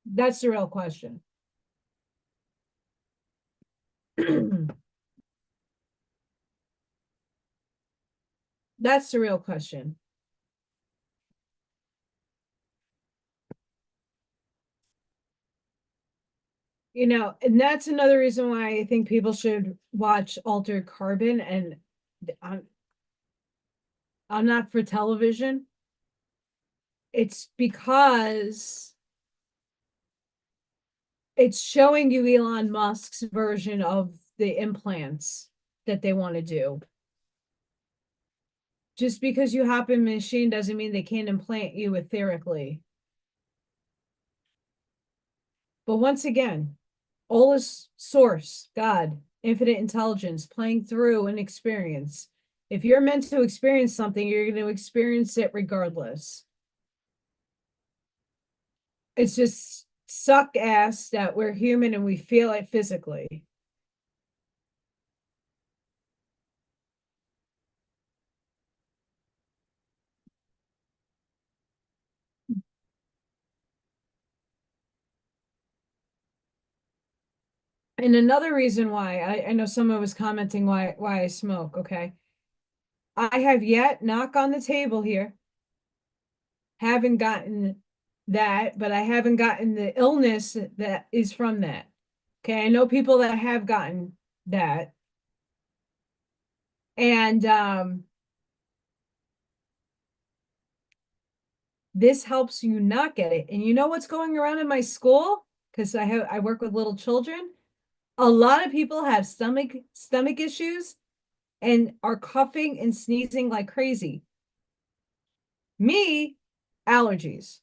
That's the real question. That's the real question. And that's another reason why I think people should watch Altered Carbon. And I'm, I'm not for television. It's because it's showing you Elon Musk's version of the implants that they want to do. Just because you hop in a machine doesn't mean they can't implant you etherically. But once again, all is source, God, infinite intelligence, playing through an experience. If you're meant to experience something, you're going to experience it regardless. It's just suck ass that we're human and we feel it physically. And another reason why I know someone was commenting why I smoke, okay? I have yet, knock on the table here, haven't gotten that, but I haven't gotten the illness that is from that. Okay, I know people that have gotten that. And this helps you not get it. And you know what's going around in my school? Because I work with little children. A lot of people have stomach issues and are coughing and sneezing like crazy. Me, allergies.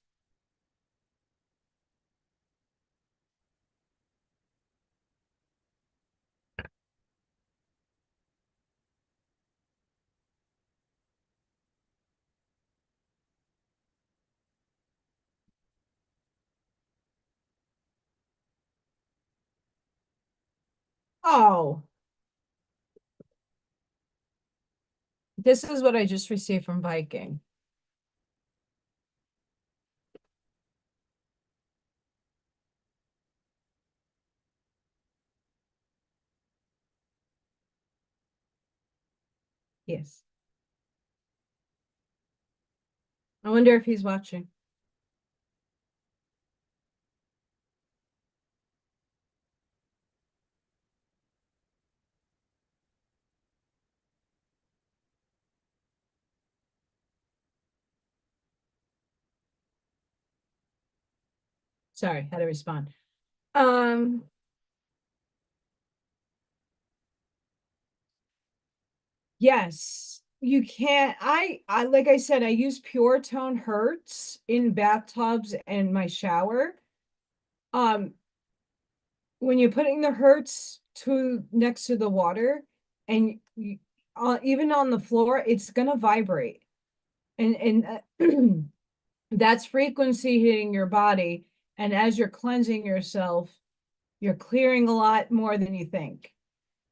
Oh, this is what I just received from Viking. Yes. I wonder if he's watching. Sorry, had to respond. Um, yes, you can't. I like I said, I use Pure Tone Hertz in bathtubs and my shower. Um, when you're putting the Hertz to next to the water and you, even on the floor, it's gonna vibrate. And that's frequency hitting your body. And as you're cleansing yourself, you're clearing a lot more than you think.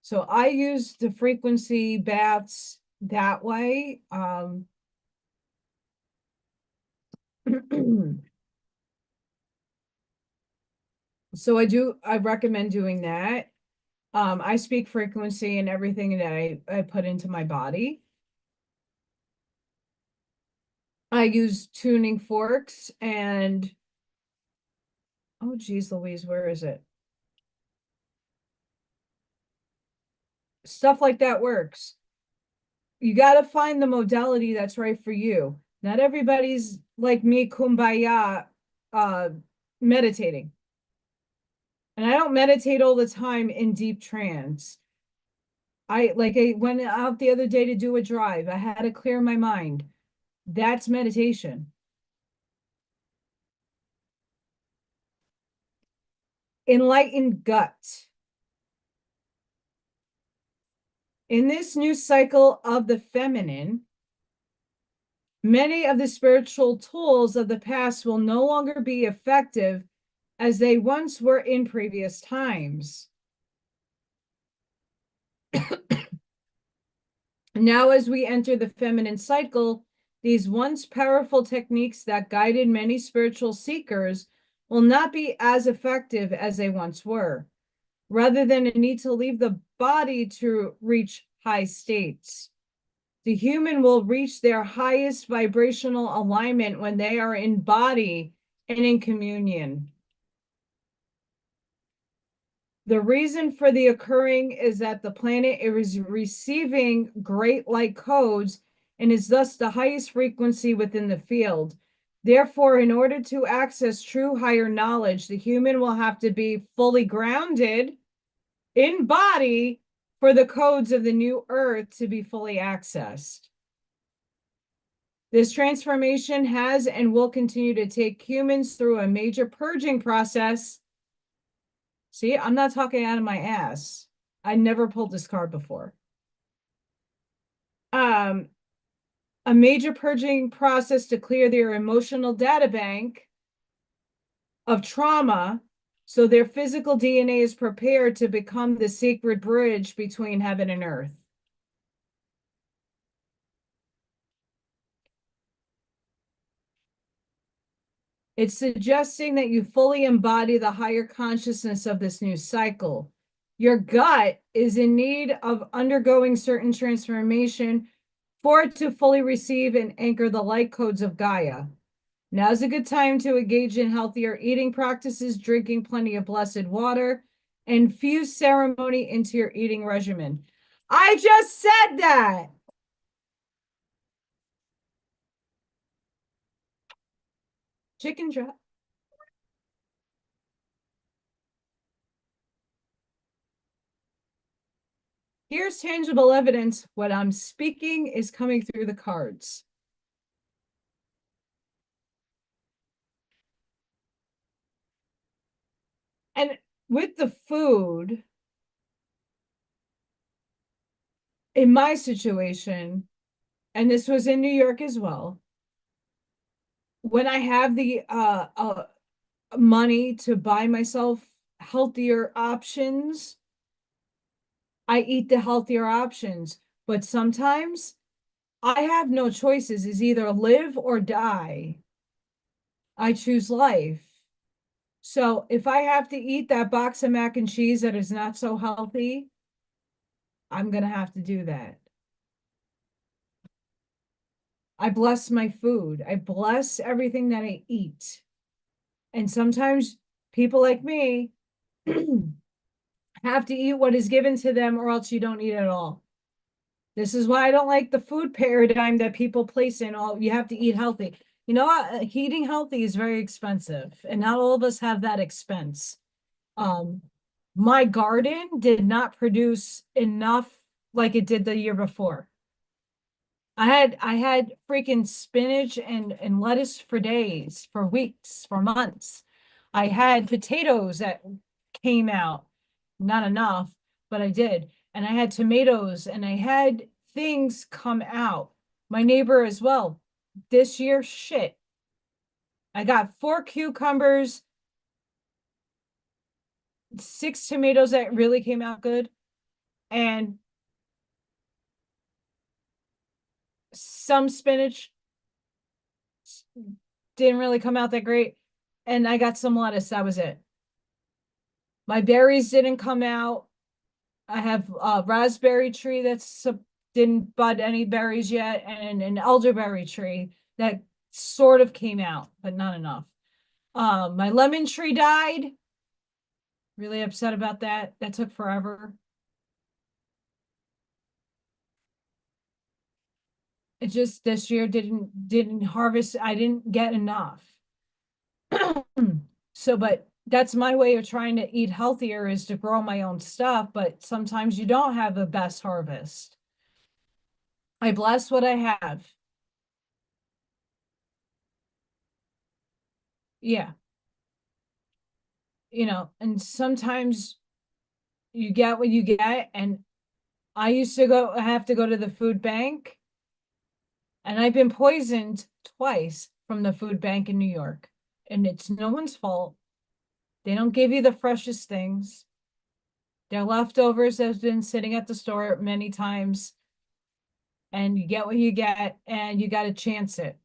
So I use the frequency baths that way. So I recommend doing that. I speak frequency and everything that I put into my body. I use tuning forks and oh geez Louise, where is it? Stuff like that works. You got to find the modality that's right for you. Not everybody's like me, kumbaya, uh, meditating. And I don't meditate all the time in deep trance. I went out the other day to do a drive. I had to clear my mind. That's meditation. Enlightened gut. In this new cycle of the feminine, many of the spiritual tools of the past will no longer be effective as they once were in previous times. Now, as we enter the feminine cycle, these once powerful techniques that guided many spiritual seekers will not be as effective as they once were, rather than a need to leave the body to reach high states. The human will reach their highest vibrational alignment when they are in body and in communion. The reason for the occurring is that the planet is receiving great light codes and is thus the highest frequency within the field. Therefore, in order to access true higher knowledge, the human will have to be fully grounded in body for the codes of the new earth to be fully accessed. This transformation has and will continue to take humans through a major purging process. See, I'm not talking out of my ass. I never pulled this card before. Um, a major purging process to clear their emotional data bank of trauma so their physical DNA is prepared to become the sacred bridge between heaven and earth. It's suggesting that you fully embody the higher consciousness of this new cycle. Your gut is in need of undergoing certain transformation for it to fully receive and anchor the light codes of Gaia. Now's a good time to engage in healthier eating practices, drinking plenty of blessed water, and fuse ceremony into your eating regimen. I just said that. Chicken drop. Here's tangible evidence. What I'm speaking is coming through the cards. And with the food, in my situation, and this was in New York as well, when I have the money to buy myself healthier options, I eat the healthier options. But sometimes I have no choices, is either live or die. I choose life. So if I have to eat that box of mac and cheese that is not so healthy, I'm going to have to do that. I bless my food. I bless everything that I eat. And sometimes people like me have to eat what is given to them, or else you don't eat at all. This is why I don't like the food paradigm that people place in. Oh, you have to eat healthy. You know what? Eating healthy is very expensive, and not all of us have that expense. Um, my garden did not produce enough like it did the year before. I had freaking spinach and lettuce for days, for weeks, for months. I had potatoes that came out, not enough, but I did. And I had tomatoes and I had things come out. My neighbor as well. This year, shit. I got 4 cucumbers, 6 tomatoes that really came out good, and some spinach didn't really come out that great. And I got some lettuce. That was it. My berries didn't come out. I have a raspberry tree that's didn't bud any berries yet, and an elderberry tree that sort of came out, but not enough. My lemon tree died. Really upset about that. That took forever. It just this year didn't harvest. I didn't get enough. So, but that's my way of trying to eat healthier, is to grow my own stuff, but sometimes you don't have the best harvest. I bless what I have. Yeah. And sometimes you get what you get. And I have to go to the food bank, and I've been poisoned twice from the food bank in New York. And it's no one's fault. They don't give you the freshest things. Their leftovers have been sitting at the store many times, and you get what you get, and you got to chance it.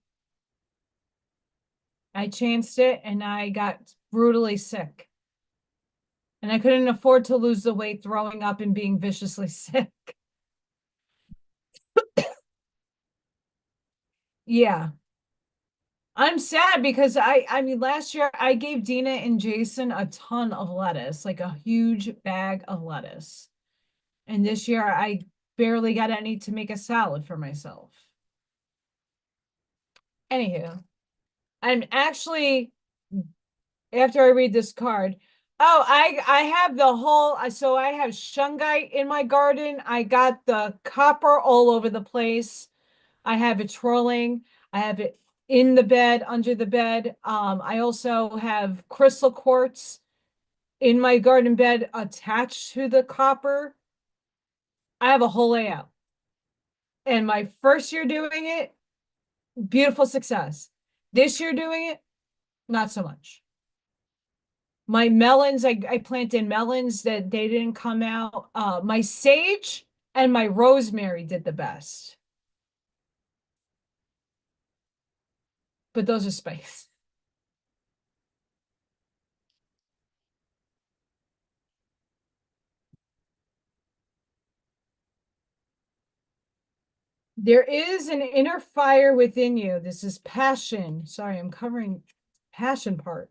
I chanced it and I got brutally sick. And I couldn't afford to lose the weight throwing up and being viciously sick. Yeah. I'm sad because I mean last year I gave Dina and Jason a ton of lettuce, like a huge bag of lettuce. And this year I barely got any to make a salad for myself. Anywho, I'm actually, after I read this card, oh, I have the whole, so I have shungite in my garden. I got the copper all over the place. I have it twirling. I have it in the bed, under the bed. I also have crystal quartz in my garden bed attached to the copper. I have a whole layout. And my first year doing it, beautiful success. This year doing it, not so much. My melons, I planted melons that they didn't come out. My sage and my rosemary did the best, but those are spice. There is an inner fire within you. This is passion. Sorry, I'm covering passion part.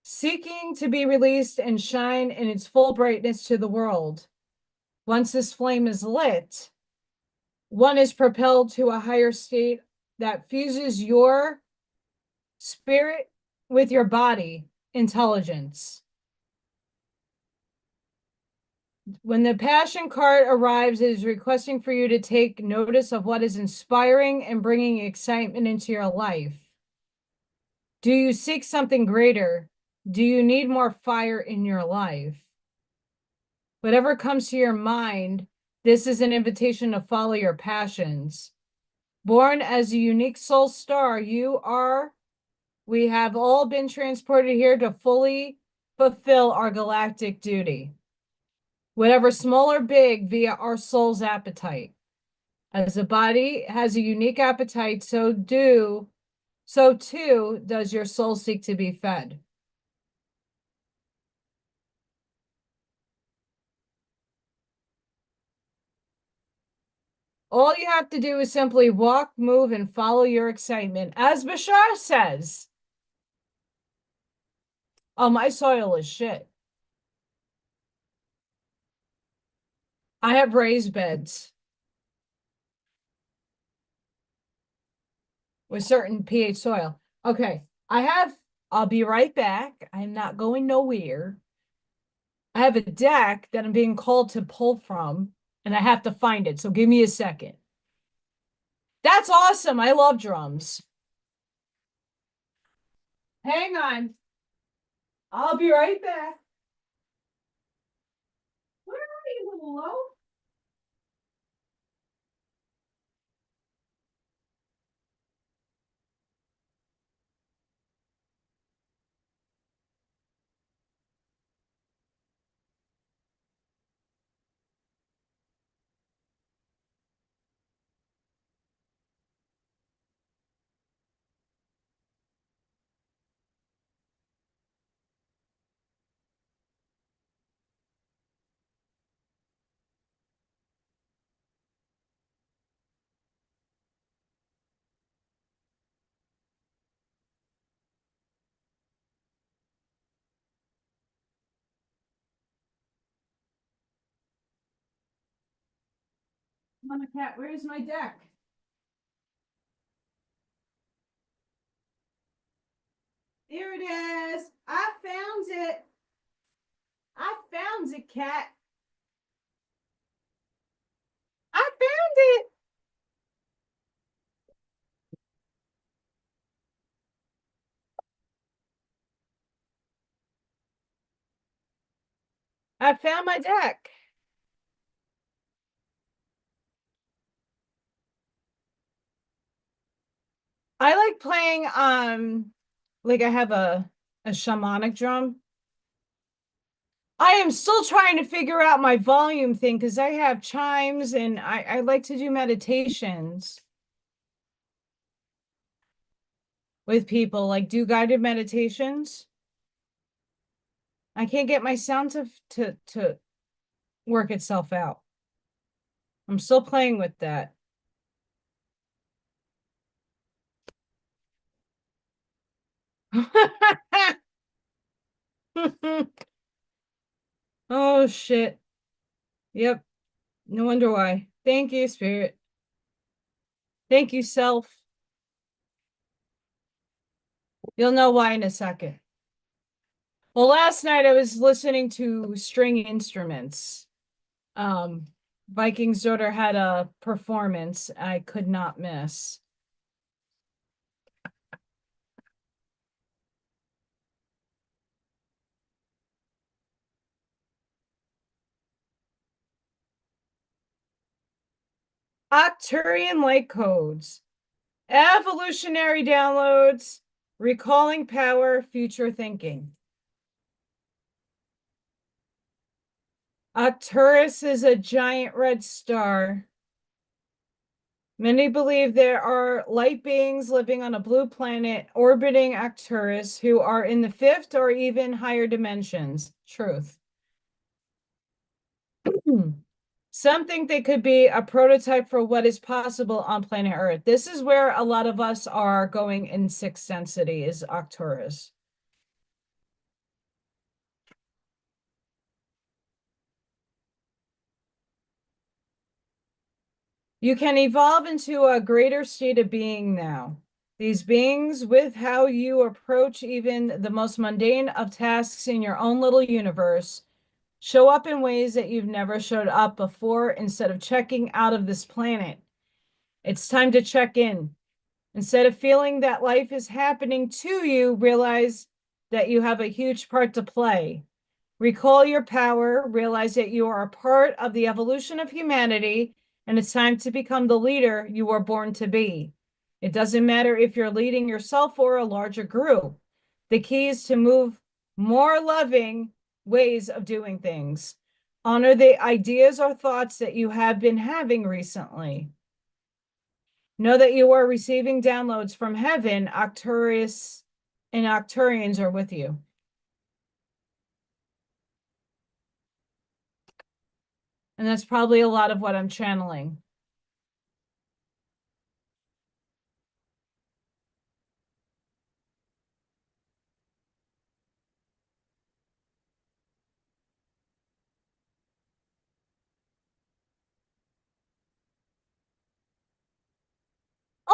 Seeking to be released and shine in its full brightness to the world. Once this flame is lit, one is propelled to a higher state that fuses your spirit with your body intelligence. When the passion card arrives, it is requesting for you to take notice of what is inspiring and bringing excitement into your life. Do you seek something greater? Do you need more fire in your life? Whatever comes to your mind, this is an invitation to follow your passions. Born as a unique soul star, we have all been transported here to fully fulfill our galactic duty, whatever small or big, via our soul's appetite. As the body has a unique appetite, so too does your soul seek to be fed. All you have to do is simply walk, move, and follow your excitement. As Bashar says, oh, my soil is shit. I have raised beds with certain pH soil. Okay, I'll be right back. I'm not going nowhere. I have a deck that I'm being called to pull from, and I have to find it. So give me a second. That's awesome. I love drums. Hang on. I'll be right back. Where are you, little loaf? Mama cat, where's my deck? There it is. I found it. I found it, cat. I found it. I found my deck. I like playing like I have a shamanic drum. I am still trying to figure out my volume thing because I have chimes and I like to do meditations with people, like do guided meditations. I can't get my sound to work itself out. I'm still playing with that. Oh shit. Yep. No wonder why. Thank you, Spirit. Thank you, self. You'll know why in a second. Well, last night I was listening to string instruments. Um, Viking's daughter had a performance I could not miss. Octurian light codes, evolutionary downloads, recalling power, future thinking. Arcturus is a giant red star. Many believe there are light beings living on a blue planet orbiting Arcturus who are in the fifth or even higher dimensions. Truth. Some think they could be a prototype for what is possible on planet Earth. This is where a lot of us are going in sixth density is Arcturus. You can evolve into a greater state of being now. These beings, with how you approach even the most mundane of tasks in your own little universe, show up in ways that you've never showed up before instead of checking out of this planet. It's time to check in. Instead of feeling that life is happening to you, realize that you have a huge part to play. Recall your power, realize that you are a part of the evolution of humanity, and it's time to become the leader you were born to be. It doesn't matter if you're leading yourself or a larger group. The key is to move more loving ways of doing things. Honor the ideas or thoughts that you have been having recently. Know that you are receiving downloads from heaven. Arcturus and Arcturians are with you. And that's probably a lot of what I'm channeling.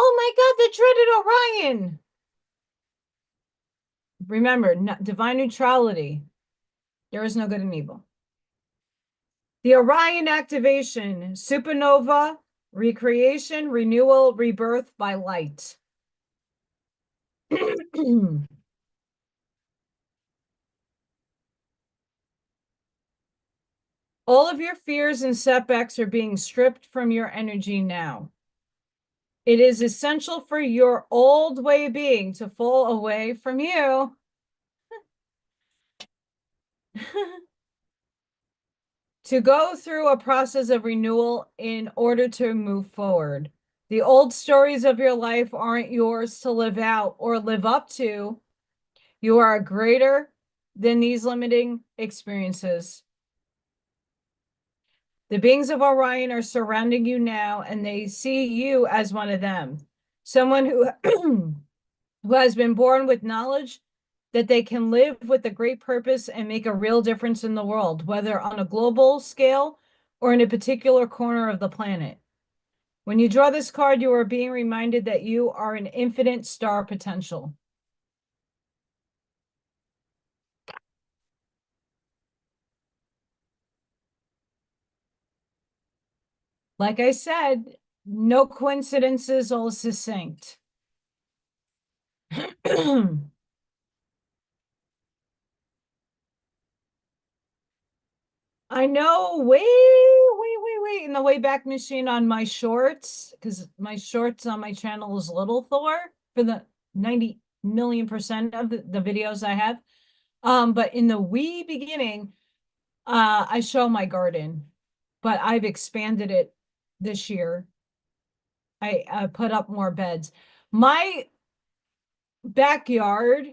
Oh my God, the dreaded Orion. Remember, divine neutrality. There is no good and evil. The Orion activation, supernova, recreation, renewal, rebirth by light. All of your fears and setbacks are being stripped from your energy now. It is essential for your old way being to fall away from you. To go through a process of renewal in order to move forward. The old stories of your life aren't yours to live out or live up to. You are greater than these limiting experiences. The beings of Orion are surrounding you now, and they see you as one of them. Someone who, who has been born with knowledge that they can live with a great purpose and make a real difference in the world, whether on a global scale or in a particular corner of the planet. When you draw this card, you are being reminded that you are an infinite star potential. Like I said, no coincidences, all succinct. I know way in the Wayback Machine on my shorts, because my shorts on my channel is Little Thor for the 90 million% of the videos I have. But in the wee beginning, I show my garden, but I've expanded it this year. I put up more beds. My backyard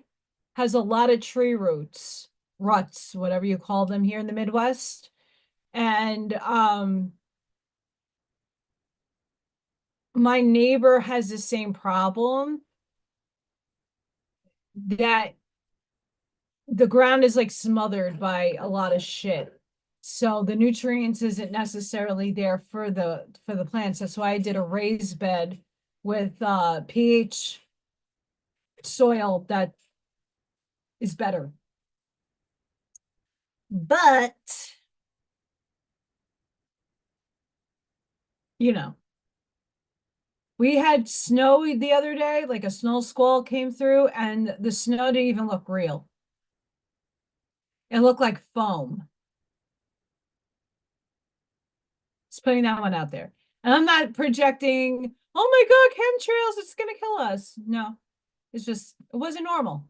has a lot of tree roots, ruts, whatever you call them here in the Midwest. And my neighbor has the same problem that the ground is like smothered by a lot of shit. So the nutrients isn't necessarily there for the plants. That's why I did a raised bed with pH soil that is better. But you know, we had snow the other day, like a snow squall came through, and the snow didn't even look real. It looked like foam. Just putting that one out there. And I'm not projecting, oh my God, chemtrails, it's gonna kill us. No, it's just, it wasn't normal.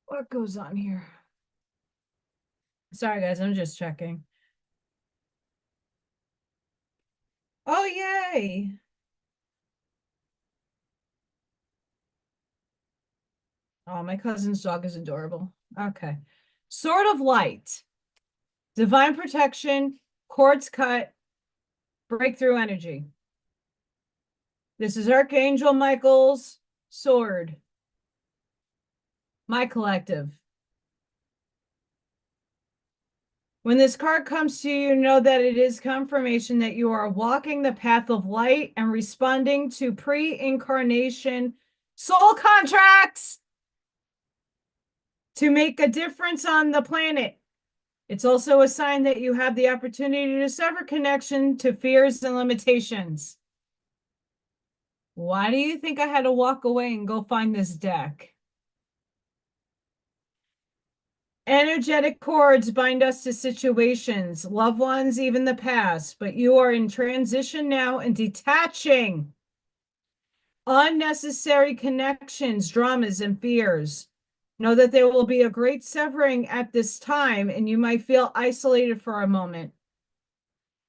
What goes on here? Sorry, guys, I'm just checking. Oh, yay. Oh, my cousin's dog is adorable. Okay. Sword of Light, divine protection, cords cut, breakthrough energy. This is Archangel Michael's sword. My collective. When this card comes to you, know that it is confirmation that you are walking the path of light and responding to pre-incarnation soul contracts to make a difference on the planet. It's also a sign that you have the opportunity to sever connection to fears and limitations. Why do you think I had to walk away and go find this deck? Energetic cords bind us to situations, loved ones, even the past, but you are in transition now and detaching unnecessary connections, dramas, and fears. Know that there will be a great severing at this time, and you might feel isolated for a moment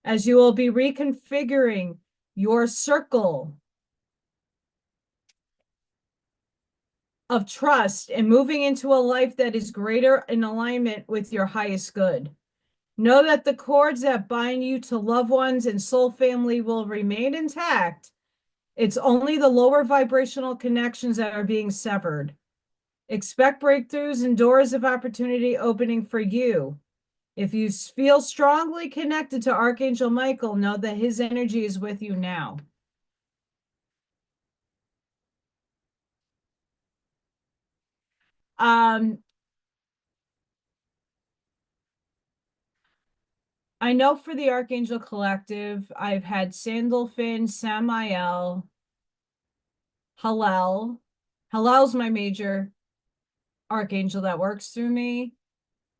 as you will be reconfiguring your circle of trust and moving into a life that is greater in alignment with your highest good. Know that the cords that bind you to loved ones and soul family will remain intact. It's only the lower vibrational connections that are being severed. Expect breakthroughs and doors of opportunity opening for you. If you feel strongly connected to Archangel Michael, know that his energy is with you now. I know for the Archangel Collective, I've had Sandalphon, Samael, Hallel. Hallel's my major archangel that works through me.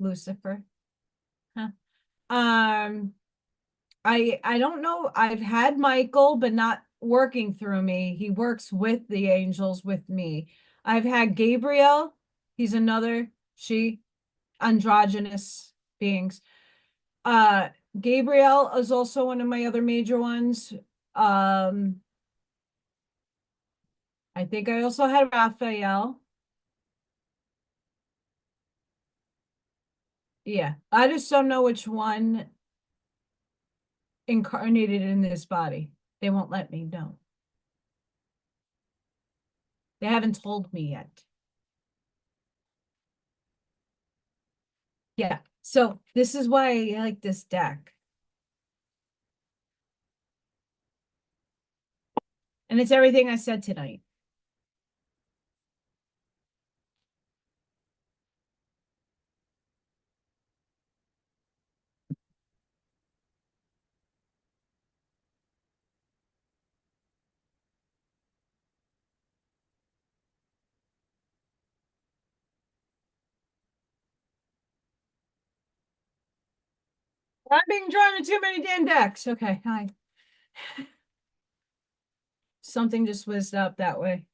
Lucifer. Huh. Um, I don't know. I've had Michael, but not working through me. He works with the angels with me. I've had Gabriel. He's another she androgynous beings. Uh, Gabriel is also one of my other major ones. I think I also had Raphael. Yeah, I just don't know which one incarnated in this body. They won't let me know. They haven't told me yet. Yeah, so this is why I like this deck. And it's everything I said tonight. I'm being drawn to too many damn decks. Okay, hi. Something just whizzed up that way.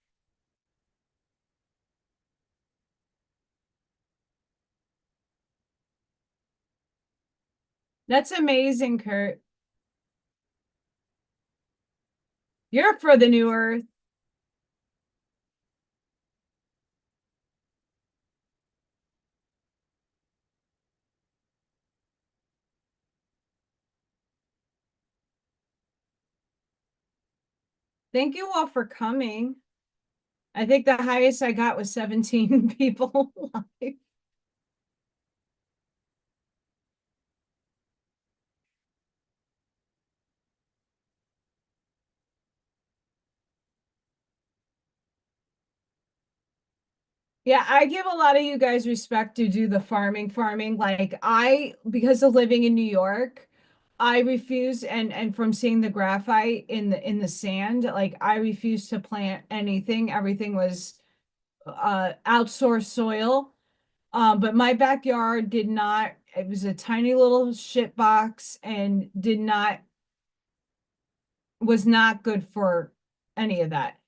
That's amazing, Kurt. You're for the new earth. Thank you all for coming. I think the highest I got was 17 people live. Yeah, I give a lot of you guys respect to do the farming. Like because of living in New York, I refuse and from seeing the graphite in the sand, like I refuse to plant anything. Everything was outsourced soil. But my backyard did not, it was a tiny little shit box and was not good for any of that.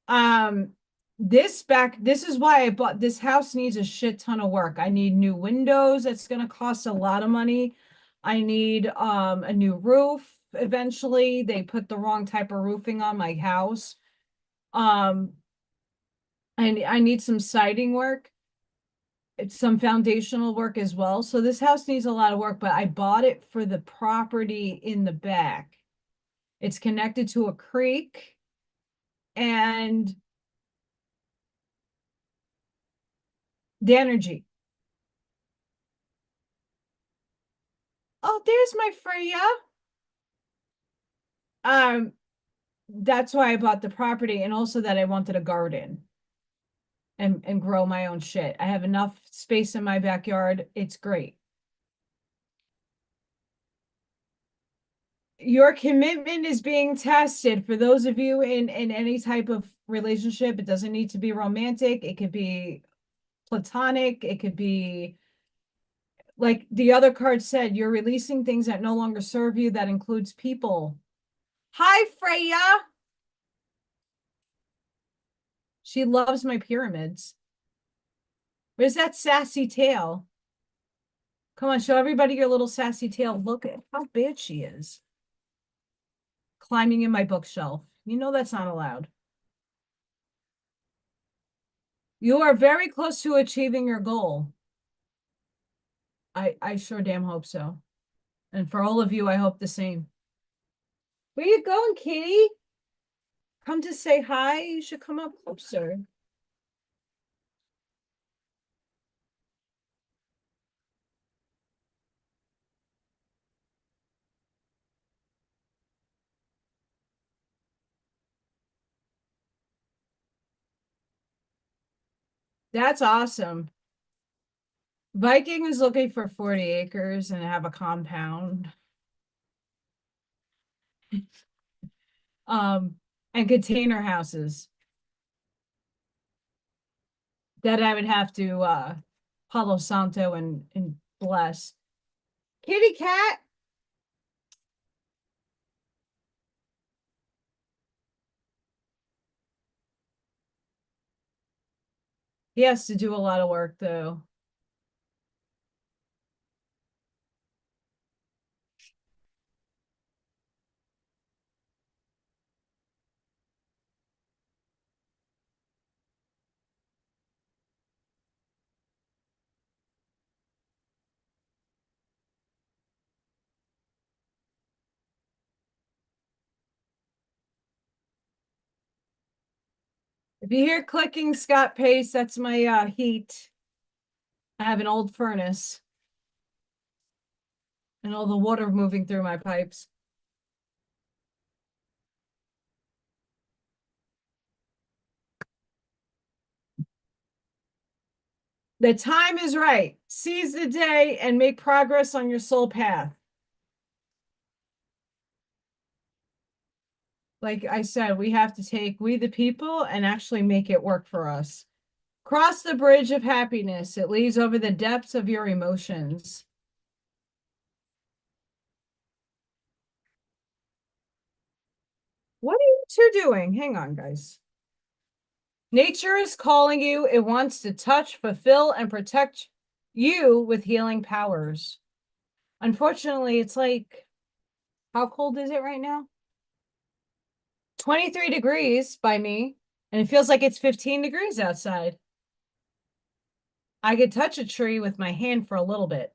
Um, this is why I bought this house needs a shit ton of work. I need new windows. That's going to cost a lot of money. I need a new roof. Eventually, they put the wrong type of roofing on my house. Um, I need some siding work. It's some foundational work as well. So this house needs a lot of work, but I bought it for the property in the back. It's connected to a creek and the energy. Oh, there's my Freya. Um, that's why I bought the property and also that I wanted a garden and grow my own shit. I have enough space in my backyard. It's great. Your commitment is being tested for those of you in any type of relationship. It doesn't need to be romantic. It could be platonic. It could be like the other card said, you're releasing things that no longer serve you. That includes people. Hi, Freya. She loves my pyramids. Where's that sassy tail? Come on, show everybody your little sassy tail. Look at how bad she is. Climbing in my bookshelf. You know that's not allowed. You are very close to achieving your goal. I sure damn hope so. And for all of you, I hope the same. Where you going, kitty? Come to say hi? You should come up closer. That's awesome. Viking is looking for 40 acres and have a compound. Um, and container houses that I would have to Palo Santo and bless. Kitty cat. He has to do a lot of work though. If you hear clicking, Scott Pace, that's my heat. I have an old furnace and all the water moving through my pipes. The time is right. Seize the day and make progress on your soul path. Like I said, we have to take we the people and actually make it work for us. Cross the bridge of happiness. It leads over the depths of your emotions. What are you two doing? Hang on, guys. Nature is calling you. It wants to touch, fulfill, and protect you with healing powers. Unfortunately, it's like, how cold is it right now? 23 degrees by me, and it feels like it's 15 degrees outside. I could touch a tree with my hand for a little bit.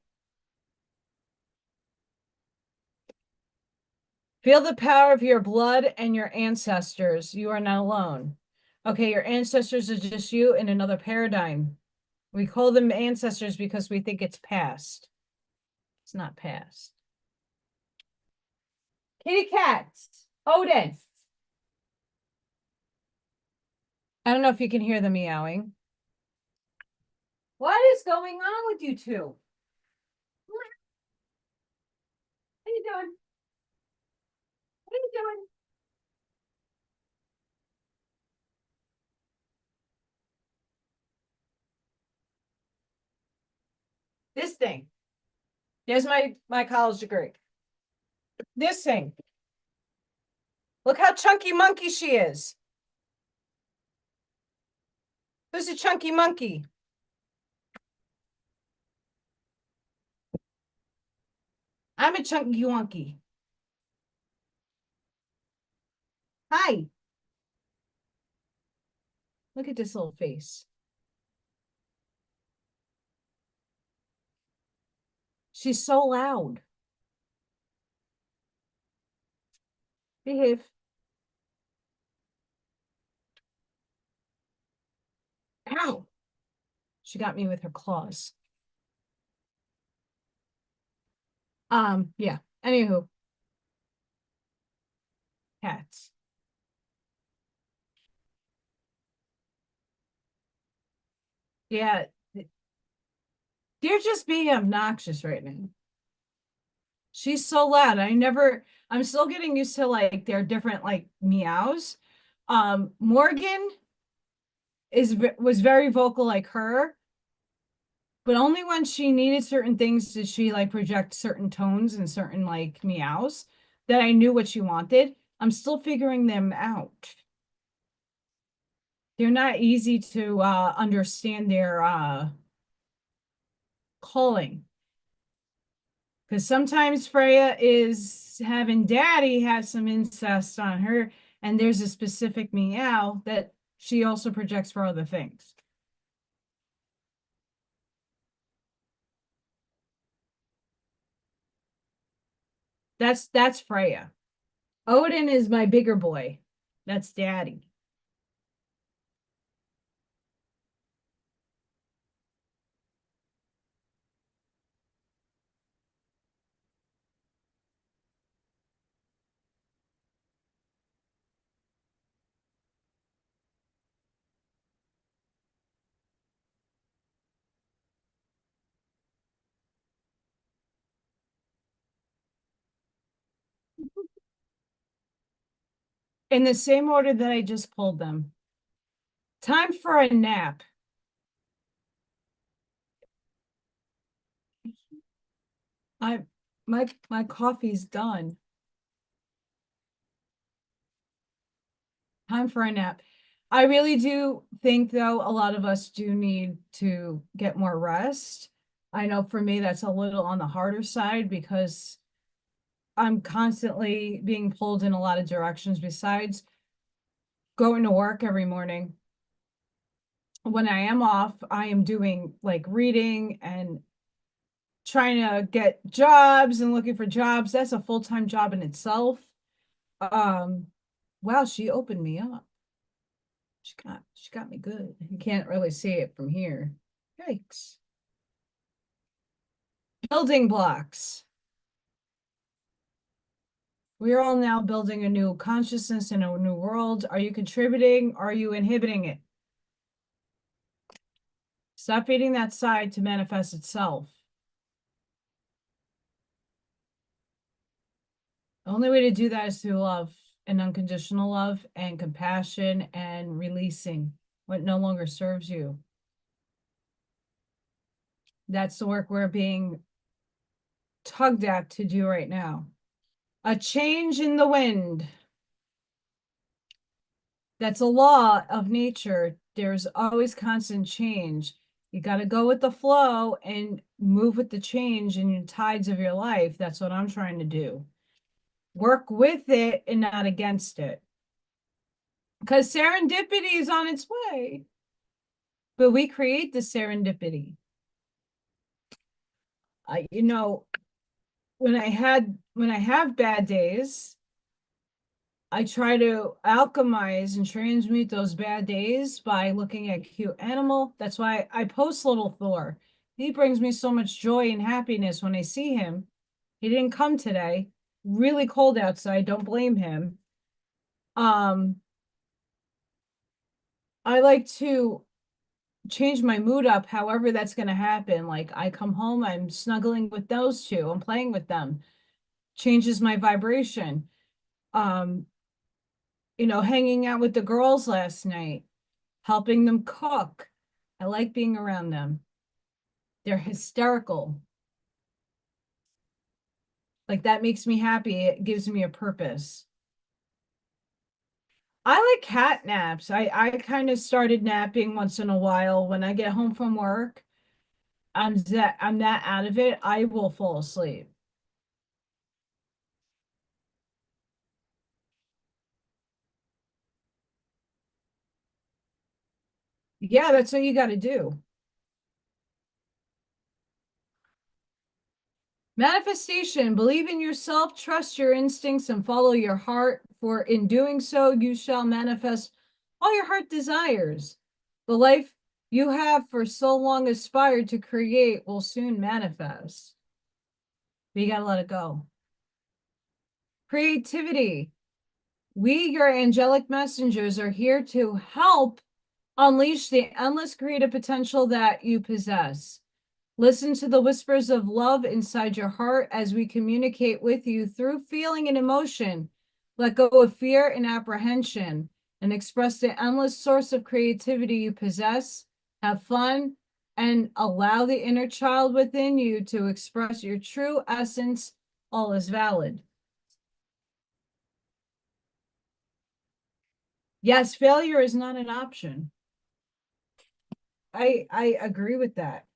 Feel the power of your blood and your ancestors. You are not alone. Okay, your ancestors are just you in another paradigm. We call them ancestors because we think it's past. It's not past. Kitty cats. Odin. I don't know if you can hear the meowing. What is going on with you two? What are you doing? What are you doing? This thing. There's my college degree. This thing. Look how chunky monkey she is. Who's a chunky monkey? I'm a chunky wonky. Hi. Look at this little face. She's so loud. Behave. Ow. She got me with her claws. Yeah. Anywho, cats. Yeah, they're just being obnoxious right now. She's so loud. I'm still getting used to like their different like meows. Morgan was very vocal like her, but only when she needed certain things did she like project certain tones and certain like meows that I knew what she wanted. I'm still figuring them out. They're not easy to understand their calling. Because sometimes Freya is having daddy have some incest on her, and there's a specific meow that she also projects for other things. That's Freya. Odin is my bigger boy. That's daddy. In the same order that I just pulled them. Time for a nap. I my coffee's done. Time for a nap. I really do think, though, a lot of us do need to get more rest. I know for me, that's a little on the harder side because I'm constantly being pulled in a lot of directions besides going to work every morning. When I am off, I am doing like reading and trying to get jobs and looking for jobs. That's a full-time job in itself. Um, wow, she opened me up. She got me good. You can't really see it from here. Yikes. Building blocks. We are all now building a new consciousness in a new world. Are you contributing? Are you inhibiting it? Stop feeding that side to manifest itself. The only way to do that is through love and unconditional love and compassion and releasing what no longer serves you. That's the work we're being tugged at to do right now. A change in the wind. That's a law of nature. There's always constant change. You got to go with the flow and move with the change in your tides of your life. That's what I'm trying to do. Work with it and not against it. Because serendipity is on its way. But we create the serendipity. You know, when I have bad days, I try to alchemize and transmute those bad days by looking at cute animal. That's why I post little Thor. He brings me so much joy and happiness when I see him. He didn't come today. Really cold outside. Don't blame him. Um, I like to change my mood up however that's going to happen. Like I come home, I'm snuggling with those two. I'm playing with them. Changes my vibration. Um, hanging out with the girls last night, helping them cook. I like being around them. They're hysterical. Like that makes me happy. It gives me a purpose. I like cat naps. I kind of started napping once in a while. When I get home from work, I'm that out of it. I will fall asleep. Yeah, that's what you got to do. Manifestation, believe in yourself, trust your instincts, and follow your heart, for in doing so, you shall manifest all your heart desires. The life you have for so long aspired to create will soon manifest. But you got to let it go. Creativity. We, your angelic messengers, are here to help unleash the endless creative potential that you possess. Listen to the whispers of love inside your heart as we communicate with you through feeling and emotion. Let go of fear and apprehension and express the endless source of creativity you possess. Have fun and allow the inner child within you to express your true essence. All is valid. Yes, failure is not an option. I agree with that.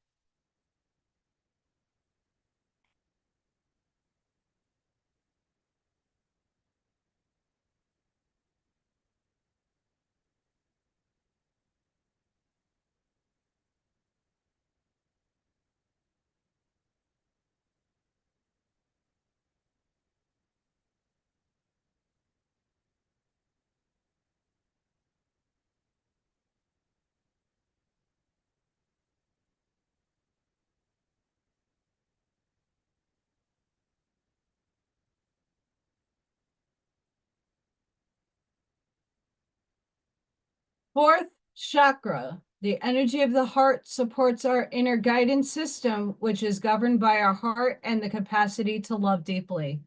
Fourth chakra, the energy of the heart supports our inner guidance system, which is governed by our heart and the capacity to love deeply.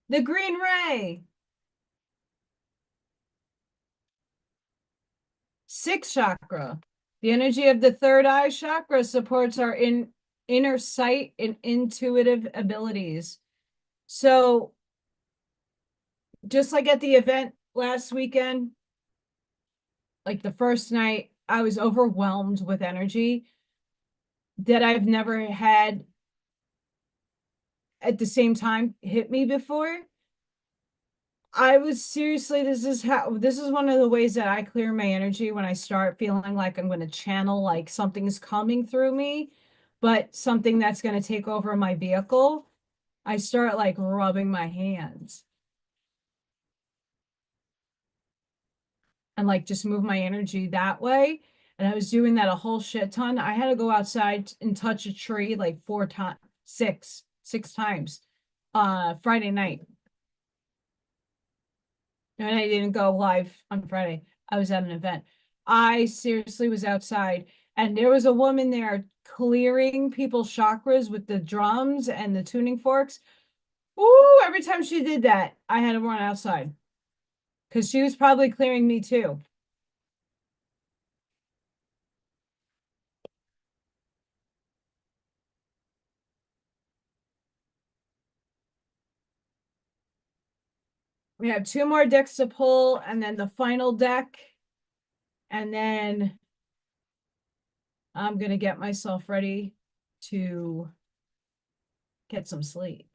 The green ray. Sixth chakra, the energy of the third eye chakra supports our inner sight and intuitive abilities. So, just like at the event last weekend, like the first night, I was overwhelmed with energy that I've never had at the same time hit me before. I was seriously, this is one of the ways that I clear my energy when I start feeling like I'm going to channel like something's coming through me, but something that's going to take over my vehicle. I start like rubbing my hands and like just move my energy that way. And I was doing that a whole shit ton. I had to go outside and touch a tree like four times, six times Friday night. And I didn't go live on Friday. I was at an event. I seriously was outside and there was a woman there clearing people's chakras with the drums and the tuning forks. Ooh, every time she did that, I had to run outside because she was probably clearing me too. We have two more decks to pull and then the final deck. And then I'm going to get myself ready to get some sleep.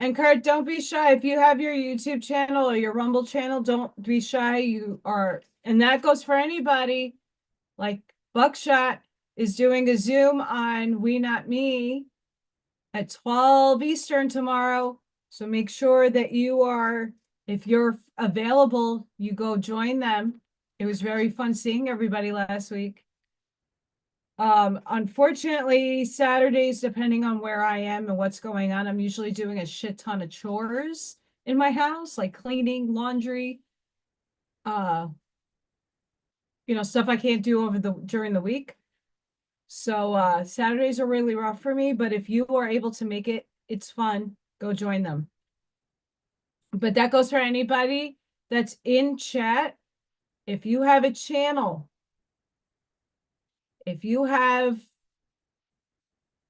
And Kurt, don't be shy. If you have your YouTube channel or your Rumble channel, don't be shy. You are, and that goes for anybody. Like Buckshot is doing a Zoom on WeNotMe at 12 Eastern tomorrow. So make sure that you are, if you're available, you go join them. It was very fun seeing everybody last week. Unfortunately, Saturdays, depending on where I am and what's going on, I'm usually doing a shit ton of chores in my house, like cleaning, laundry, uh, stuff I can't do during the week. So Saturdays are really rough for me, but if you are able to make it, it's fun. Go join them. But that goes for anybody that's in chat. If you have a channel, if you have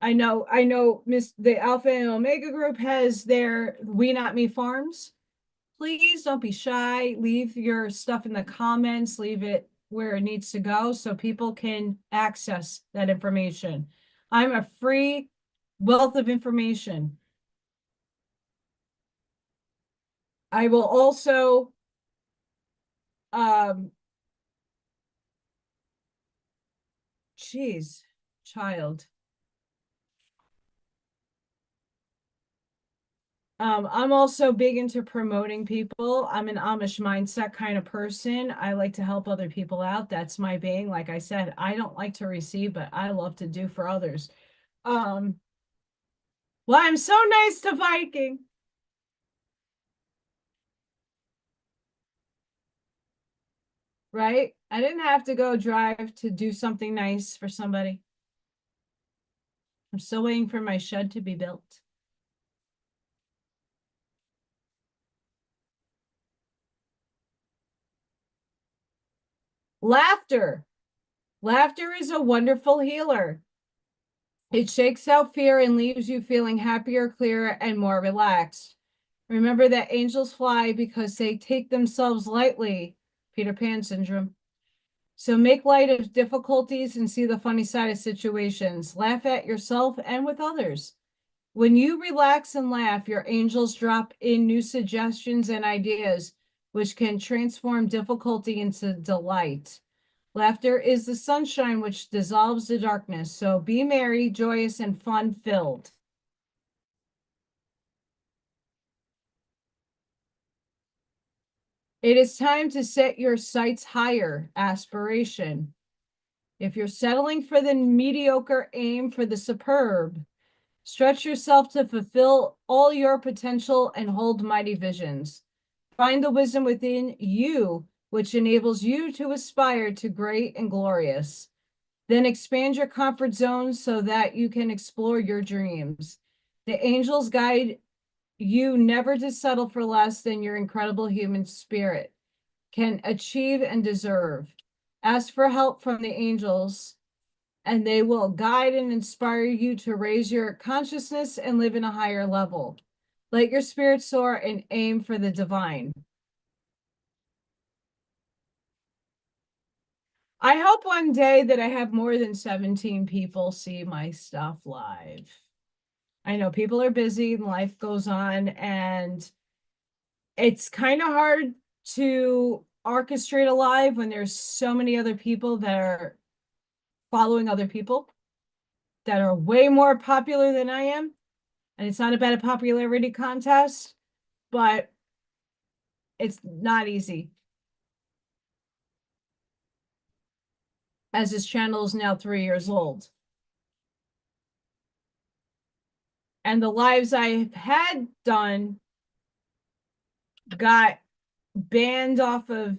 I know the Alpha and Omega group has their WeNotMe farms. Please don't be shy. Leave your stuff in the comments, leave it where it needs to go so people can access that information. I'm a free wealth of information. I will also geez, child. I'm also big into promoting people. I'm an Amish mindset kind of person. I like to help other people out. That's my being. Like I said, I don't like to receive, but I love to do for others. Um, well, I'm so nice to Viking. Right? I didn't have to go drive to do something nice for somebody. I'm still waiting for my shed to be built. Laughter. Laughter is a wonderful healer. It shakes out fear and leaves you feeling happier, clearer, and more relaxed. Remember that angels fly because they take themselves lightly, Peter Pan syndrome. So make light of difficulties and see the funny side of situations. Laugh at yourself and with others. When you relax and laugh, your angels drop in new suggestions and ideas, which can transform difficulty into delight. Laughter is the sunshine which dissolves the darkness. So be merry, joyous, and fun filled. It is time to set your sights higher, aspiration. If you're settling for the mediocre, aim for the superb. Stretch yourself to fulfill all your potential and hold mighty visions. Find the wisdom within you, which enables you to aspire to great and glorious. Then expand your comfort zone so that you can explore your dreams. The angels guide you never to settle for less than your incredible human spirit can achieve and deserve. Ask for help from the angels, and they will guide and inspire you to raise your consciousness and live in a higher level. Let your spirit soar and aim for the divine. I hope one day that I have more than 17 people see my stuff live. I know people are busy and life goes on, and it's kind of hard to orchestrate a live when there's so many other people that are following other people that are way more popular than I am. And it's not about a popularity contest, but it's not easy. As this channel is now 3 years old. And the lives I've had done got banned off of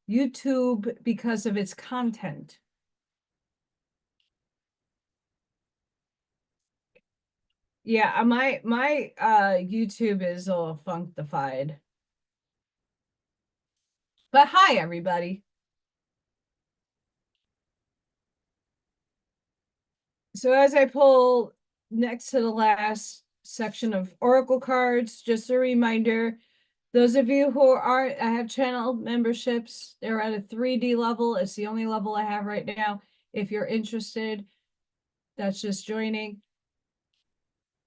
YouTube because of its content. Yeah, my YouTube is all functified. But hi everybody. So as I pull next to the last section of Oracle cards, just a reminder, those of you who I have channel memberships, they're at a 3D level. It's the only level I have right now. If you're interested, that's just joining.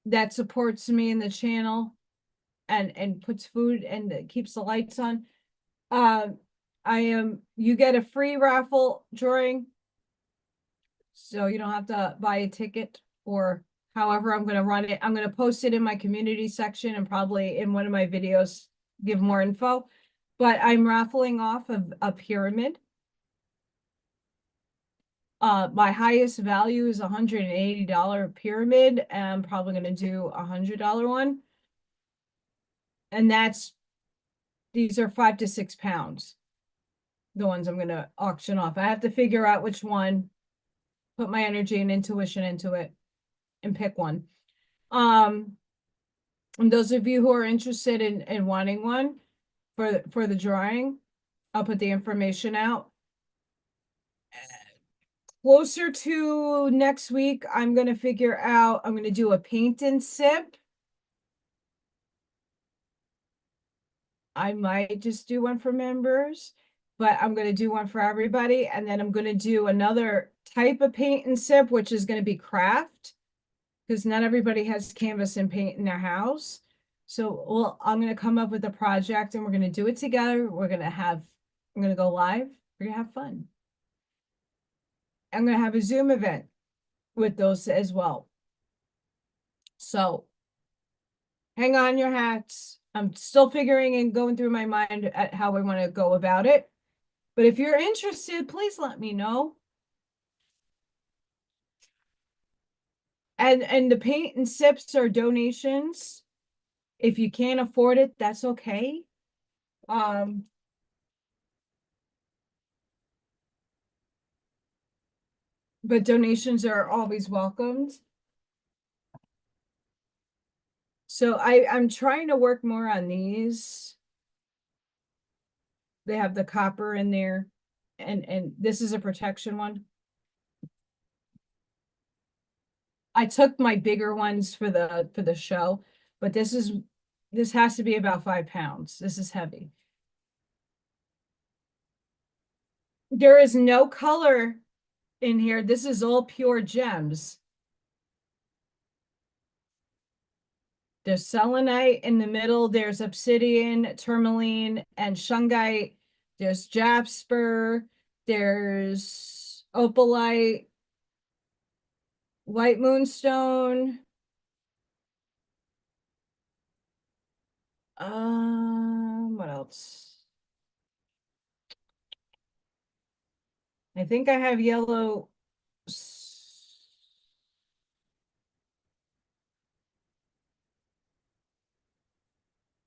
That supports me in the channel and puts food and keeps the lights on. You get a free raffle drawing, so you don't have to buy a ticket, or however I'm going to run it. I'm going to post it in my community section and probably in one of my videos give more info. But I'm raffling off of a pyramid. My highest value is $180 pyramid, and I'm probably going to do $100 one. And these are 5 to 6 pounds, the ones I'm going to auction off. I have to figure out which one, put my energy and intuition into it, and pick one. And those of you who are interested in wanting one for the drawing, I'll put the information out. Closer to next week, I'm going to figure out, I'm going to do a paint and sip. I might just do one for members, but I'm going to do one for everybody. And then I'm going to do another type of paint and sip, which is going to be craft. because not everybody has canvas and paint in their house. So, well, I'm going to come up with a project and we're going to do it together. I'm going to go live. We're going to have fun. I'm going to have a Zoom event with those as well. So hang on your hats. I'm still figuring and going through my mind at how I want to go about it. But if you're interested, please let me know. And the paint and sips are donations. If you can't afford it, that's okay. But donations are always welcomed. So I'm trying to work more on these. They have the copper in there, and this is a protection one. I took my bigger ones for the show, but this has to be about 5 pounds. This is heavy. There is no color in here. This is all pure gems. There's selenite in the middle. There's obsidian, tourmaline, and shungite. There's jasper. There's opalite, white moonstone. What else? I think I have yellow.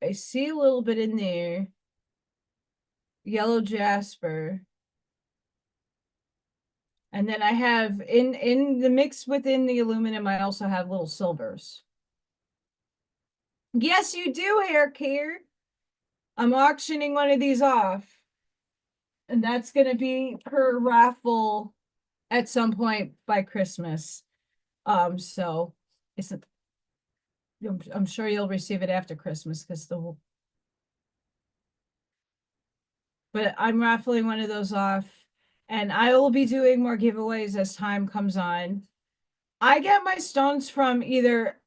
I see a little bit in there. Yellow jasper. And then I have in the mix within the aluminum, I also have little silvers. Yes, you do, hair care. I'm auctioning one of these off. And that's going to be per raffle at some point by Christmas. So it's I'm sure you'll receive it after Christmas because but I'm raffling one of those off, and I will be doing more giveaways as time comes on. I get my stones from either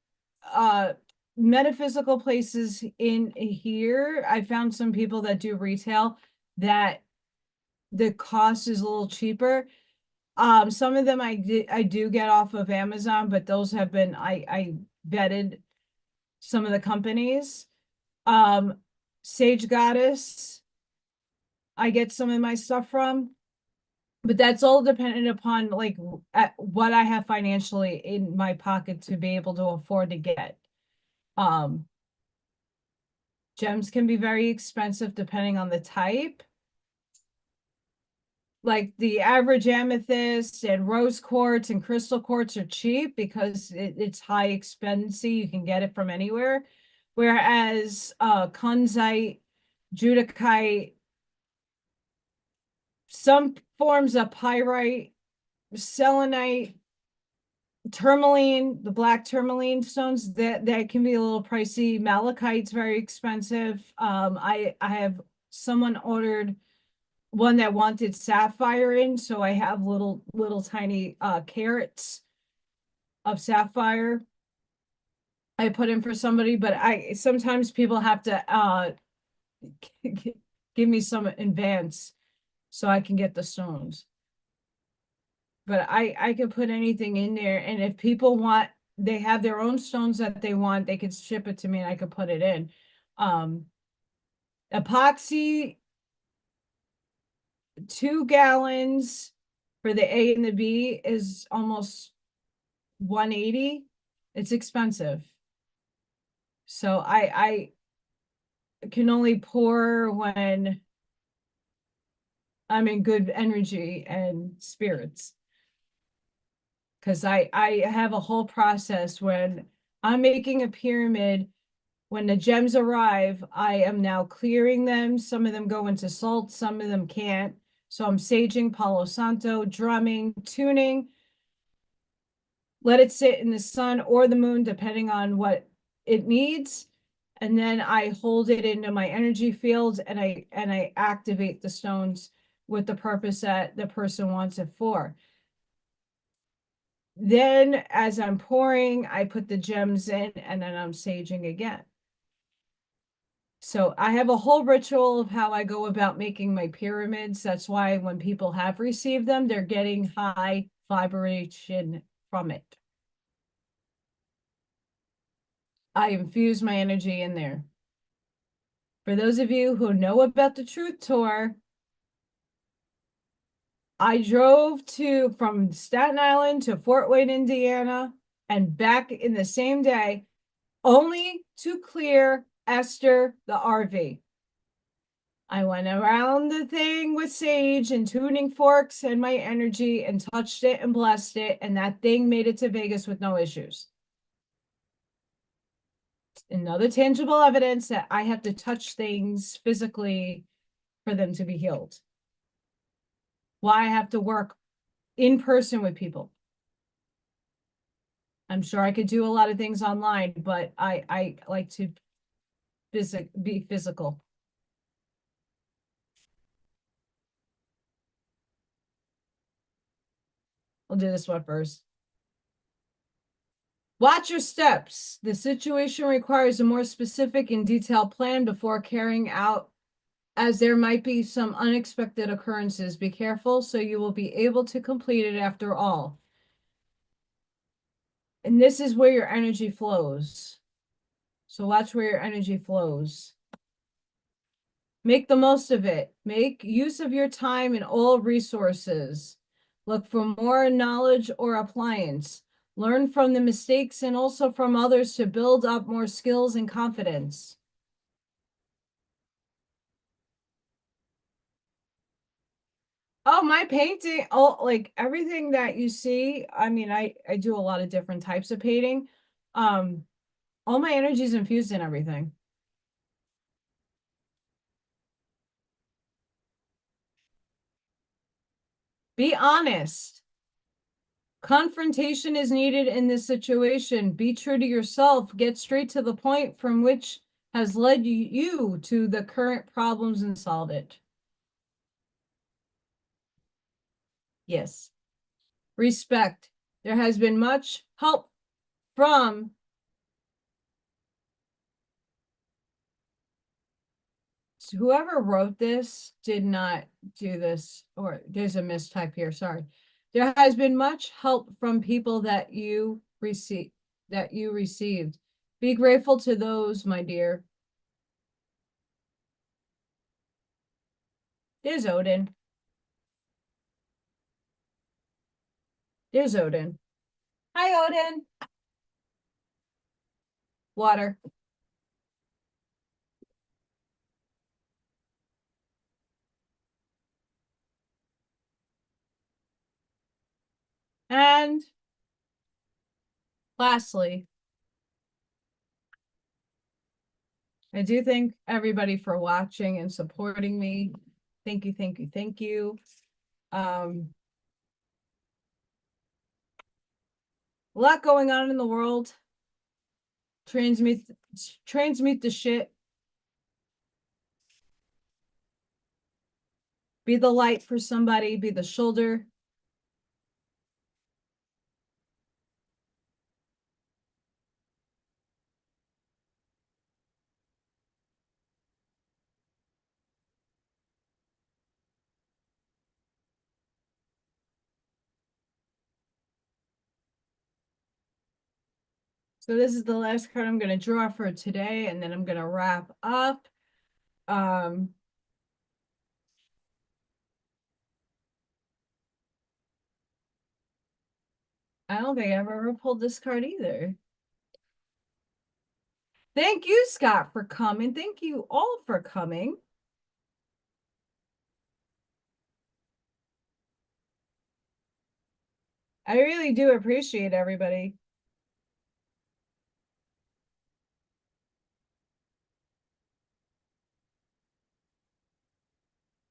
metaphysical places in here. I found some people that do retail that the cost is a little cheaper. Some of them I do get off of Amazon, but those have been I vetted some of the companies. Sage Goddess, I get some of my stuff from, but that's all dependent upon like at what I have financially in my pocket to be able to afford to get. Um, Gems can be very expensive depending on the type. Like the average amethyst and rose quartz and crystal quartz are cheap because it's high expense. You can get it from anywhere. Whereas kunzite, judakite, some forms of pyrite, selenite, tourmaline, the black tourmaline stones, that can be a little pricey. Malachite's very expensive. I have someone ordered one that wanted sapphire in, so I have little tiny carats of sapphire I put in for somebody, but I sometimes people have to give me some advance so I can get the stones. But I could put anything in there, and if people want, they have their own stones that they want, they could ship it to me and I could put it in. Epoxy, 2 gallons for the A and the B is almost 180. It's expensive. So I can only pour when I'm in good energy and spirits. Because I have a whole process when I'm making a pyramid. When the gems arrive, I am now clearing them. Some of them go into salt, some of them can't. So I'm saging, Palo Santo, drumming, tuning. Let it sit in the sun or the moon, depending on what it needs. And then I hold it into my energy fields and I activate the stones with the purpose that the person wants it for. Then as I'm pouring, I put the gems in and then I'm saging again. So I have a whole ritual of how I go about making my pyramids. That's why when people have received them, they're getting high vibration from it. I infuse my energy in there. For those of you who know about the Truth Tour, I drove from Staten Island to Fort Wayne, Indiana, and back in the same day, only to clear Esther, the RV. I went around the thing with sage and tuning forks and my energy and touched it and blessed it, and that thing made it to Vegas with no issues. Another tangible evidence that I have to touch things physically for them to be healed. Why I have to work in person with people. I'm sure I could do a lot of things online, but I like to be physical. I'll do this one first. Watch your steps. The situation requires a more specific and detailed plan before carrying out, as there might be some unexpected occurrences. Be careful so you will be able to complete it after all. And this is where your energy flows. So watch where your energy flows. Make the most of it. Make use of your time and all resources. Look for more knowledge or appliance. Learn from the mistakes and also from others to build up more skills and confidence. Oh, my painting, like everything that you see, I mean, I do a lot of different types of painting. Um, all my energy is infused in everything. Be honest. Confrontation is needed in this situation. Be true to yourself. Get straight to the point from which has led you to the current problems and solve it. Yes. Respect. There has been much help from whoever wrote this did not do this, or there's a mistype here, sorry. There has been much help from people that you received. Be grateful to those, my dear. There's Odin. There's Odin. Hi, Odin. Water. And lastly, I do thank everybody for watching and supporting me. Thank you, thank you, thank you. A lot going on in the world. Transmute the shit. Be the light for somebody, be the shoulder. So this is the last card I'm going to draw for today, and then I'm going to wrap up. I don't think I've ever pulled this card either. Thank you, Scott, for coming. Thank you all for coming. I really do appreciate everybody.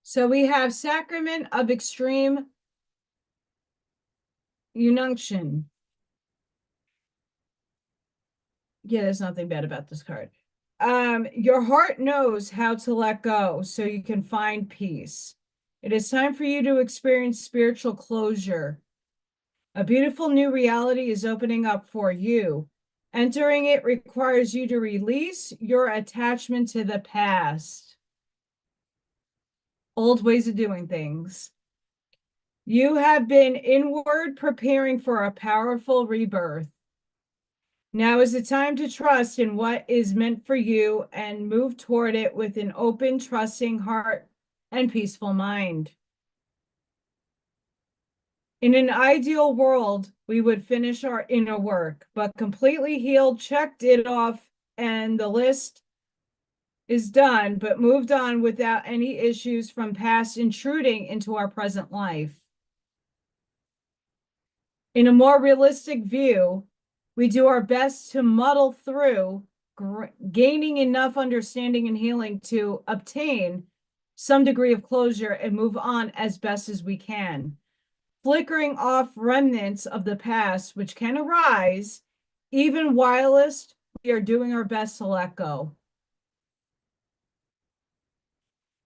So we have Sacrament of Extreme Unction. Yeah, there's nothing bad about this card. Your heart knows how to let go so you can find peace. It is time for you to experience spiritual closure. A beautiful new reality is opening up for you. Entering it requires you to release your attachment to the past, old ways of doing things. You have been inward preparing for a powerful rebirth. Now is the time to trust in what is meant for you and move toward it with an open, trusting heart and peaceful mind. In an ideal world, we would finish our inner work, but completely healed, checked it off, and the list is done, but moved on without any issues from past intruding into our present life. In a more realistic view, we do our best to muddle through, gaining enough understanding and healing to obtain some degree of closure and move on as best as we can, flickering off remnants of the past which can arise, even whilst we are doing our best to let go.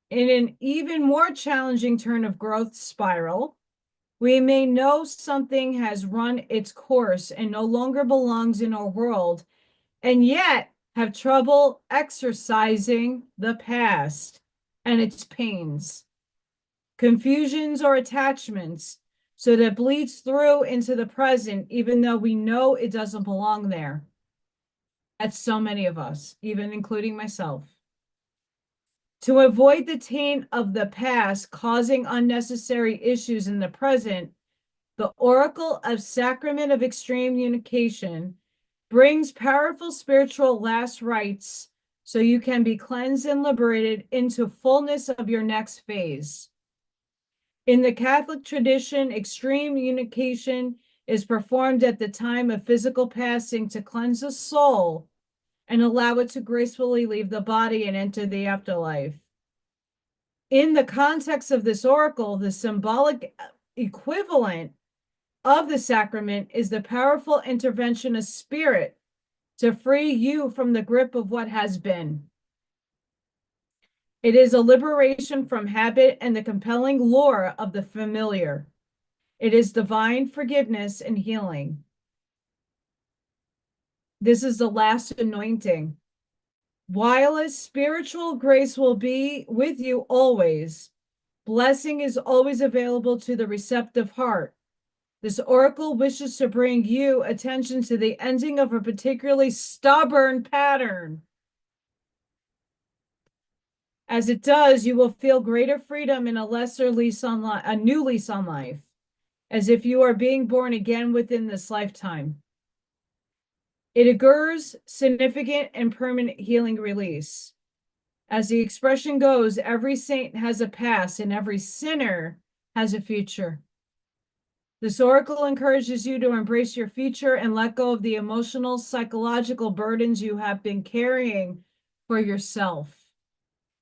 In an even more challenging turn of growth spiral, we may know something has run its course and no longer belongs in our world, and yet have trouble exercising the past and its pains, confusions, or attachments, so that it bleeds through into the present, even though we know it doesn't belong there. That's so many of us, even including myself. To avoid the taint of the past causing unnecessary issues in the present, the Oracle of Sacrament of Extreme Unification brings powerful spiritual last rites so you can be cleansed and liberated into fullness of your next phase. In the Catholic tradition, extreme unification is performed at the time of physical passing to cleanse the soul and allow it to gracefully leave the body and enter the afterlife. In the context of this oracle, the symbolic equivalent of the sacrament is the powerful intervention of spirit to free you from the grip of what has been. It is a liberation from habit and the compelling lure of the familiar. It is divine forgiveness and healing. This is the last anointing. Whilst spiritual grace will be with you always, blessing is always available to the receptive heart. This oracle wishes to bring you attention to the ending of a particularly stubborn pattern. As it does, you will feel greater freedom and a lesser lease on life, a new lease on life, as if you are being born again within this lifetime. It augurs significant and permanent healing release. As the expression goes, every saint has a past and every sinner has a future. This oracle encourages you to embrace your future and let go of the emotional, psychological burdens you have been carrying for yourself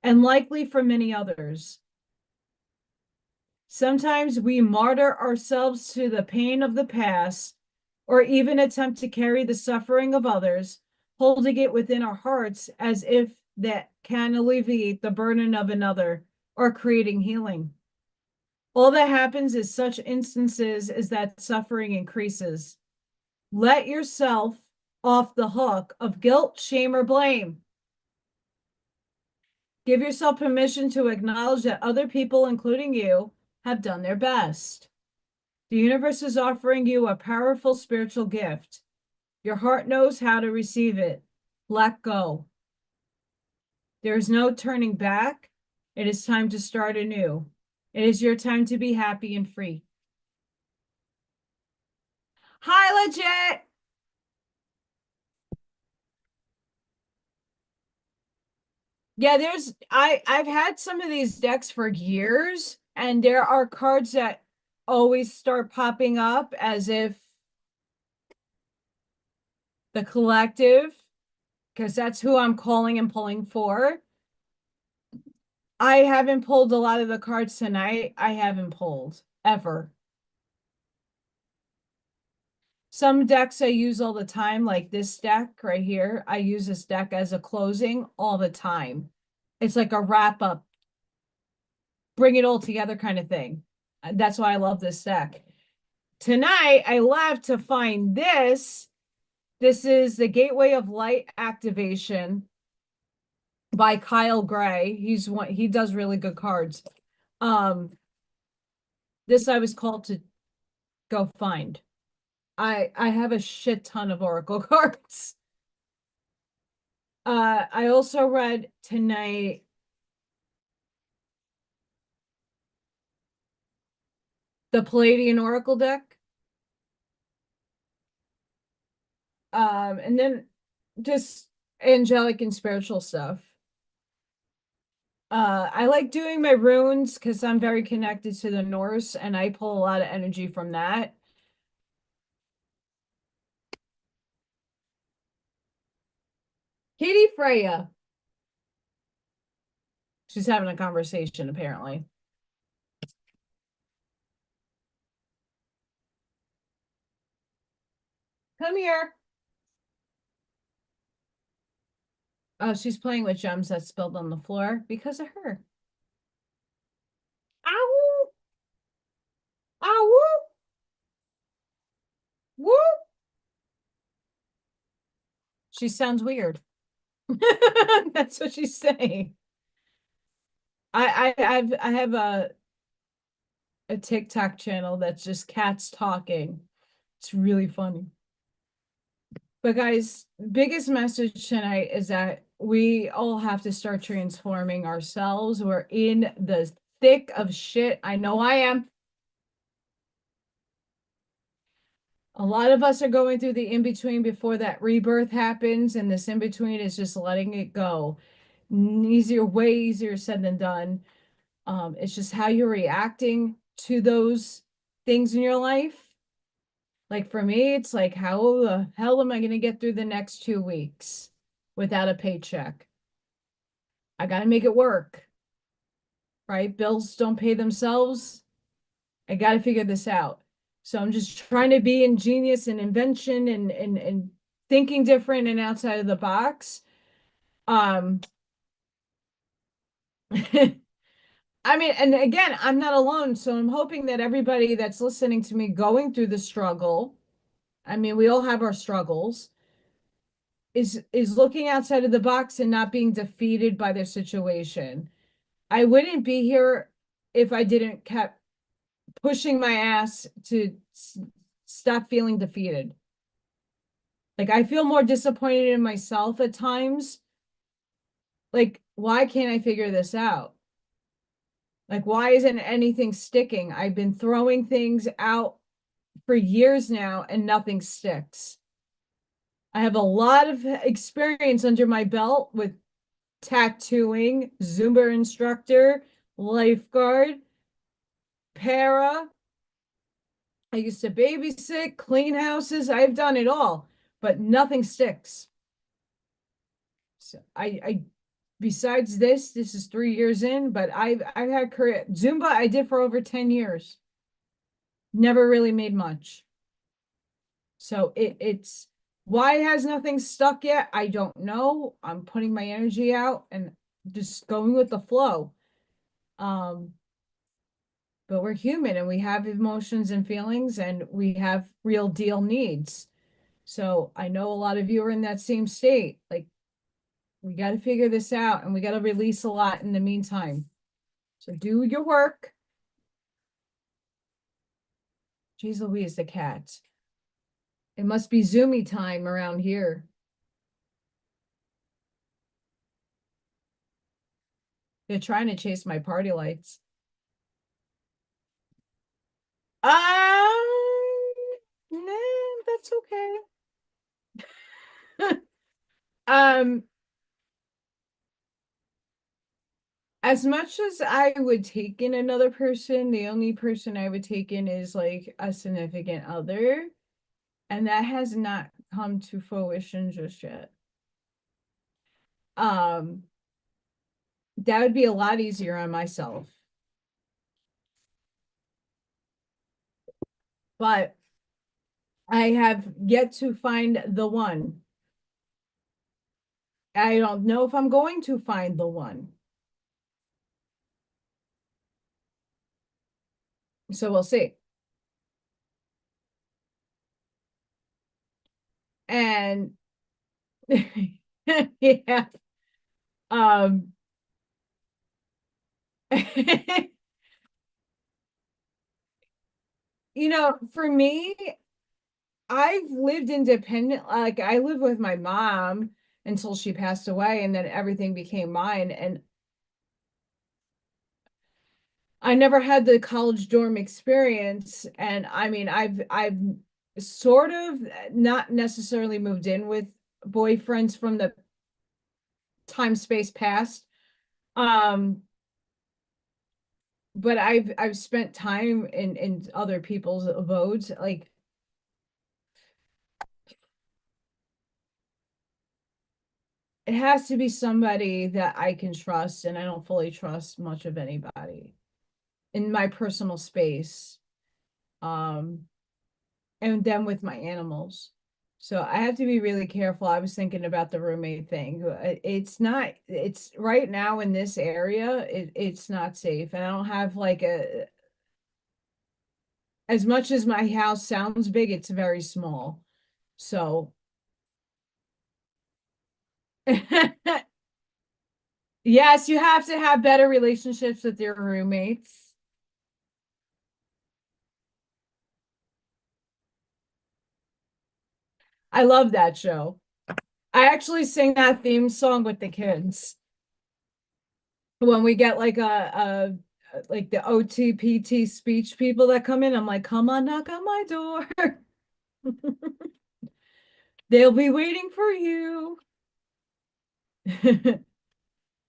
and likely for many others. Sometimes we martyr ourselves to the pain of the past or even attempt to carry the suffering of others, holding it within our hearts as if that can alleviate the burden of another or creating healing. All that happens is such instances is that suffering increases. Let yourself off the hook of guilt, shame, or blame. Give yourself permission to acknowledge that other people, including you, have done their best. The universe is offering you a powerful spiritual gift. Your heart knows how to receive it. Let go. There is no turning back. It is time to start anew. It is your time to be happy and free. Hi, Legit. Yeah, I've had some of these decks for years, and there are cards that always start popping up as if the collective, because that's who I'm calling and pulling for. I haven't pulled a lot of the cards tonight. I haven't pulled ever. Some decks I use all the time, like this deck right here. I use this deck as a closing all the time. It's like a wrap up, bring it all together kind of thing. That's why I love this deck. tonight I left to find this. This is the Gateway of Light Activation by Kyle Gray. He does really good cards. This I was called to go find. I have a shit ton of Oracle cards. I also read tonight the Palladian Oracle deck. And then just angelic and spiritual stuff. I like doing my runes because I'm very connected to the Norse and I pull a lot of energy from that. Katie Freya. She's having a conversation, apparently. Come here. Oh, she's playing with gems that spilled on the floor because of her. Ow! Ow! Woo! She sounds weird. That's what she's saying. I have a TikTok channel that's just cats talking. It's really funny. But guys, biggest message tonight is that we all have to start transforming ourselves. We're in the thick of shit. I know I am. A lot of us are going through the in-between before that rebirth happens, and this in-between is just letting it go. Way easier said than done. It's just how you're reacting to those things in your life. Like for me, it's like, how the hell am I going to get through the next 2 weeks without a paycheck? I got to make it work, right? Bills don't pay themselves. I got to figure this out. So I'm just trying to be ingenious and invention and thinking different and outside of the box. I mean, and again, I'm not alone. So I'm hoping that everybody that's listening to me going through the struggle, I mean, we all have our struggles, is looking outside of the box and not being defeated by their situation. I wouldn't be here if I didn't kept pushing my ass to stop feeling defeated. Like I feel more disappointed in myself at times. Like, why can't I figure this out? Like, why isn't anything sticking? I've been throwing things out for years now and nothing sticks. I have a lot of experience under my belt with tattooing, Zumba instructor, lifeguard, para. I used to babysit, clean houses. I've done it all, but nothing sticks. So I besides this is 3 years in, but I've had career Zumba I did for over 10 years. Never really made much. So it's why has nothing stuck yet? I don't know. I'm putting my energy out and just going with the flow. But we're human and we have emotions and feelings and we have real deal needs. So I know a lot of you are in that same state. Like we got to figure this out and we got to release a lot in the meantime. So do your work. Jeez Louise, the cat. It must be Zoomy time around here. They're trying to chase my party lights. No, that's okay. Um, as much as I would take in another person, the only person I would take in is like a significant other. And that has not come to fruition just yet. That would be a lot easier on myself. But I have yet to find the one. I don't know if I'm going to find the one. So we'll see. And yeah. Um for me, I've lived independent. Like I lived with my mom until she passed away, and then everything became mine. And I never had the college dorm experience. And I mean, I've sort of not necessarily moved in with boyfriends from the time space past. Um, but I've spent time in other people's abodes. Like it has to be somebody that I can trust, and I don't fully trust much of anybody in my personal space. Um, and then with my animals. So I have to be really careful. I was thinking about the roommate thing. It's not, it's right now in this area, it's not safe. And I don't have like as much as my house sounds big, it's very small. So, yes, you have to have better relationships with your roommates. I love that show. I actually sing that theme song with the kids when we get like a like the OTPT speech people that come in. I'm like, come on, knock on my door. They'll be waiting for you.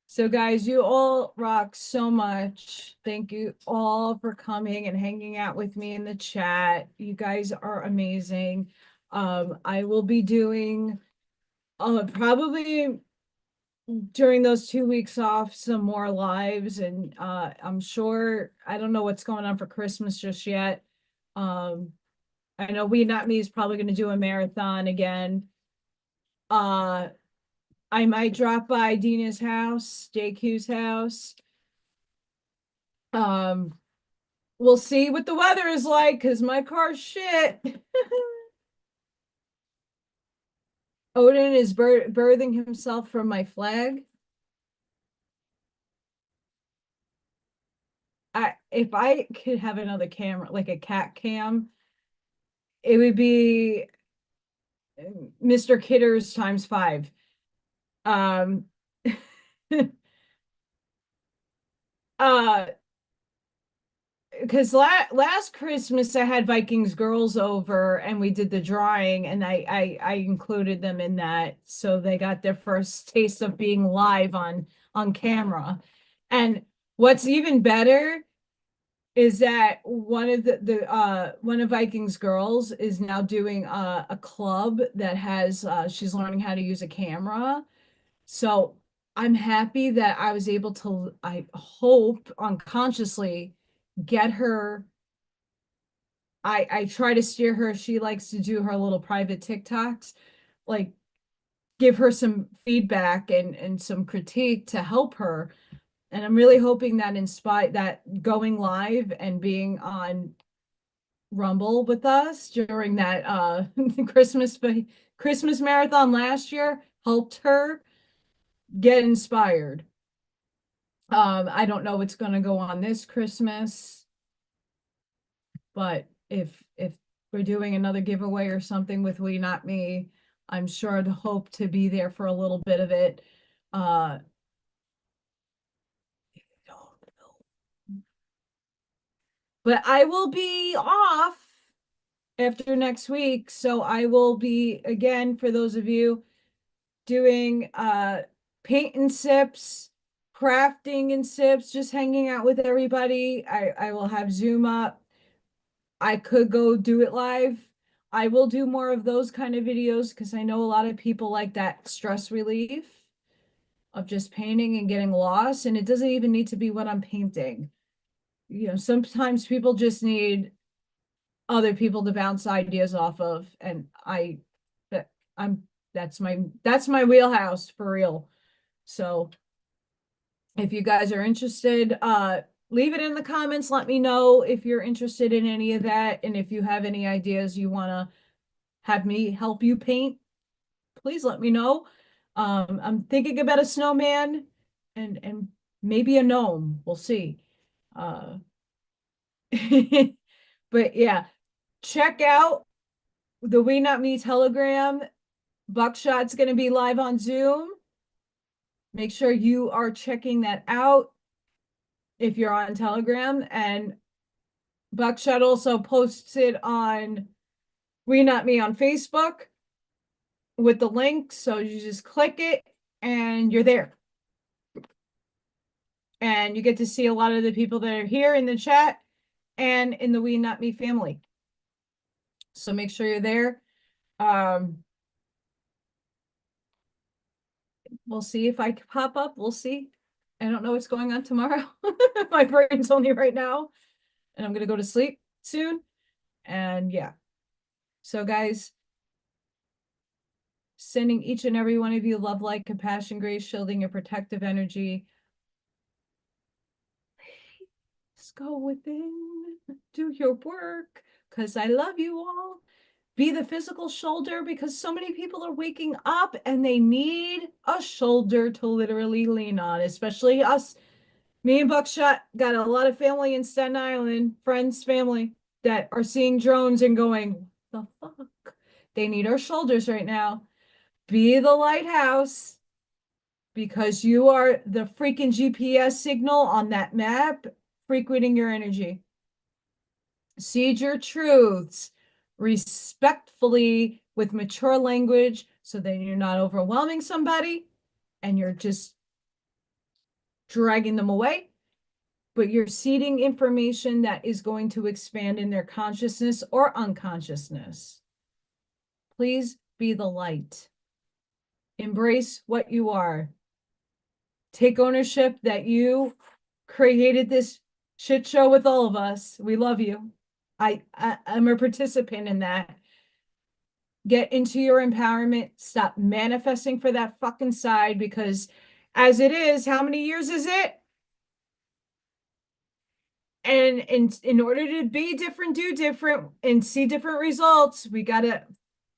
So, guys, you all rock so much. Thank you all for coming and hanging out with me in the chat. You guys are amazing. I will be doing probably during those 2 weeks off some more lives, and I'm sure I don't know what's going on for Christmas just yet. Um, I know WeNotMe is probably going to do a marathon again. Uh, I might drop by Dina's house, JQ's house. Um, we'll see what the weather is like because my car's shit. Odin is birthing himself from my flag. If I could have another camera, like a cat cam, it would be Mr. Kitters times 5. Um, uh, because last Christmas I had Vikings girls over and we did the drawing, and I included them in that, so they got their first taste of being live on camera. And what's even better is that one of the one of Vikings girls is now doing a club that has she's learning how to use a camera. So I'm happy that I was able to, I hope unconsciously, get her. I try to steer her. She likes to do her little private TikToks, like give her some feedback and some critique to help her. And I'm really hoping that inspire that going live and being on Rumble with us during that Christmas Christmas marathon last year helped her get inspired. I don't know what's going to go on this Christmas, but if we're doing another giveaway or something with WeNotMe, I'm sure I'd hope to be there for a little bit of it. Uh, but I will be off after next week, so I will be, again, for those of you doing paint and sips, crafting and sips, just hanging out with everybody. I will have Zoom up. I could go do it live. I will do more of those kind of videos because I know a lot of people like that stress relief of just painting and getting lost. And it doesn't even need to be what I'm painting. Sometimes people just need other people to bounce ideas off of. And that I'm that's my wheelhouse for real. So if you guys are interested, leave it in the comments. Let me know if you're interested in any of that, and if you have any ideas you want to have me help you paint. please let me know. I'm thinking about a snowman and maybe a gnome. We'll see. Uh, but yeah, check out the We Not Me Telegram. Buckshot's going to be live on Zoom. Make sure you are checking that out if you're on Telegram. And Buckshot also posts it on We Not Me on Facebook with the link. So you just click it and you're there. And you get to see a lot of the people that are here in the chat and in the We Not Me family. So make sure you're there. We'll see if I can pop up. We'll see. I don't know what's going on tomorrow. My brain's only right now. And I'm going to go to sleep soon. And yeah. So guys, sending each and every one of you love, light, compassion, grace, shielding, and protective energy. Please go within. Do your work. Because I love you all. Be the physical shoulder, because so many people are waking up and they need a shoulder to literally lean on, especially us. Me and Buckshot got a lot of family in Staten Island, friends, family, that are seeing drones and going, the fuck? They need our shoulders right now. Be the lighthouse, because you are the freaking GPS signal on that map, frequenting your energy. Seed your truths respectfully with mature language so that you're not overwhelming somebody and you're just dragging them away, but you're seeding information that is going to expand in their consciousness or unconsciousness. Please be the light. Embrace what you are. Take ownership that you created this shit show with all of us. We love you. I'm a participant in that. Get into your empowerment. Stop manifesting for that fucking side, because as it is, how many years is it? And in order to be different, do different, and see different results, we got to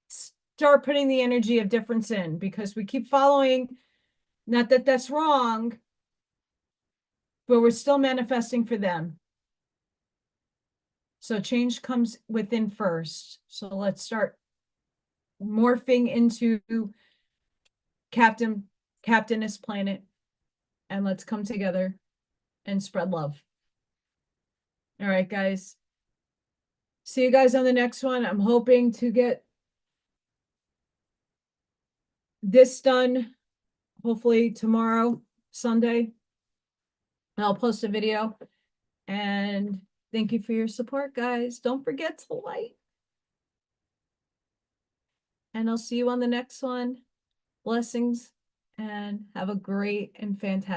start putting the energy of difference in, because we keep following, not that that's wrong, but we're still manifesting for them. So change comes within first. So let's start morphing into captainess planet, and let's come together and spread love. All right, guys. See you guys on the next one. I'm hoping to get this done hopefully tomorrow, Sunday. I'll post a video. And thank you for your support, guys. Don't forget to like. And I'll see you on the next one. Blessings, and have a great and fantastic